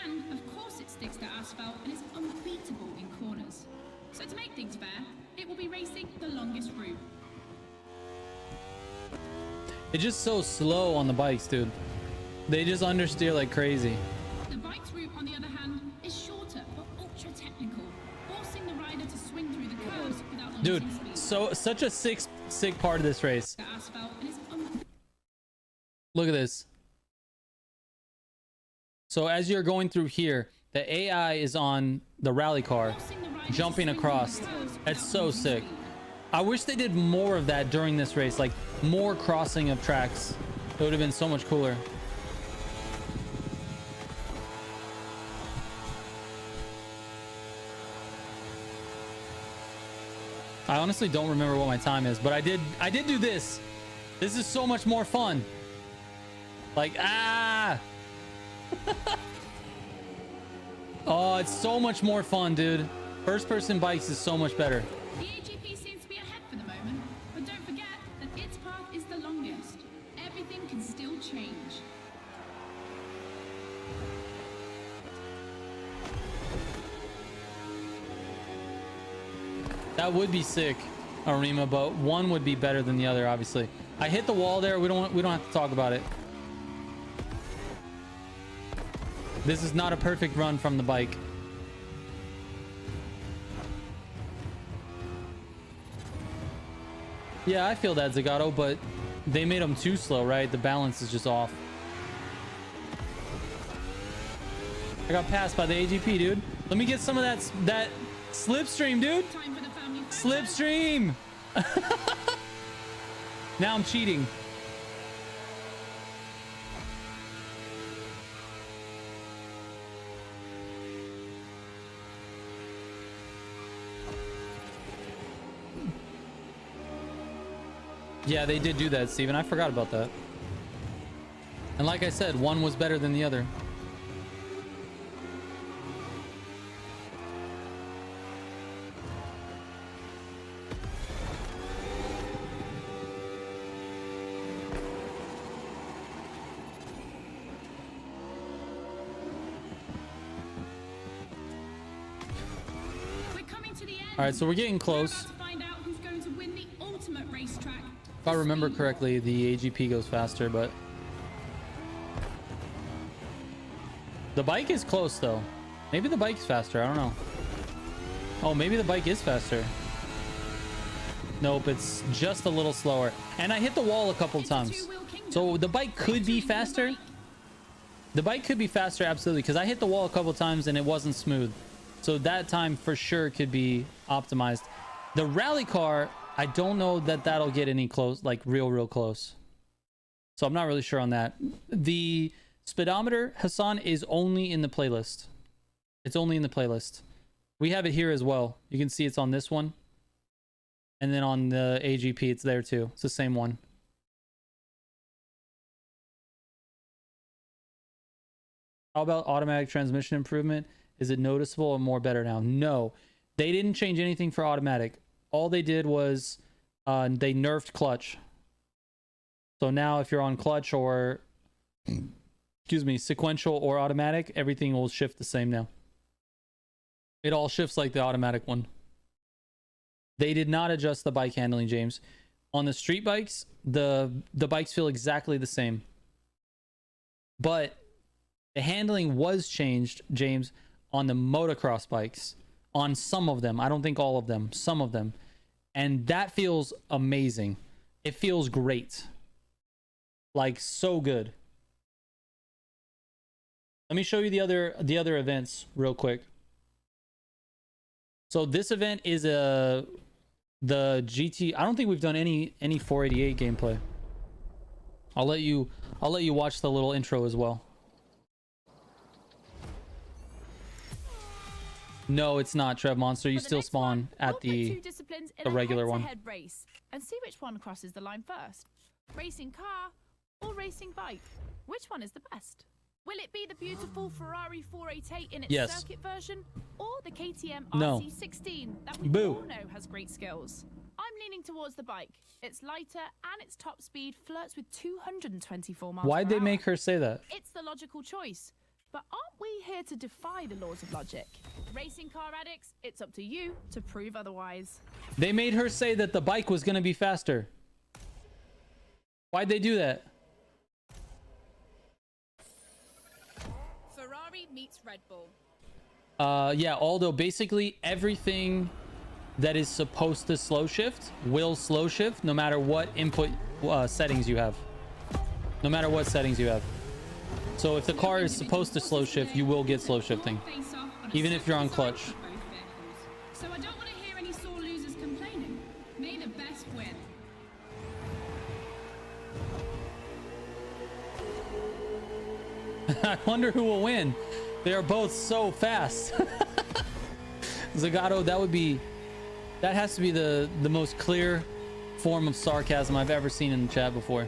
And of course it sticks to asphalt and is unbeatable in corners. So to make things fair, it will be racing the longest route.
It's just so slow on the bikes, dude. They just understeer like crazy.
The bike's route, on the other hand, is shorter but ultra technical, forcing the rider to swing through the curves without
Dude,
losing speed.
so such a sick part of this race.
The asphalt and is
Look at this. So as you're going through here, the AI is on the rally car,
forcing the rider to
jumping
swing
across.
through the curves
That's
without
so
losing
sick.
speed.
I wish they did more of that during this race, like more crossing of tracks. It would have been so much cooler. I honestly don't remember what my time is, but I did do this. This is so much more fun. Like, ah. Oh, it's so much more fun, dude. First person bikes is so much better.
The AGP seems to be ahead for the moment, but don't forget that its path is the longest. Everything can still change.
That would be sick, Arima, but one would be better than the other, obviously. I hit the wall there. We don't have to talk about it. This is not a perfect run from the bike. Yeah, I feel that, Zagato, but they made them too slow, right? The balance is just off. I got passed by the AGP, dude. Let me get some of that slipstream, dude.
Time for the family photo.
Slipstream. Now I'm cheating. Yeah, they did do that, Steven. I forgot about that. And like I said, one was better than the other.
We're coming to the end.
All right, so we're getting
We're
close.
about to find out who's going to win the ultimate racetrack.
If I remember correctly, the AGP goes faster, but the bike is close though. Maybe the bike's faster. I don't know. Oh, maybe the bike is faster. Nope, it's just a little slower. And I hit the wall a couple times. So the bike could be faster. The bike could be faster, absolutely, because I hit the wall a couple times and it wasn't smooth. So that time for sure could be optimized. The rally car, I don't know that that'll get any close, like real close. So I'm not really sure on that. The speedometer, Hassan, is only in the playlist. It's only in the playlist. We have it here as well. You can see it's on this one. And then on the AGP, it's there too. It's the same one. How about automatic transmission improvement? Is it noticeable or more better now? No, they didn't change anything for automatic. All they did was they nerfed clutch. So now if you're on clutch or, excuse me, sequential or automatic, everything will shift the same now. It all shifts like the automatic one. They did not adjust the bike handling, James. On the street bikes, the bikes feel exactly the same. But the handling was changed, James, on the motocross bikes. On some of them. I don't think all of them. Some of them. And that feels amazing. It feels great. Like, so good. Let me show you the other events real quick. So this event is the GT. I don't think we've done any 488 gameplay. I'll let you watch the little intro as well. No, it's not, Trev Monster. You
For the
still
next
spawn
one,
at
we'll put
the
two disciplines in
the
a
regular one.
head-to-head race and see which one crosses the line first. Racing car or racing bike? Which one is the best? Will it be the beautiful Ferrari 488 in its
Yes.
circuit version, or the KTM
No.
RC16 that we
Boo.
all know has great skills? I'm I'm leaning towards the bike. It's lighter and its top speed flirts with 224 miles
Why'd
per
they
hour.
make her say that?
It's the logical choice. But aren't we here to defy the laws of logic? Racing car addicts, it's up to you to prove otherwise.
They made her say that the bike was going to be faster. Why'd they do that?
Ferrari meets Red Bull.
Yeah, Aldo, basically everything that is supposed to slow shift will slow shift no matter what input settings you have. No matter what settings you have. So if the car is supposed to slow shift, you will get slow shifting. Even if you're on clutch.
So I don't want to hear any sore losers complaining. May the best win.
I wonder who will win. They are both so fast. Zagato, that has to be the most clear form of sarcasm I've ever seen in the chat before.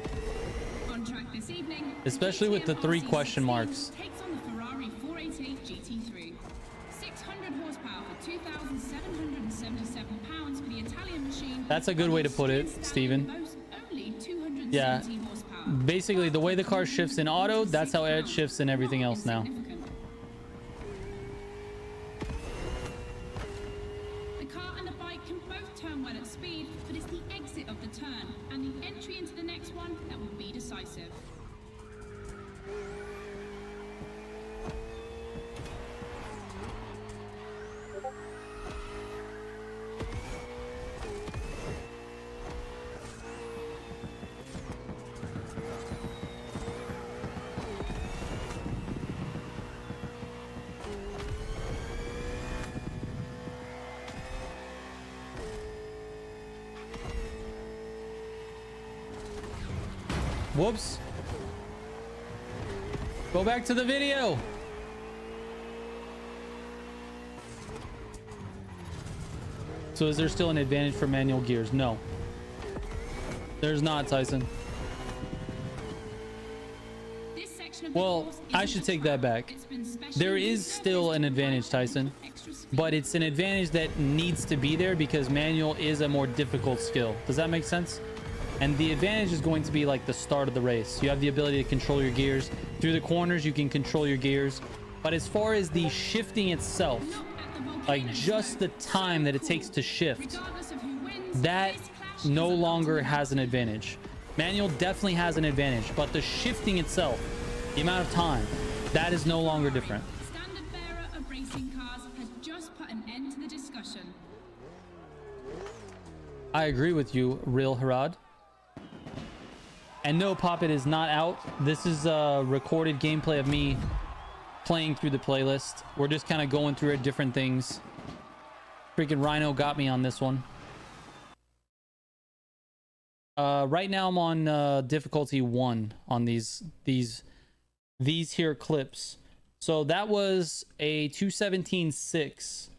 On track this evening,
Especially with the 3 question marks.
takes on the Ferrari 488 GT3. 600 horsepower for 2,777 pounds for the Italian machine.
That's a good way to put it, Steven.
Only 270
Yeah.
horsepower.
Basically, the way the car shifts in auto, that's how it shifts in everything else now.
The car and the bike can both turn well at speed, but it's the exit of the turn and the entry into the next one that will be decisive.
Whoops. Go back to the video. So is there still an advantage for manual gears? No. There's not, Tyson.
This section of the
Well,
course
I
isn't
should
a
take that
track.
back.
It's been specially
There is still an advantage, Tyson.
extra speed.
But it's an advantage that needs to be there because manual is a more difficult skill. Does that make sense? And the advantage is going to be like the start of the race. You have the ability to control your gears. Through the corners, you can control your gears. But as far as the shifting itself,
Look at the volcano
like just the
slope.
time that it takes to shift,
Regardless of who wins,
that
this clash
no
is a
longer
lot
has an advantage. Manual definitely has an advantage, but the shifting itself, the amount of time, that is no longer different.
Standard bearer of racing cars has just put an end to the discussion.
I agree with you, Real Harad. And no, Pop It is not out. This is a recorded gameplay of me playing through the playlist. We're just kind of going through it, different things. Freaking Rhino got me on this one. Right now I'm on difficulty 1 on these here clips. So that was a 217.6.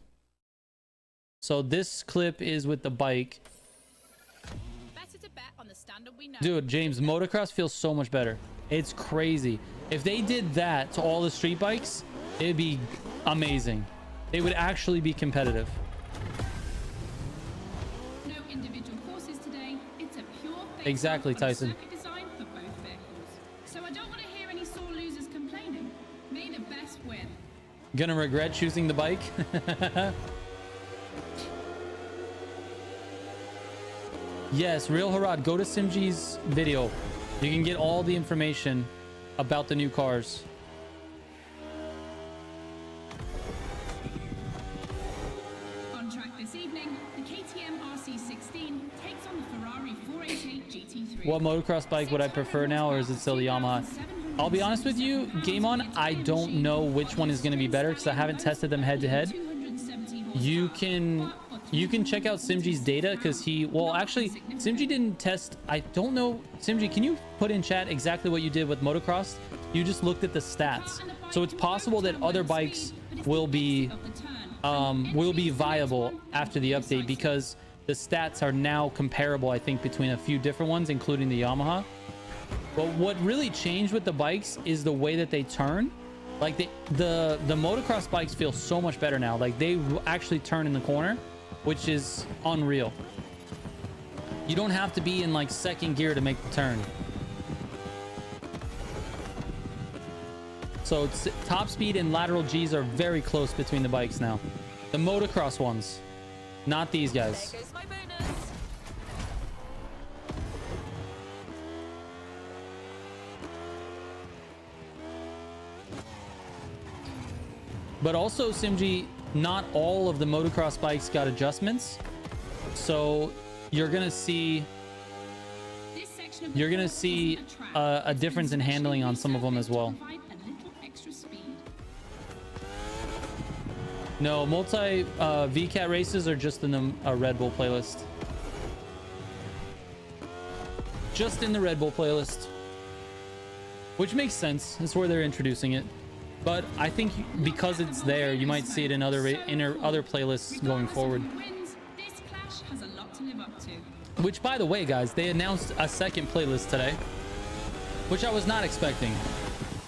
So this clip is with the bike.
Better to bet on the standard we know.
Dude, James, motocross feels so much better. It's crazy. If they did that to all the street bikes, it'd be amazing. They would actually be competitive.
No individual courses today. It's a pure face-off
Exactly,
on a
Tyson.
circuit designed for both vehicles. So I don't want to hear any sore losers complaining. May the best win.
Gonna regret choosing the bike. Yes, Real Harad, go to Simji's video. You can get all the information about the new cars.
On track this evening, the KTM RC16 takes on the Ferrari 488 GT3.
What motocross bike would I prefer now, or is it still the Yamaha? I'll be honest with you, Game On, I don't know which one is going to be better because I haven't tested them head to head. You can check out Simji's data because actually Simji didn't test. I don't know. Simji, can you put in chat exactly what you did with motocross? You just looked at the stats. So it's possible that other bikes will be viable after the update because the stats are now comparable, I think, between a few different ones, including the Yamaha. But what really changed with the bikes is the way that they turn. Like the motocross bikes feel so much better now. Like they actually turn in the corner, which is unreal. You don't have to be in like second gear to make the turn. So it's, top speed and lateral G's are very close between the bikes now. The motocross ones, not these guys.
There goes my bonus.
But also, Simji, not all of the motocross bikes got adjustments. So you're gonna see
This section of the
you're gonna
course
see
isn't a track.
a
It's
difference in
been
handling on some of them as
specially
well.
resurfaced to provide a little extra speed.
No, multi VCAT races are just in the Red Bull playlist. Just in the Red Bull playlist. Which makes sense. That's where they're introducing it. But I think because it's there, you might see it in other other playlists going
Regardless of
forward.
who wins, this clash has a lot to live up to.
Which, by the way, guys, they announced a second playlist today, which I was not expecting.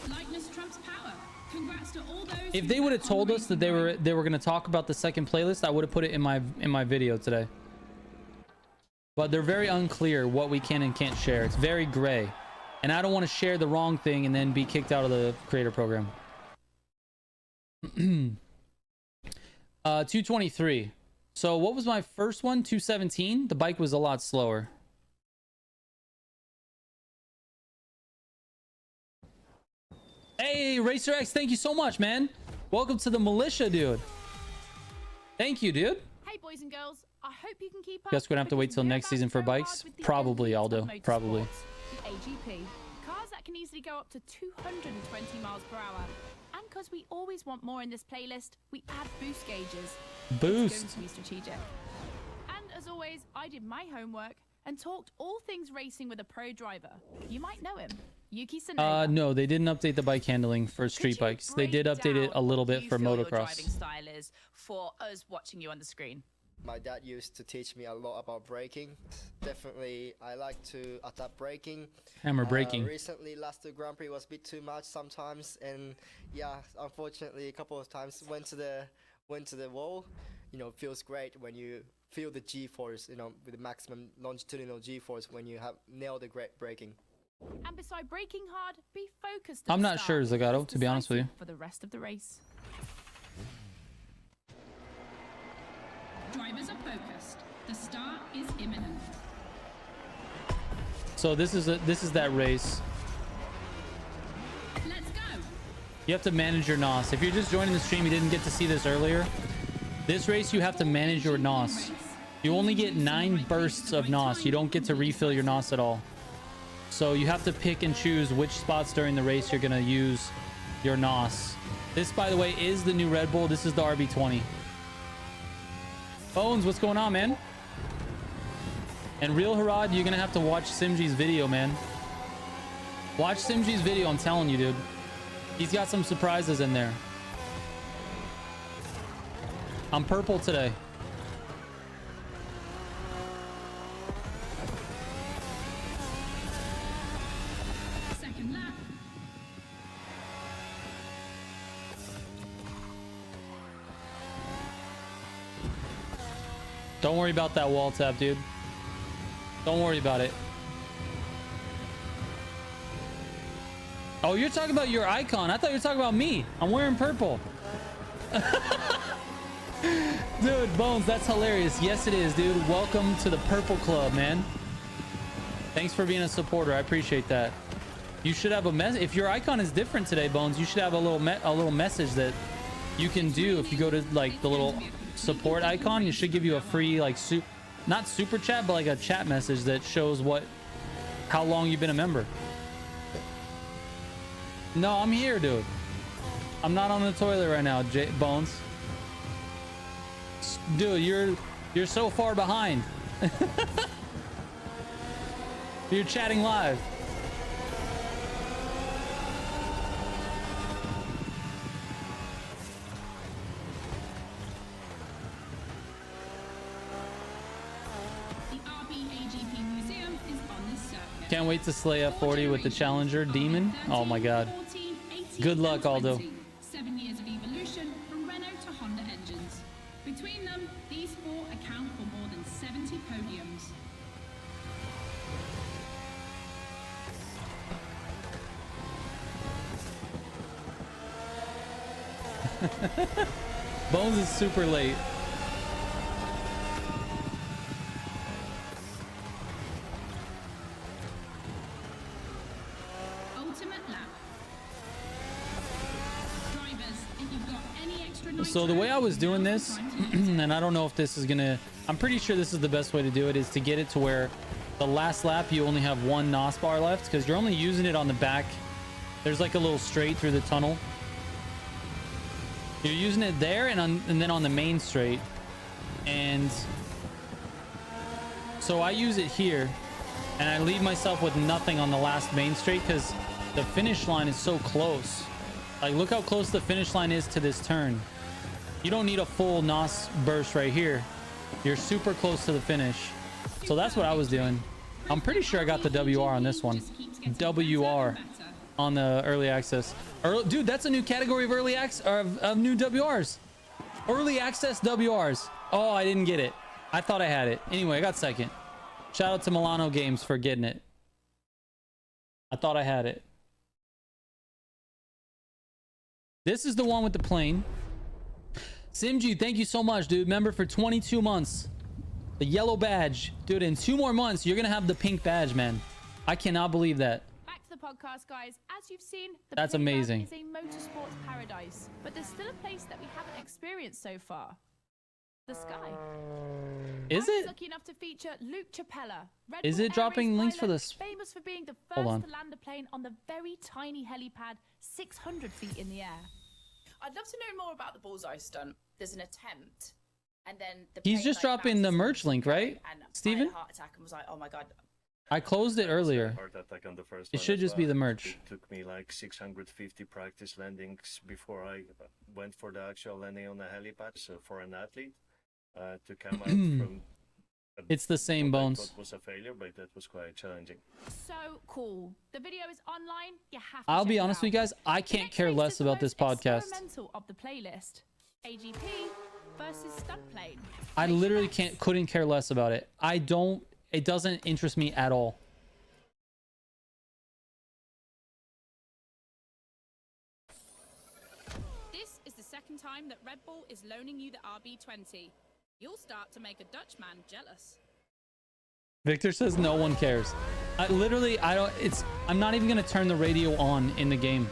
Likeness trumps power. Congrats to all those
If
who
they would have
bet on
told us that they
racing
were going to talk about the second playlist, I would have put it in my video today. But they're very unclear what we can and can't share. It's very gray, and I don't want to share the wrong thing and then be kicked out of the creator program. 223. So what was my first one? 217. The bike was a lot slower. Hey, Racer X, thank you so much, man. Welcome to the Militia, dude. Thank you, dude.
Hey, boys and girls. I hope you can keep up.
Guess we're gonna have to wait
because
till
we're
next
about
season
to
for
go hard
bikes?
with the
Probably,
elite
Aldo.
of motorsports,
Probably.
The AGP. Cars that can easily go up to 220 miles per hour. And because we always want more in this playlist, we add boost gauges. It's
Boost.
going to be strategic. And as always, I did my homework and talked all things racing with a pro driver. You might know him, Yuki Tsunoda.
No, they didn't update the bike handling for street
Could you
bikes. They did
break
update it a
down
little
what
bit
you
for
feel your driving
motocross.
style is for us watching you on the screen?
My dad used to teach me a lot about braking. Definitely, I like to adapt braking.
Hammer braking.
Recently, last Grand Prix was a bit too much sometimes, and yeah, unfortunately, a couple of times went to the wall. You know, feels great when you feel the G-force. You know, with the maximum longitudinal G-force when you have nailed the great braking.
And beside braking hard, be focused.
I'm not sure, Zagato, to be honest with you.
For the rest of the race.
Drivers are focused. The start is imminent.
So this is that race.
Let's go.
You have to manage your NOS. If you're just joining the stream, you didn't get to see this earlier. This race, you have to manage your NOS. You only get 9 bursts of NOS. You don't get to refill your NOS at all. So you have to pick and choose which spots during the race you're gonna use your NOS. This, by the way, is the new Red Bull. This is the RB20. Bones, what's going on, man? And Real Harad, you're gonna have to watch Simji's video, man. Watch Simji's video, I'm telling you, dude. He's got some surprises in there. I'm purple today.
Second lap.
Don't worry about that wall tap, dude. Don't worry about it. Oh, you're talking about your icon. I thought you were talking about me. I'm wearing purple. Dude, Bones, that's hilarious. Yes, it is, dude. Welcome to the Purple Club, man. Thanks for being a supporter. I appreciate that. You should have a message. If your icon is different today, Bones, you should have a little message that you can do. If you go to like the little support icon, it should give you a free like not super chat, but like a chat message that shows how long you've been a member. No, I'm here, dude. I'm not on the toilet right now, Bones. Dude, you're so far behind. You're chatting live.
The RBAGP Museum is on this circuit.
Can't wait to slay F40 with the Challenger Demon. Oh my god.
14, 18,
Good luck,
and
Aldo.
20. 7 years of evolution from Renault to Honda engines. Between them, these four account for more than 70 podiums.
Bones is super late.
Ultimate lap. Drivers, if you've got any extra
So the way I was doing this, and I don't know if this is gonna, I'm pretty sure this is the best way to do it, is to get it to where the last lap you only have one NOS bar left, because you're only using it on the back. There's like a little straight through the tunnel. You're using it there and then on the main straight. And so I use it here and I leave myself with nothing on the last main straight because the finish line is so close. Like, look how close the finish line is to this turn. You don't need a full NOS burst right here. You're super close to the finish. So that's what I was doing. I'm pretty sure I got the WR on this one. WR on the early access. Dude, that's a new category of early access, of new WRs. Early access WRs. Oh, I didn't get it. I thought I had it. Anyway, I got second. Shout out to Milano Games for getting it. I thought I had it. This is the one with the plane. Simju, thank you so much, dude. Member for 22 months. The yellow badge. Dude, in 2 more months, you're going to have the pink badge, man. I cannot believe that.
Back to the podcast, guys. As you've seen, the
That's
playground
amazing.
is a motorsports paradise, but there's still a place that we haven't experienced so far. The sky.
Is
I was
it?
lucky enough to feature Luke Chapella. Red
Is
Bull
it
Air
dropping
Race
links for
pilot,
this?
famous for being the
Hold on.
first to land a plane on the very tiny helipad 600 feet in the air.
I'd love to know more about the bullseye stunt. There's an attempt, and then the
He's
plane,
just
like,
dropping the
bounces
merch link, right,
and I had
Steven?
a heart attack and was like, oh my god.
I closed it earlier.
Heart attack on the first
It
one
should
as
just be
well.
the merch.
It took me like 650 practice landings before I went for the actual landing on the helipad. So for an athlete to come out from
It's the same
what I
Bones.
thought was a failure, but that was quite challenging.
So cool. The video is online. You have to
I'll
check
be
it
honest
out.
with you guys. I
The
can't
next
care
race
less
is the
about this
most
podcast.
experimental of the playlist. AGP versus stunt plane.
I
Make your
literally
bets.
couldn't care less about it. It doesn't interest me at all.
This is the second time that Red Bull is loaning you the RB20. You'll start to make a Dutchman jealous.
Victor says no one cares. I'm not even going to turn the radio on in the game.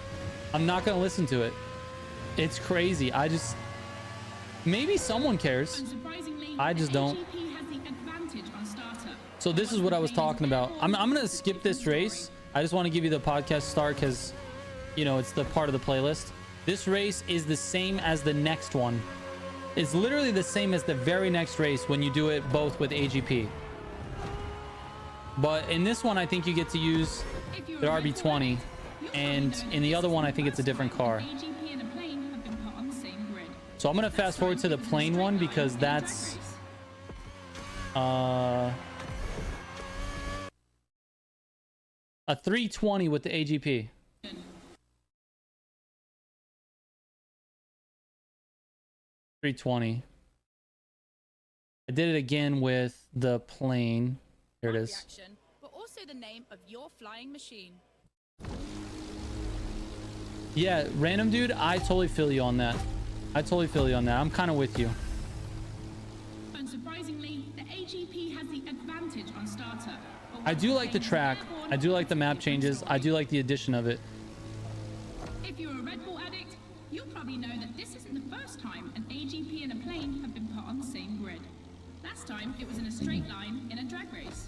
I'm not going to listen to it. It's crazy. Maybe someone cares.
Unsurprisingly,
I just
the
don't.
AGP has the advantage on starter.
So this is what I was talking about. I'm going to skip this race. I just want to give you the podcast start because, you know, it's the part of the playlist. This race is the same as the next one. It's literally the same as the very next race when you do it both with AGP. But in this one, I think you get to use
If you're
the
a Red Bull
RB20.
addict, you'll
And
probably know
in the
that
other
this
one,
is
I think it's a
the
different
first
car.
time an AGP and a plane have been put on the same grid.
So I'm going to fast forward to the plane one because that's... a 320 with the AGP. $320. I did it again with the plane. Here it is.
Reaction, but also the name of your flying machine.
Yeah, random dude, I totally feel you on that. I'm kind of with you.
Unsurprisingly, the AGP has the advantage on starter. but
I
once
do
the
like the
plane is
track.
airborne,
I do like the
it's a
map
different
changes. I
story.
do like the addition of it.
If you're a Red Bull addict, you'll probably know that this isn't the first time an AGP and a plane have been put on the same grid. Last time, it was in a straight line in a drag race.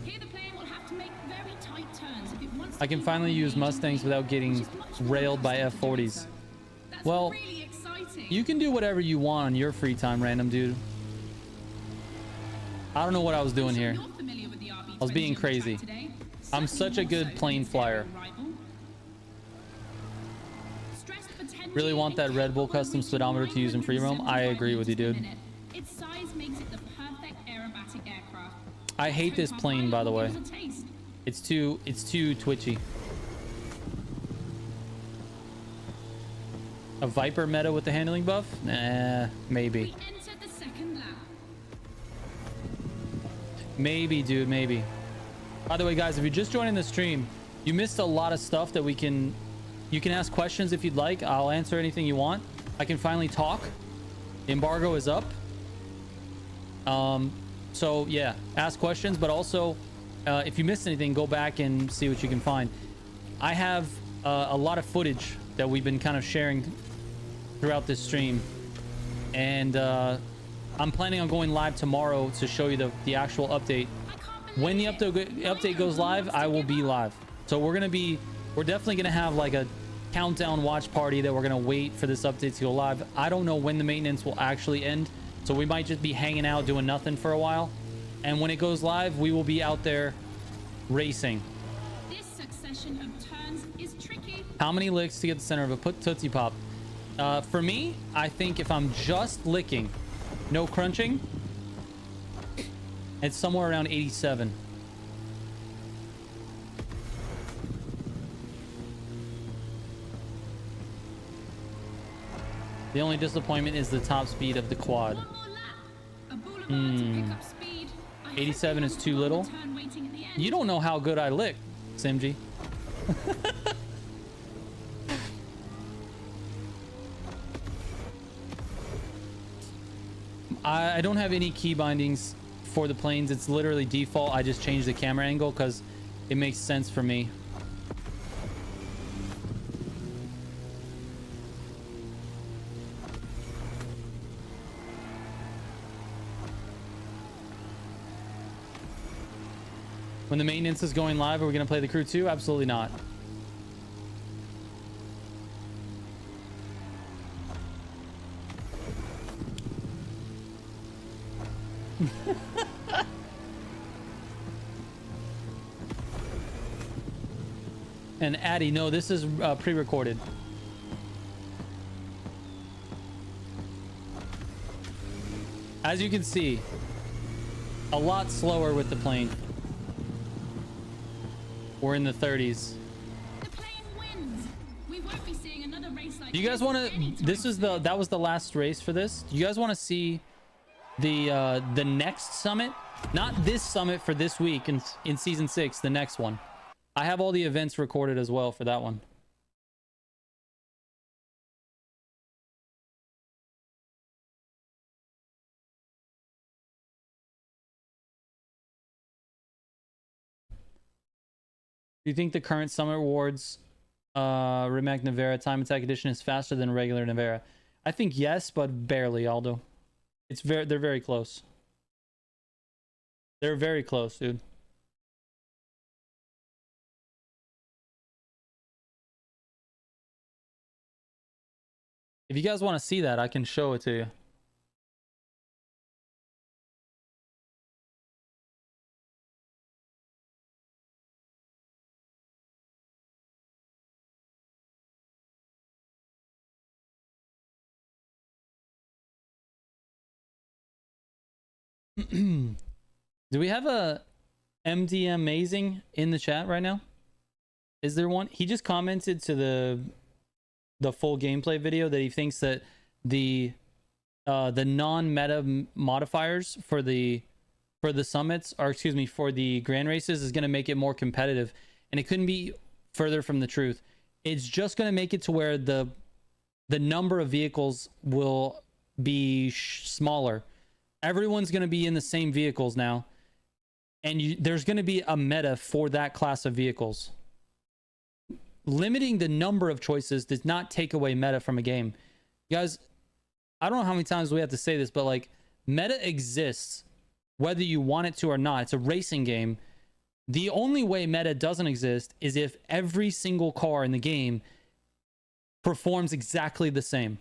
Here the plane will have to make very tight turns if it wants to
I can
keep
finally
up with
use
the
Mustangs
AGP,
without
which
getting
is much more
railed by
accustomed to doing
F40s.
so. That's
Well,
really exciting.
You can do whatever you want on your free time, random dude. I don't know what I was doing here.
You're familiar with the RB20
I was being
on the track
crazy.
today.
I'm
Certainly
such a
more
good
so than
plane
its
flyer.
aerial rival. Stressed for 10
Really
G
want that
and
Red Bull
capable of
custom
reaching
speedometer to use in free roam. I
975
agree with you,
meters per
dude.
minute. Its size makes it the perfect aerobatic aircraft.
I hate this plane, by the way.
Give us a taste.
It's too twitchy. A Viper meta with the handling buff? Nah, maybe.
We entered the second lap.
Maybe, dude, maybe. By the way, guys, if you're just joining the stream, you missed a lot of stuff that you can ask questions if you'd like. I'll answer anything you want. I can finally talk. Embargo is up. So yeah, ask questions, but also if you missed anything, go back and see what you can find. I have a lot of footage that we've been kind of sharing throughout this stream, and I'm planning on going live tomorrow to show you the actual update. When the update goes live, I will be live. So we're definitely gonna have like a countdown watch party that we're gonna wait for this update to go live. I don't know when the maintenance will actually end, so we might just be hanging out doing nothing for a while, and when it goes live, we will be out there racing.
This succession of turns is tricky.
How many licks to get the center of a Tootsie Pop? For me, I think if I'm just licking, no crunching, it's somewhere around 87. The only disappointment is the top speed of the quad. 87 is too little. You don't know how good I lick, Simji. I don't have any key bindings for the planes. It's literally default. I just changed the camera angle because it makes sense for me. When the maintenance is going live, are we going to play the crew 2? Absolutely not. And Addy, no, this is pre-recorded. As you can see, a lot slower with the plane. We're in the 30s.
The plane wins. We won't be seeing another race like
Do you guys want to? That was the last race for this. Do you guys want to see the next summit? Not this summit for this week in season 6. The next one. I have all the events recorded as well for that one. Do you think the current Summit Awards Rimac Nevera Time Attack Edition is faster than regular Nevera? I think yes, but barely, Aldo. They're very close. They're very close, dude. If you guys want to see that, I can show it to you. Do we have a MD Amazing in the chat right now? Is there one? He just commented to the full gameplay video that he thinks that the non-meta modifiers for the summits, or excuse me, for the grand races, is going to make it more competitive, and it couldn't be further from the truth. It's just going to make it to where the number of vehicles will be smaller. Everyone's going to be in the same vehicles now, and there's going to be a meta for that class of vehicles. Limiting the number of choices does not take away meta from a game. You guys, I don't know how many times we have to say this, but like, meta exists whether you want it to or not. It's a racing game. The only way meta doesn't exist is if every single car in the game performs exactly the same.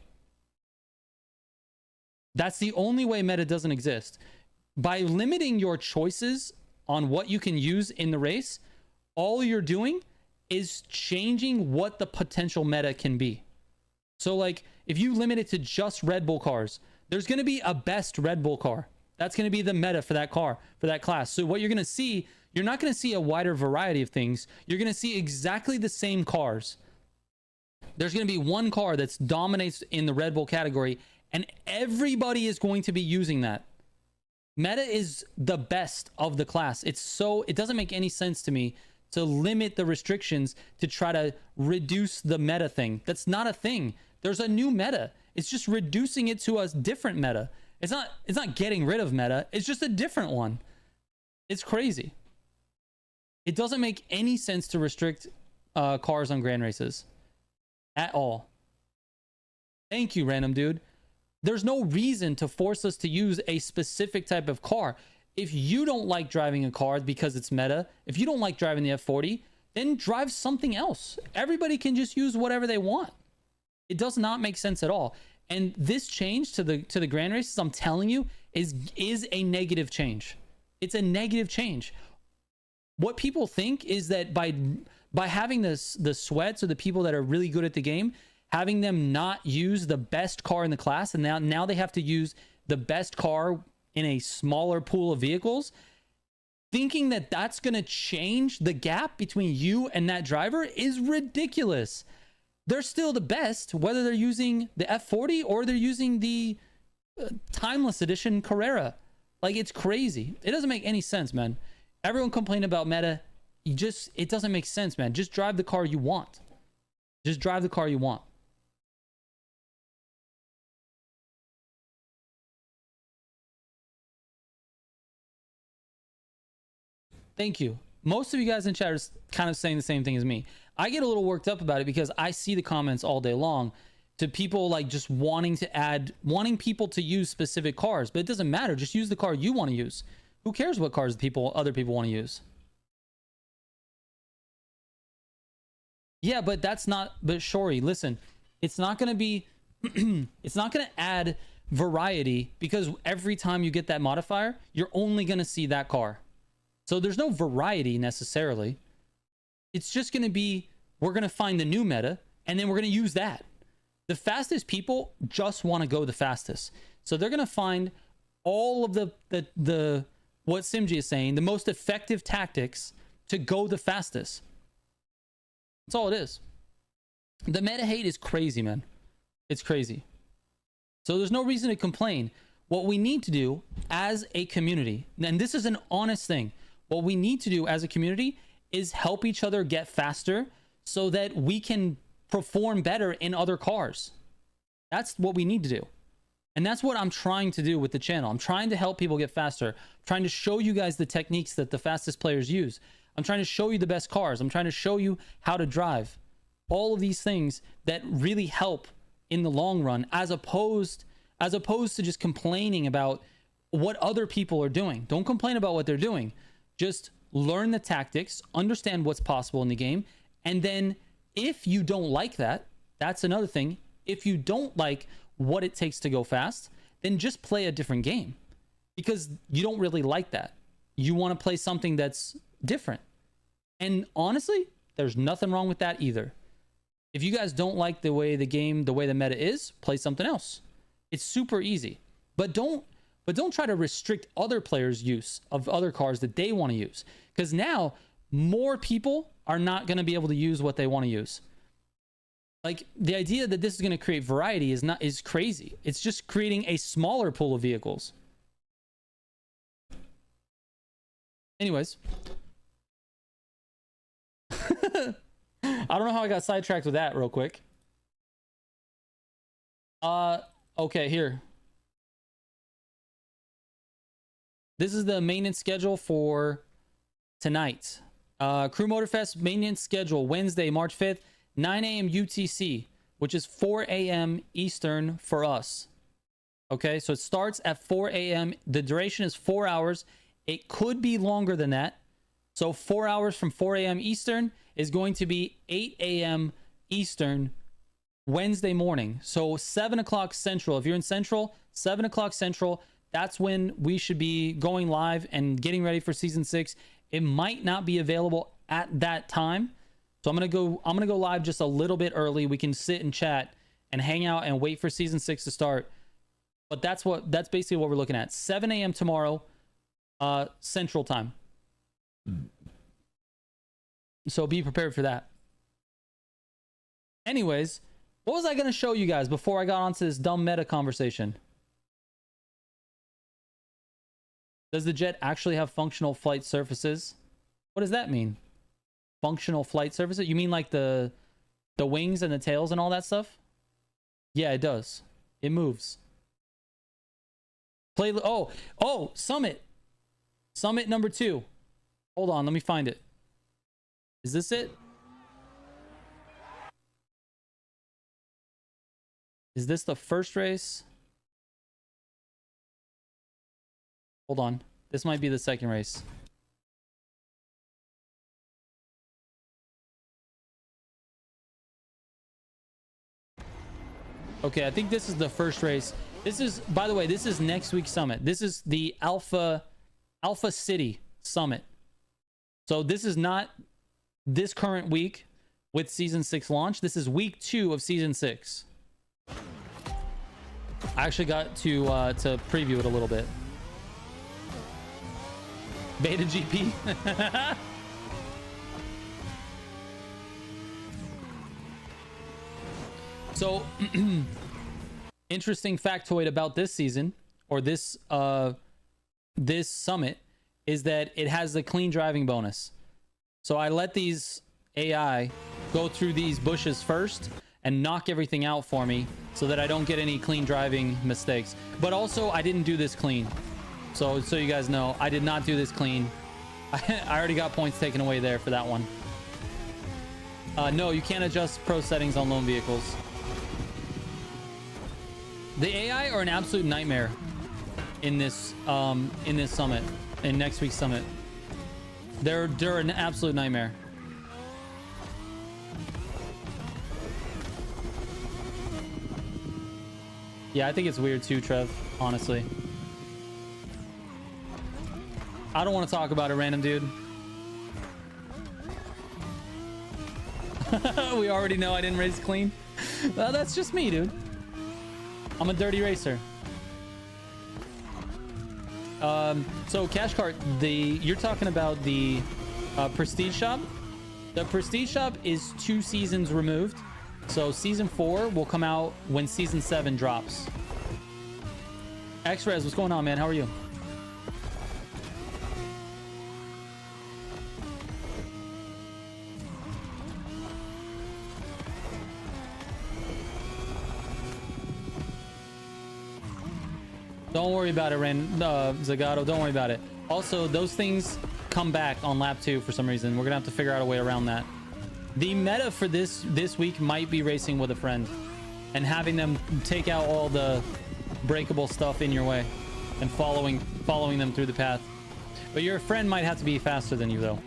That's the only way meta doesn't exist. By limiting your choices on what you can use in the race, all you're doing is changing what the potential meta can be. So like, if you limit it to just Red Bull cars, there's going to be a best Red Bull car. That's going to be the meta for that car, for that class. So what you're going to see, you're not going to see a wider variety of things. You're going to see exactly the same cars. There's going to be one car that dominates in the Red Bull category and everybody is going to be using that. Meta is the best of the class. It doesn't make any sense to me to limit the restrictions to try to reduce the meta thing. That's not a thing. There's a new meta. It's just reducing it to a different meta. It's not getting rid of meta. It's just a different one. It's crazy. It doesn't make any sense to restrict cars on grand races at all. Thank you, random dude. There's no reason to force us to use a specific type of car. If you don't like driving a car because it's meta, if you don't like driving the F40, then drive something else. Everybody can just use whatever they want. It does not make sense at all. And this change to the grand races, I'm telling you, is a negative change. It's a negative change. What people think is that by having the sweats or the people that are really good at the game, having them not use the best car in the class, and now they have to use the best car in a smaller pool of vehicles, thinking that that's going to change the gap between you and that driver is ridiculous. They're still the best, whether they're using the F40 or they're using the Timeless Edition Carrera. Like, it's crazy. It doesn't make any sense, man. Everyone complain about meta. It doesn't make sense, man. Just drive the car you want. Just drive the car you want. Thank you. Most of you guys in chat are kind of saying the same thing as me. I get a little worked up about it because I see the comments all day long to people like just wanting people to use specific cars, but it doesn't matter. Just use the car you want to use. Who cares what cars other people want to use? Yeah, but that's not, but Shori, listen, it's not going to be, it's not going to add variety because every time you get that modifier, you're only going to see that car. So there's no variety necessarily. It's just going to be, we're going to find the new meta and then we're going to use that. The fastest people just want to go the fastest. So they're going to find all of the what Simji is saying, the most effective tactics to go the fastest. That's all it is. The meta hate is crazy, man. It's crazy. So there's no reason to complain. What we need to do as a community, and this is an honest thing, what we need to do as a community is help each other get faster so that we can perform better in other cars. That's what we need to do. And that's what I'm trying to do with the channel. I'm trying to help people get faster. I'm trying to show you guys the techniques that the fastest players use. I'm trying to show you the best cars. I'm trying to show you how to drive. All of these things that really help in the long run, as opposed to just complaining about what other people are doing. Don't complain about what they're doing. Just learn the tactics, understand what's possible in the game, and then if you don't like that, that's another thing. If you don't like what it takes to go fast, then just play a different game because you don't really like that. You want to play something that's different. And honestly, there's nothing wrong with that either. If you guys don't like the way the meta is, play something else. It's super easy. But don't try to restrict other players' use of other cars that they want to use, because now more people are not going to be able to use what they want to use. Like, the idea that this is going to create variety is crazy. It's just creating a smaller pool of vehicles. Anyways, I don't know how I got sidetracked with that real quick. Okay, here. This is the maintenance schedule for tonight. Crew MOTORFEST maintenance schedule, Wednesday, March 5th, 9 a.m. UTC, which is 4 a.m. Eastern for us. Okay, so it starts at 4 a.m. The duration is 4 hours. It could be longer than that. So 4 hours from 4 a.m. Eastern is going to be 8 a.m. Eastern Wednesday morning. So 7 o'clock Central. If you're in Central, 7 o'clock Central, that's when we should be going live and getting ready for Season 6. It might not be available at that time. So I'm gonna go live just a little bit early. We can sit and chat and hang out and wait for Season 6 to start. But that's basically what we're looking at. 7 a.m. tomorrow, Central Time. So be prepared for that. Anyways, What was I going to show you guys before I got onto this dumb meta conversation? Does the jet actually have functional flight surfaces? What does that mean? Functional flight surfaces? You mean like the wings and the tails and all that stuff? Yeah, it does. It moves. Play. Oh, Summit. Summit number 2. Hold on, let me find it. Is this it? Is this the first race? Hold on. This might be the second race. Okay, I think this is the first race. This is, by the way, this is next week's summit. This is the Alpha City Summit. So this is not this current week with Season 6 launch. This is week 2 of Season 6. I actually got to preview it a little bit. Beta GP. So, interesting factoid about this season, or this this summit, is that it has the clean driving bonus. So I let these AI go through these bushes first and knock everything out for me so that I don't get any clean driving mistakes. But also, I didn't do this clean. So you guys know, I did not do this clean. I already got points taken away there for that one. No, you can't adjust pro settings on lone vehicles. The AI are an absolute nightmare in this summit, in next week's summit. They're an absolute nightmare. Yeah, I think it's weird too, Trev, honestly. I don't want to talk about it, random dude. We already know I didn't race clean. That's just me, dude. I'm a dirty racer. So Cash Cart, you're talking about the Prestige Shop. The Prestige Shop is 2 seasons removed. So Season 4 will come out when Season 7 drops. X-Rez, what's going on, man? How are you? Don't worry about it, Zagato. Don't worry about it. Also, those things come back on lap 2 for some reason. We're gonna have to figure out a way around that. The meta for this week might be racing with a friend and having them take out all the breakable stuff in your way and following them through the path. But your friend might have to be faster than you, though.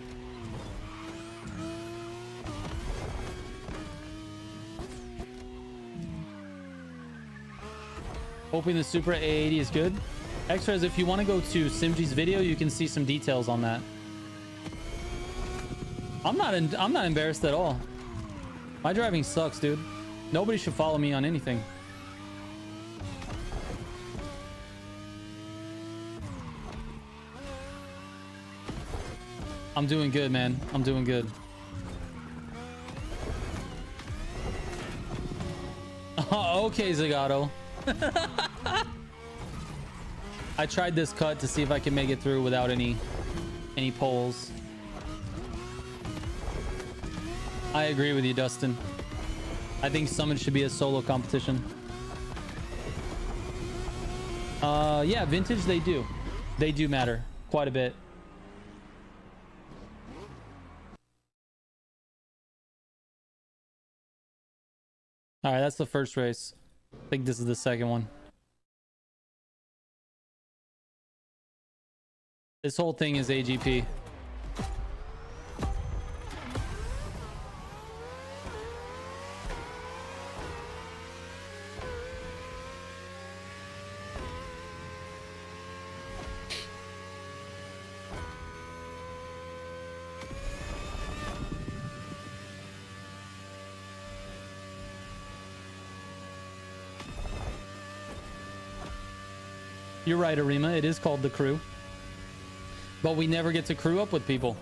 Hoping the Supra A80 is good. Extras, if you want to go to Simji's video, you can see some details on that. I'm not embarrassed at all. My driving sucks, dude. Nobody should follow me on anything. I'm doing good, man. I'm doing good. Okay, Zagato. I tried this cut to see if I can make it through without any poles. I agree with you, Dustin. I think Summit should be a solo competition. Yeah, vintage, they do. They do matter quite a bit. All right, that's the first race. I think this is the second one. This whole thing is AGP. You're right, Arima. It is called the crew. But we never get to crew up with people.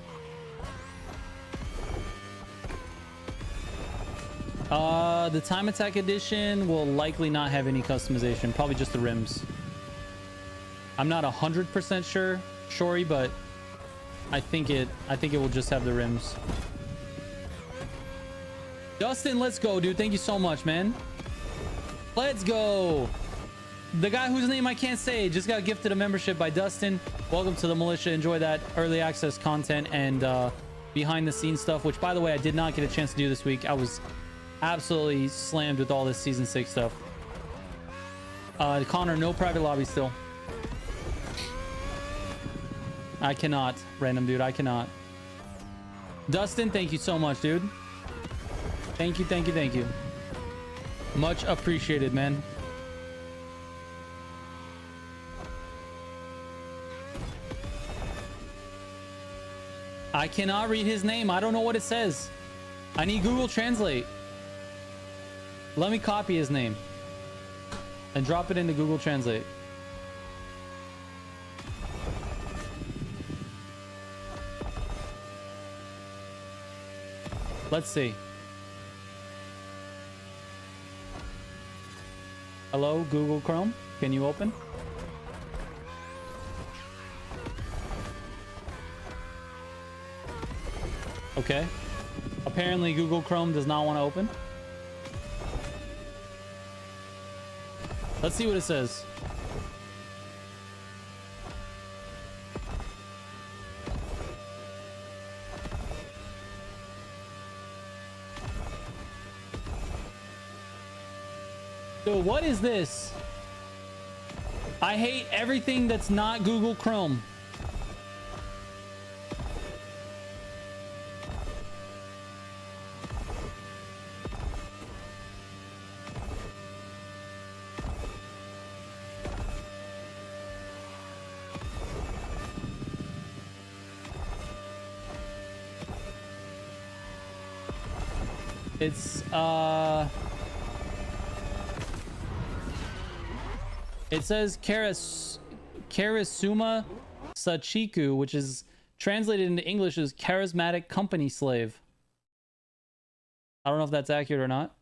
The Time Attack Edition will likely not have any customization. Probably just the rims. I'm not 100% sure, Shori, but I think it will just have the rims. Dustin, let's go, dude. Thank you so much, man. Let's go. The guy whose name I can't say just got gifted a membership by Dustin. Welcome to the Militia. Enjoy that early access content and behind the scenes stuff, which, by the way, I did not get a chance to do this week. I was absolutely slammed with all this season 6 stuff. Connor, no private lobby still. I cannot, random dude. I cannot. Dustin, thank you so much, dude. Thank you, thank you, thank you. Much appreciated, man. I cannot read his name. I don't know what it says. I need Google Translate. Let me copy his name and drop it into Google Translate. Let's see. Hello, Google Chrome. Can you open? Okay. Apparently Google Chrome does not want to open. Let's see what it says. Dude, what is this? I hate everything that's not Google Chrome. It's it says Charisuma Sachiku, which is translated into English as charismatic company slave. I don't know if that's accurate or not.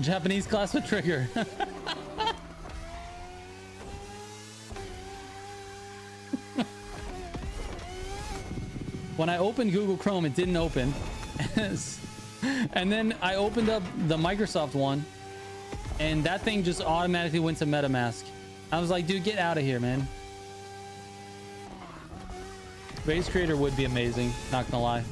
Japanese class with trigger. When I opened Google Chrome, it didn't open. And then I opened up the Microsoft one, and that thing just automatically went to MetaMask. I was like, dude, get out of here, man. Race Creator would be amazing, not gonna lie.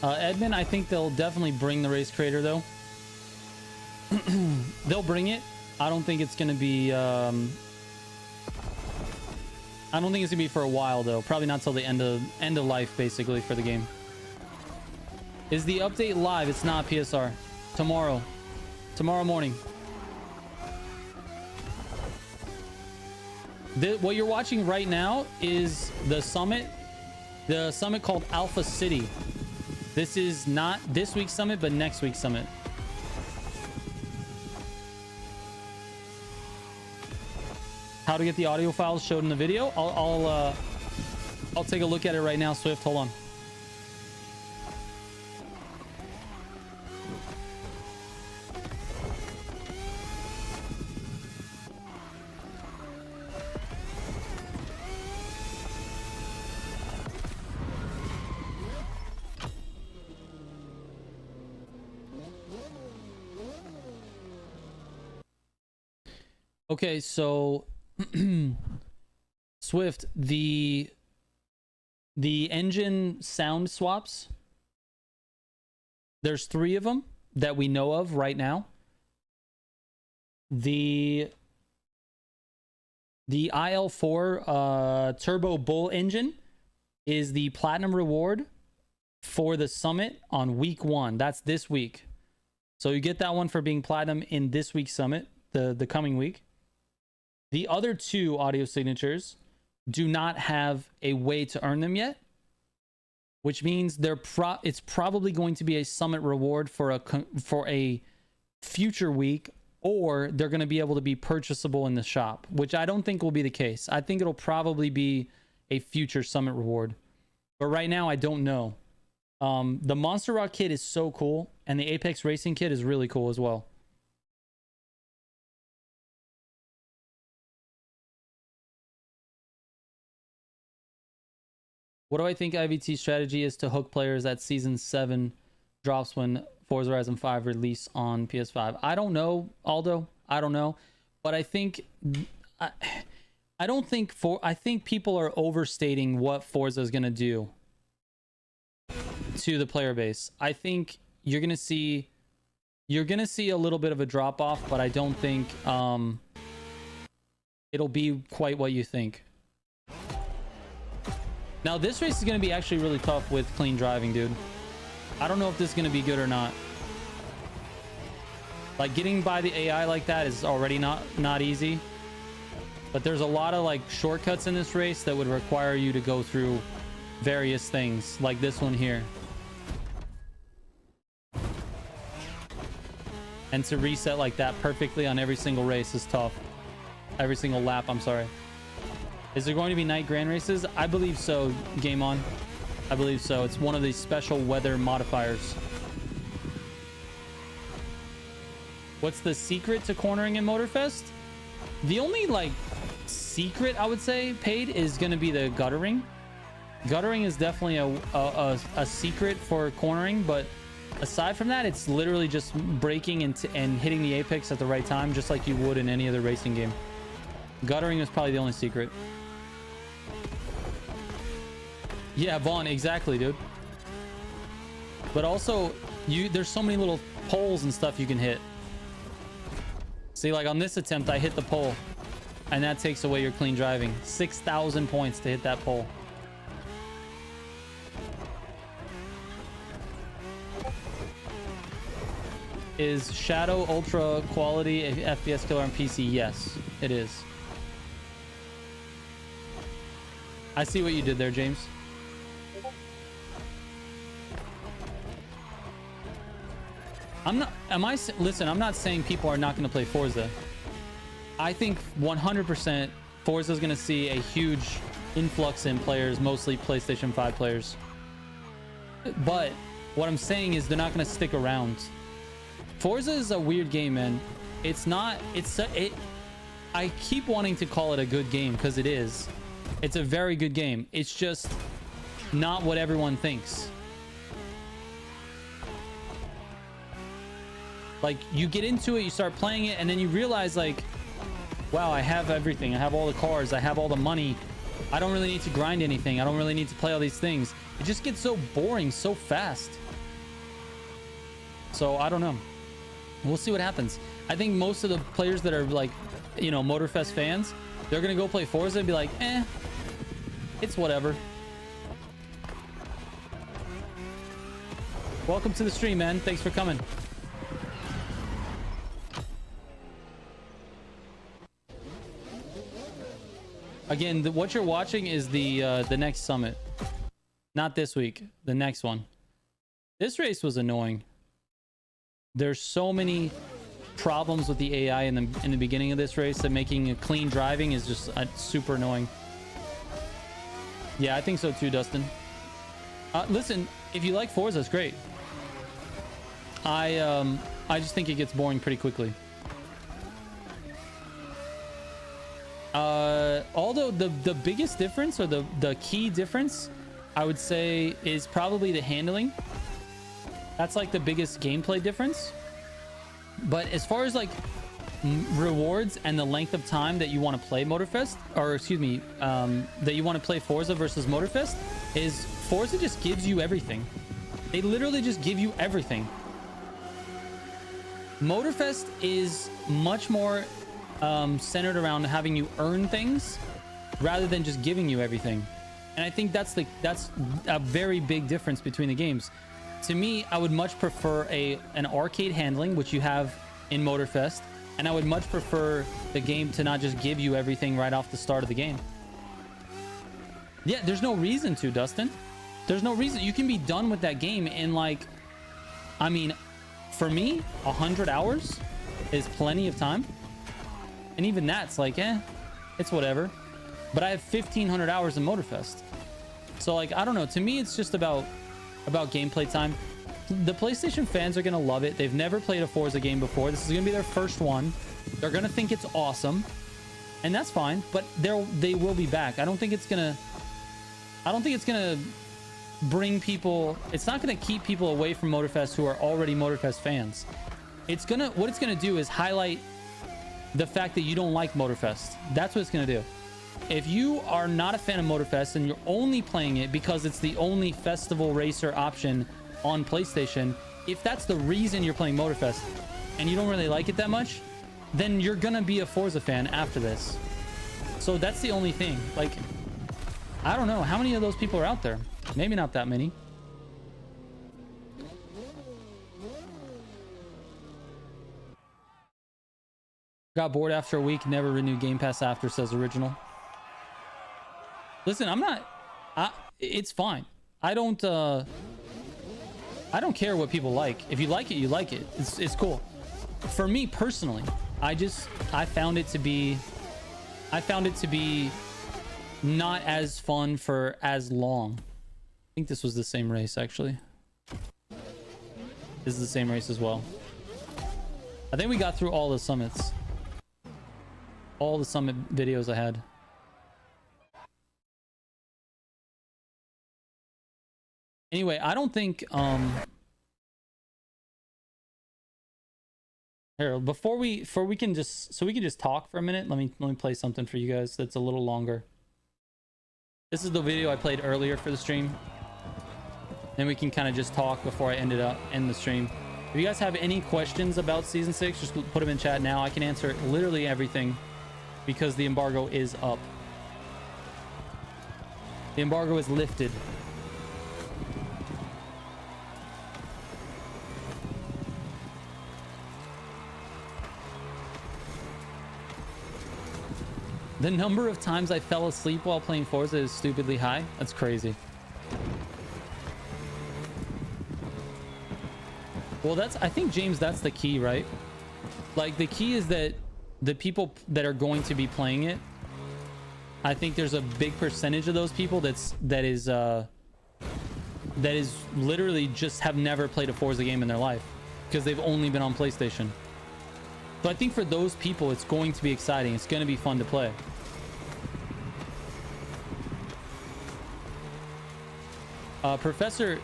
Edmund, I think they'll definitely bring the Race Creator, though. They'll bring it. I don't think it's gonna be I don't think it's gonna be for a while, though. Probably not till the end of life, basically, for the game. Is the update live? It's not, PSR. Tomorrow morning. What you're watching right now is the summit called Alpha City. This is not this week's summit, but next week's summit. How to get the audio files showed in the video? I'll take a look at it right now, Swift. Hold on. Okay, so Swift, the engine sound swaps, there's 3 of them that we know of right now. The IL4 Turbo Bull engine is the platinum reward for the summit on week 1. That's this week. So you get that one for being platinum in this week's summit, the coming week. The other 2 audio signatures do not have a way to earn them yet, which means it's probably going to be a summit reward for a future week, or they're going to be able to be purchasable in the shop, which I don't think will be the case. I think it'll probably be a future summit reward, but right now I don't know. The Monster Rock kit is so cool, and the Apex Racing kit is really cool as well. What do I think IVT's strategy is to hook players at Season 7 drops when Forza Horizon 5 release on PS5? I don't know, Aldo. I don't know. But I think... I think people are overstating what Forza is going to do to the player base. I think you're going to see a little bit of a drop off, but I don't think it'll be quite what you think. Now this race is going to be actually really tough with clean driving, dude. I don't know if this is going to be good or not. Like, getting by the AI like that is already not easy. But there's a lot of like shortcuts in this race that would require you to go through various things, like this one here. And to reset like that perfectly on every single race is tough. Every single lap, I'm sorry. Is there going to be night grand races? I believe so, Game On. I believe so. It's one of these special weather modifiers. What's the secret to cornering in MOTORFEST? The only like secret I would say paid is going to be the guttering. Guttering is definitely a secret for cornering, but aside from that, it's literally just braking and hitting the apex at the right time, just like you would in any other racing game. Guttering is probably the only secret. Yeah, Vaughn, exactly, dude. But also, there's so many little poles and stuff you can hit. See, like on this attempt, I hit the pole, and that takes away your clean driving. 6,000 points to hit that pole. Is Shadow Ultra quality a FPS killer on PC? Yes, it is. I see what you did there, James. Listen, I'm not saying people are not going to play Forza. I think 100% Forza is going to see a huge influx in players, mostly PlayStation 5 players. But what I'm saying is they're not going to stick around. Forza is a weird game, man. I keep wanting to call it a good game because it is. It's a very good game. It's just not what everyone thinks. Like, you get into it, you start playing it, and then you realize, like, wow, I have everything. I have all the cars. I have all the money. I don't really need to grind anything. I don't really need to play all these things. It just gets so boring so fast. So, I don't know. We'll see what happens. I think most of the players that are, like, you know, MOTORFEST fans, they're going to go play Forza and be like, it's whatever. Welcome to the stream, man. Thanks for coming. Again, what you're watching is the next summit. Not this week. The next one. This race was annoying. There's so many problems with the AI in the beginning of this race that making a clean driving is just super annoying. Yeah, I think so too, Dustin. Listen, if you like Forza, it's great. I just think it gets boring pretty quickly. Although the biggest difference, or the key difference, I would say, is probably the handling. That's like the biggest gameplay difference. But as far as like rewards and the length of time that you want to play MOTORFEST, or excuse me, that you want to play Forza versus MOTORFEST, is Forza just gives you everything. They literally just give you everything. MOTORFEST is much more centered around having you earn things rather than just giving you everything. And I think that's a very big difference between the games. to me, I would much prefer an arcade handling, which you have in MOTORFEST, and I would much prefer the game to not just give you everything right off the start of the game. Yeah, there's no reason to, Dustin. There's no reason. You can be done with that game in, like, I mean, for me, 100 hours is plenty of time. And even that's like, it's whatever. But I have 1,500 hours in MOTORFEST. So, like, I don't know. To me, it's just about gameplay time. The PlayStation fans are going to love it. They've never played a Forza game before. This is going to be their first one. They're going to think it's awesome. And that's fine. But they will be back. I don't think it's going to bring people... It's not going to keep people away from MOTORFEST who are already MOTORFEST fans. What it's going to do is highlight the fact that you don't like MOTORFEST. That's what it's going to do. If you are not a fan of MOTORFEST and you're only playing it because it's the only festival racer option on PlayStation, if that's the reason you're playing MOTORFEST and you don't really like it that much, then you're gonna be a Forza fan after this. So that's the only thing. Like, I don't know how many of those people are out there. Maybe not that many. Got bored after a week, never renewed Game Pass after, says Original. Listen, it's fine. I don't care what people like. If you like it, you like it. It's cool. For me personally, I found it to be not as fun for as long. I think this was the same race, actually. This is the same race as well. I think we got through all the summits. All the summit videos I had. Anyway, I don't think here, before we can just talk for a minute, let me play something for you guys that's a little longer. This is the video I played earlier for the stream. Then we can kind of just talk before I end the stream. If you guys have any questions about Season 6, just put them in chat now. I can answer literally everything because the embargo is up. The embargo is lifted. The number of times I fell asleep while playing Forza is stupidly high. That's crazy. Well, I think, James, that's the key, right? Like, the key is that the people that are going to be playing it, I think there's a big percentage of those people that is literally just have never played a Forza game in their life because they've only been on PlayStation. So I think for those people, it's going to be exciting. It's going to be fun to play. Professor,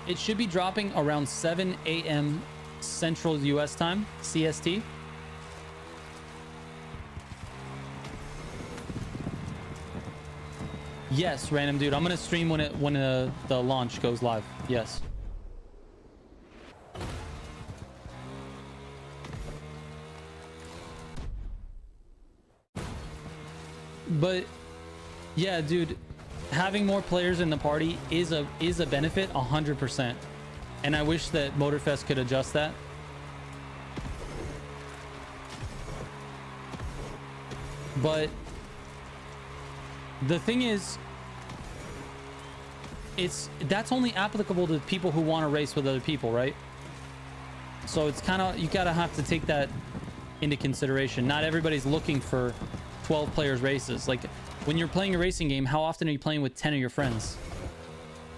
it should be dropping around 7 a.m. Central US time, CST. Yes, random dude. I'm gonna stream when the launch goes live. Yes. But yeah, dude, having more players in the party is a benefit, 100%. And I wish that MOTORFEST could adjust that. But the thing is, that's only applicable to people who want to race with other people, right? So it's kind of, you gotta have to take that into consideration. Not everybody's looking for 12 players races. Like, when you're playing a racing game, how often are you playing with 10 of your friends?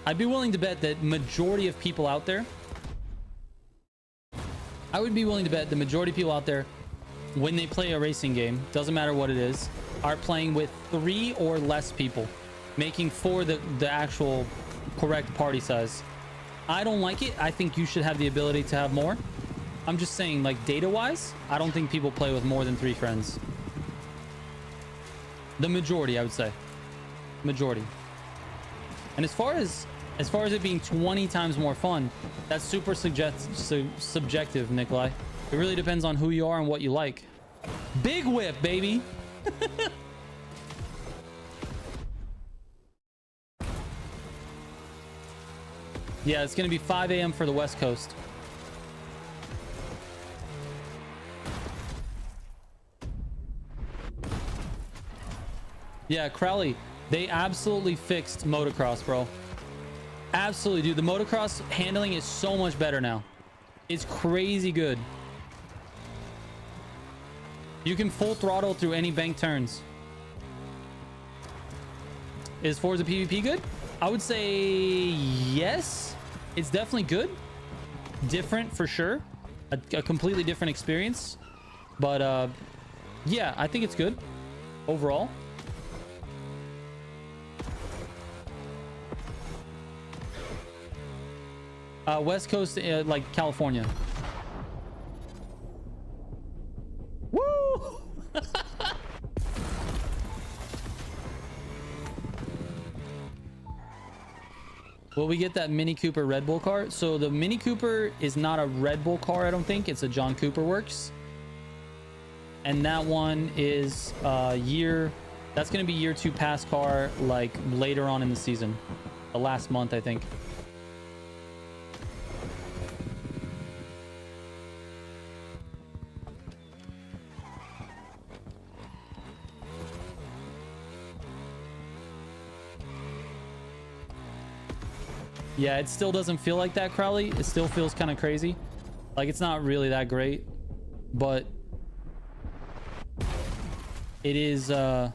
I'd be willing to bet that majority of people out there, I would be willing to bet the majority of people out there, when they play a racing game, doesn't matter what it is, are playing with 3 or less people, making 4 the actual correct party size. I don't like it. I think you should have the ability to have more. I'm just saying, like, data-wise, I don't think people play with more than 3 friends. The majority, I would say. Majority. And as far as it being 20 times more fun, that's super subjective, Nikolai. It really depends on who you are and what you like. Big whip, baby. Yeah, it's going to be 5 a.m. for the West Coast. Yeah, Crowley, they absolutely fixed motocross, bro. Absolutely, dude. The motocross handling is so much better now. It's crazy good. You can full throttle through any bank turns. Is Forza PvP good? I would say yes. It's definitely good. Different for sure. A completely different experience. But yeah, I think it's good overall. West Coast, like California. Woo! Will we get that Mini Cooper Red Bull car? So the Mini Cooper is not a Red Bull car, I don't think. It's a John Cooper Works. And that one is that's going to be year 2 pass car, like later on in the season. The last month, I think. Yeah, it still doesn't feel like that, Crowley. It still feels kind of crazy. Like, it's not really that great, but it is a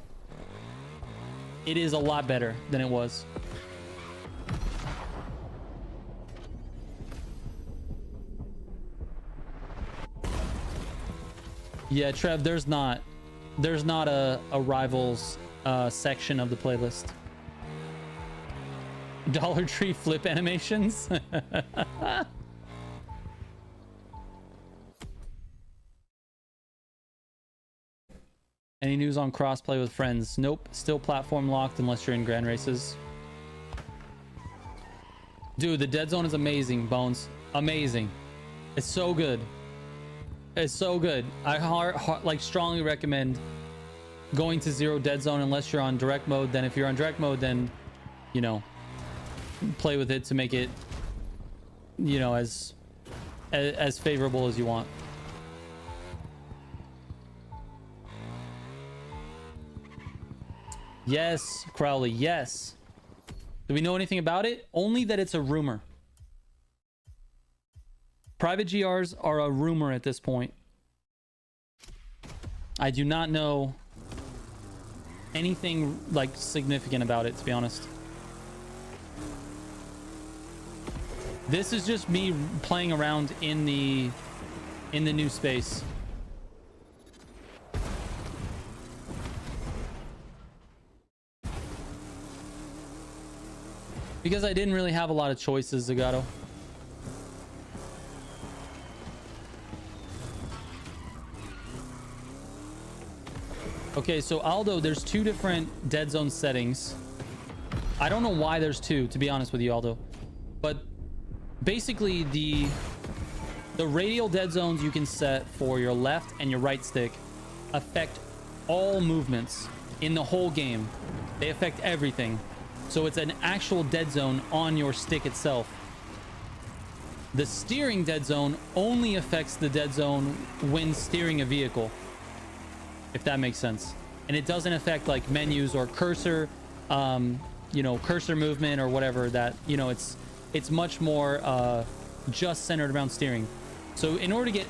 lot better than it was. Yeah, Trev, there's not a rivals section of the playlist. Dollar Tree flip animations. Any news on crossplay with friends? Nope. Still platform locked unless you're in grand races. Dude, the Dead Zone is amazing, Bones. Amazing. It's so good. It's so good. I like strongly recommend going to Zero Dead Zone unless you're on direct mode. Then if you're on direct mode, then, you know, play with it to make it, you know, as favorable as you want. Yes, Crowley, yes. Do we know anything about it? Only that it's a rumor. Private GRs are a rumor at this point. I do not know anything like significant about it, to be honest. This is just me playing around in the new space. Because I didn't really have a lot of choices, Zagato. Okay, so Aldo, there's 2 different Dead Zone settings. I don't know why there's 2, to be honest with you, Aldo. But basically, the radial dead zones you can set for your left and your right stick affect all movements in the whole game. They affect everything. So it's an actual dead zone on your stick itself. The steering dead zone only affects the dead zone when steering a vehicle, if that makes sense. And it doesn't affect like menus or cursor, you know, cursor movement or whatever. That, you know, it's much more just centered around steering. So in order to get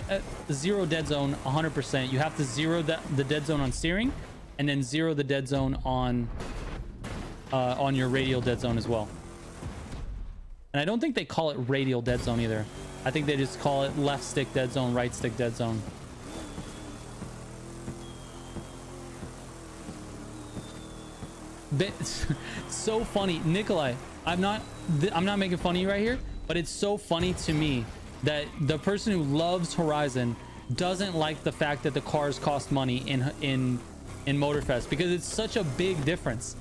zero dead zone 100%, you have to zero the dead zone on steering, and then zero the dead zone on your radial dead zone as well. And I don't think they call it radial dead zone either. I think they just call it left stick dead zone, right stick dead zone. It's so funny, Nikolai. I'm not making fun of you right here, but it's so funny to me that the person who loves Horizon doesn't like the fact that the cars cost money in MOTORFEST, because it's such a big difference.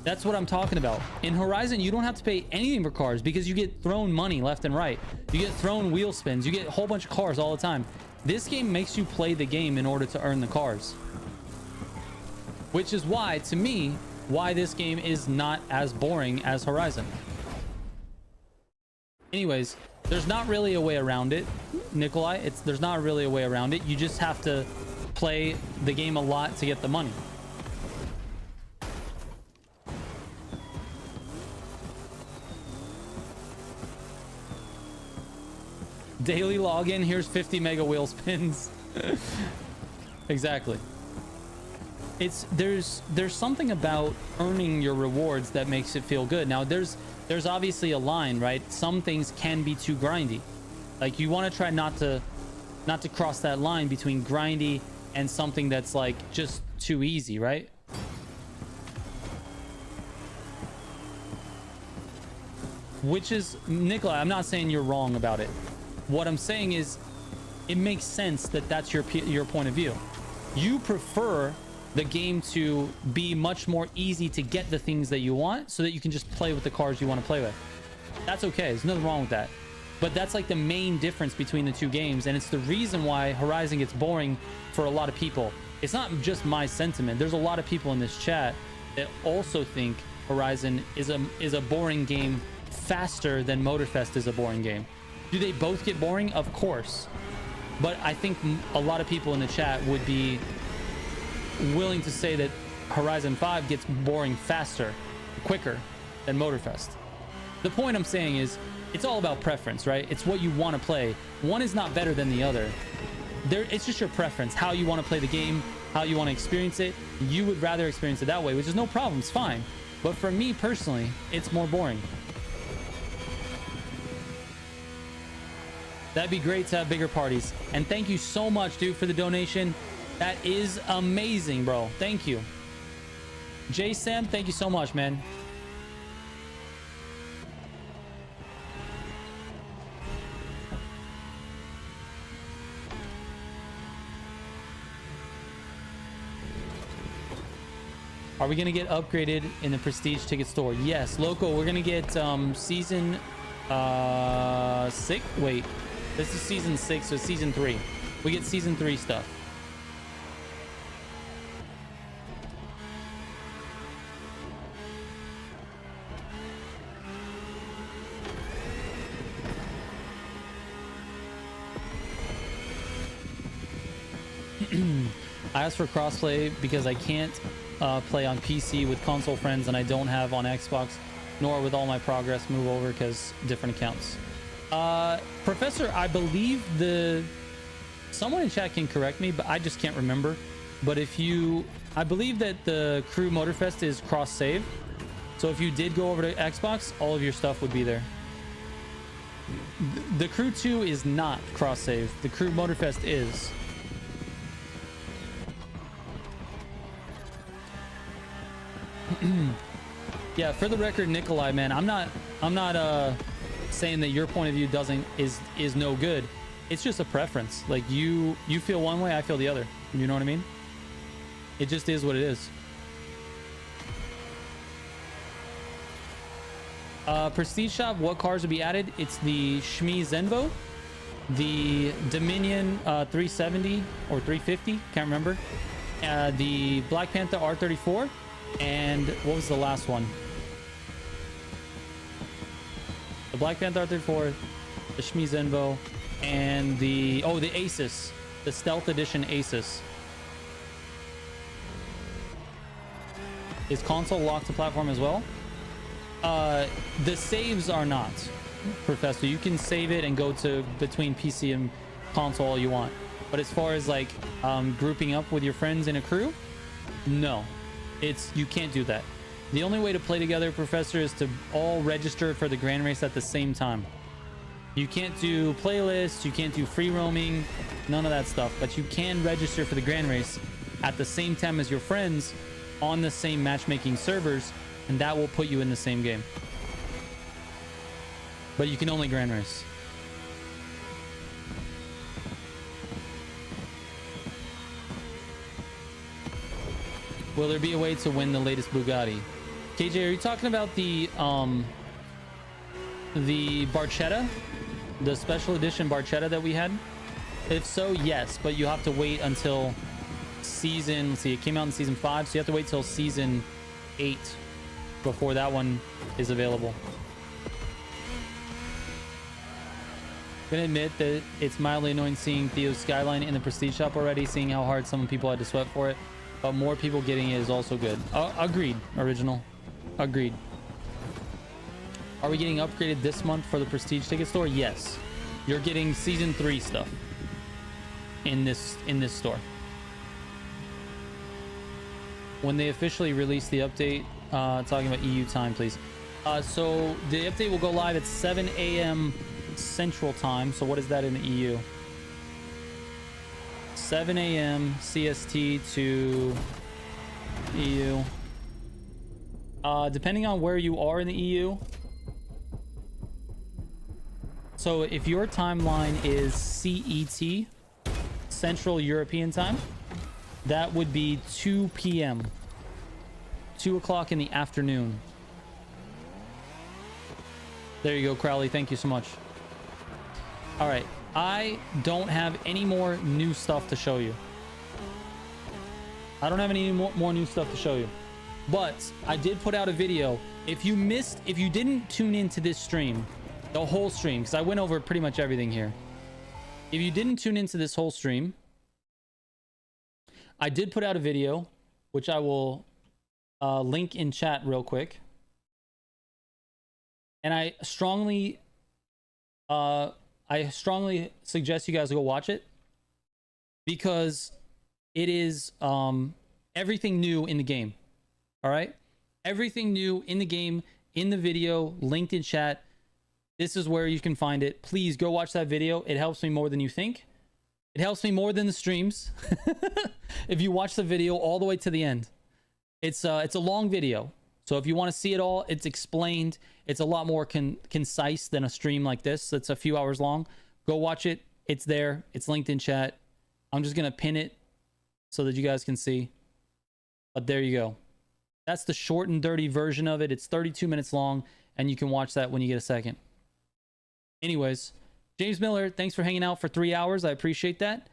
That's what I'm talking about. In Horizon, you don't have to pay anything for cars because you get thrown money left and right. You get thrown wheel spins. You get a whole bunch of cars all the time. This game makes you play the game in order to earn the cars. Which is why, to me, why this game is not as boring as Horizon. Anyways, there's not really a way around it, Nikolai. There's not really a way around it. You just have to play the game a lot to get the money. Daily login, here's 50 mega wheel spins. Exactly. There's something about earning your rewards that makes it feel good. Now there's obviously a line, right? Some things can be too grindy. Like you want to try not to cross that line between grindy and something that's like just too easy, right? Which is, Nikolai, I'm not saying you're wrong about it. What I'm saying is it makes sense that that's your point of view. You prefer the game to be much more easy to get the things that you want so that you can just play with the cars you want to play with. That's okay. There's nothing wrong with that. But that's like the main difference between the two games, and it's the reason why Horizon gets boring for a lot of people. It's not just my sentiment. There's a lot of people in this chat that also think Horizon is a boring game faster than MOTORFEST is a boring game. Do they both get boring? Of course. But I think a lot of people in the chat would be willing to say that Horizon 5 gets boring faster, quicker than MOTORFEST. The point I'm saying is it's all about preference, right? It's what you want to play. One is not better than the other. It's just your preference, how you want to play the game, how you want to experience it. You would rather experience it that way, which is no problem. It's fine. But for me personally, it's more boring. That'd be great to have bigger parties. And thank you so much, dude, for the donation. That is amazing, bro. Thank you. J-Sam, thank you so much, man. Are we going to get upgraded in the Prestige ticket store? Yes. Loco, we're going to get season 6. Wait. This is season 6, so season 3. We get season 3 stuff. I asked for crossplay because I can't play on PC with console friends, and I don't have on Xbox, nor with all my progress move over because different accounts. Professor, I believe someone in chat can correct me, but I just can't remember. But I believe that the Crew MOTORFEST is cross save. So if you did go over to Xbox, all of your stuff would be there. The Crew 2 is not cross save. The Crew MOTORFEST is. Yeah, for the record, Nikolai, man, I'm not saying that your point of view is no good. It's just a preference. Like you feel one way, I feel the other. You know what I mean? It just is what it is. Prestige shop, what cars will be added? It's the Shmi Zenvo, the Dominion 370 or 350, can't remember, the Black Panther R34, and what was the last one? The Black Panther R34, the Shmi Zenvo, and the Asus, the Stealth Edition Asus. Is console locked to platform as well? The saves are not, Professor. You can save it and go to between PC and console all you want. But as far as like grouping up with your friends in a crew, no, you can't do that. The only way to play together, Professor, is to all register for the grand race at the same time. You can't do playlists, you can't do free roaming, none of that stuff. But you can register for the grand race at the same time as your friends on the same matchmaking servers, and that will put you in the same game. But you can only grand race. Will there be a way to win the latest Bugatti? KJ, are you talking about the Barchetta, the special edition Barchetta that we had? If so, yes, but you have to wait until season, let's see, it came out in season 5, so you have to wait till season 8 before that one is available. Gonna admit that it's mildly annoying seeing Theo's Skyline in the Prestige shop already, seeing how hard some people had to sweat for it. But more people getting it is also good. Agreed, Original. Agreed. Are we getting upgraded this month for the Prestige ticket store? Yes. You're getting Season 3 stuff in this store. When they officially release the update, talking about EU time, please. So the update will go live at 7 a.m. Central Time. So what is that in the EU? 7 a.m. CST to EU. Depending on where you are in the EU. So if your timeline is CET, Central European Time, that would be 2 p.m. 2 o'clock in the afternoon. There you go, Crowley. Thank you so much. All right. I don't have any more new stuff to show you. I don't have any more new stuff to show you. But I did put out a video. If you didn't tune into this stream, the whole stream, because I went over pretty much everything here. If you didn't tune into this whole stream, I did put out a video, which I will link in chat real quick. And I strongly suggest you guys go watch it, because it is everything new in the game. All right, everything new in the game, in the video, linked in chat. This is where you can find it. Please go watch that video. It helps me more than you think. It helps me more than the streams. If you watch the video all the way to the end. It's a long video. So if you want to see it all, it's explained. It's a lot more concise than a stream like this. That's a few hours long. Go watch it. It's there. It's linked in chat. I'm just going to pin it so that you guys can see. But there you go. That's the short and dirty version of it. It's 32 minutes long, and you can watch that when you get a second. Anyways, James Miller, thanks for hanging out for 3 hours. I appreciate that.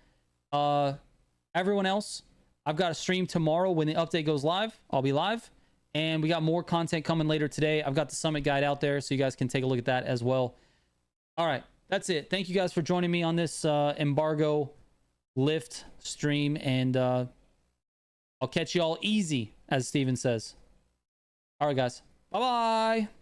Everyone else, I've got a stream tomorrow when the update goes live. I'll be live. And we got more content coming later today. I've got the Summit Guide out there, so you guys can take a look at that as well. All right, that's it. Thank you guys for joining me on this embargo lift stream. And I'll catch you all easy, as Steven says. All right, guys. Bye-bye.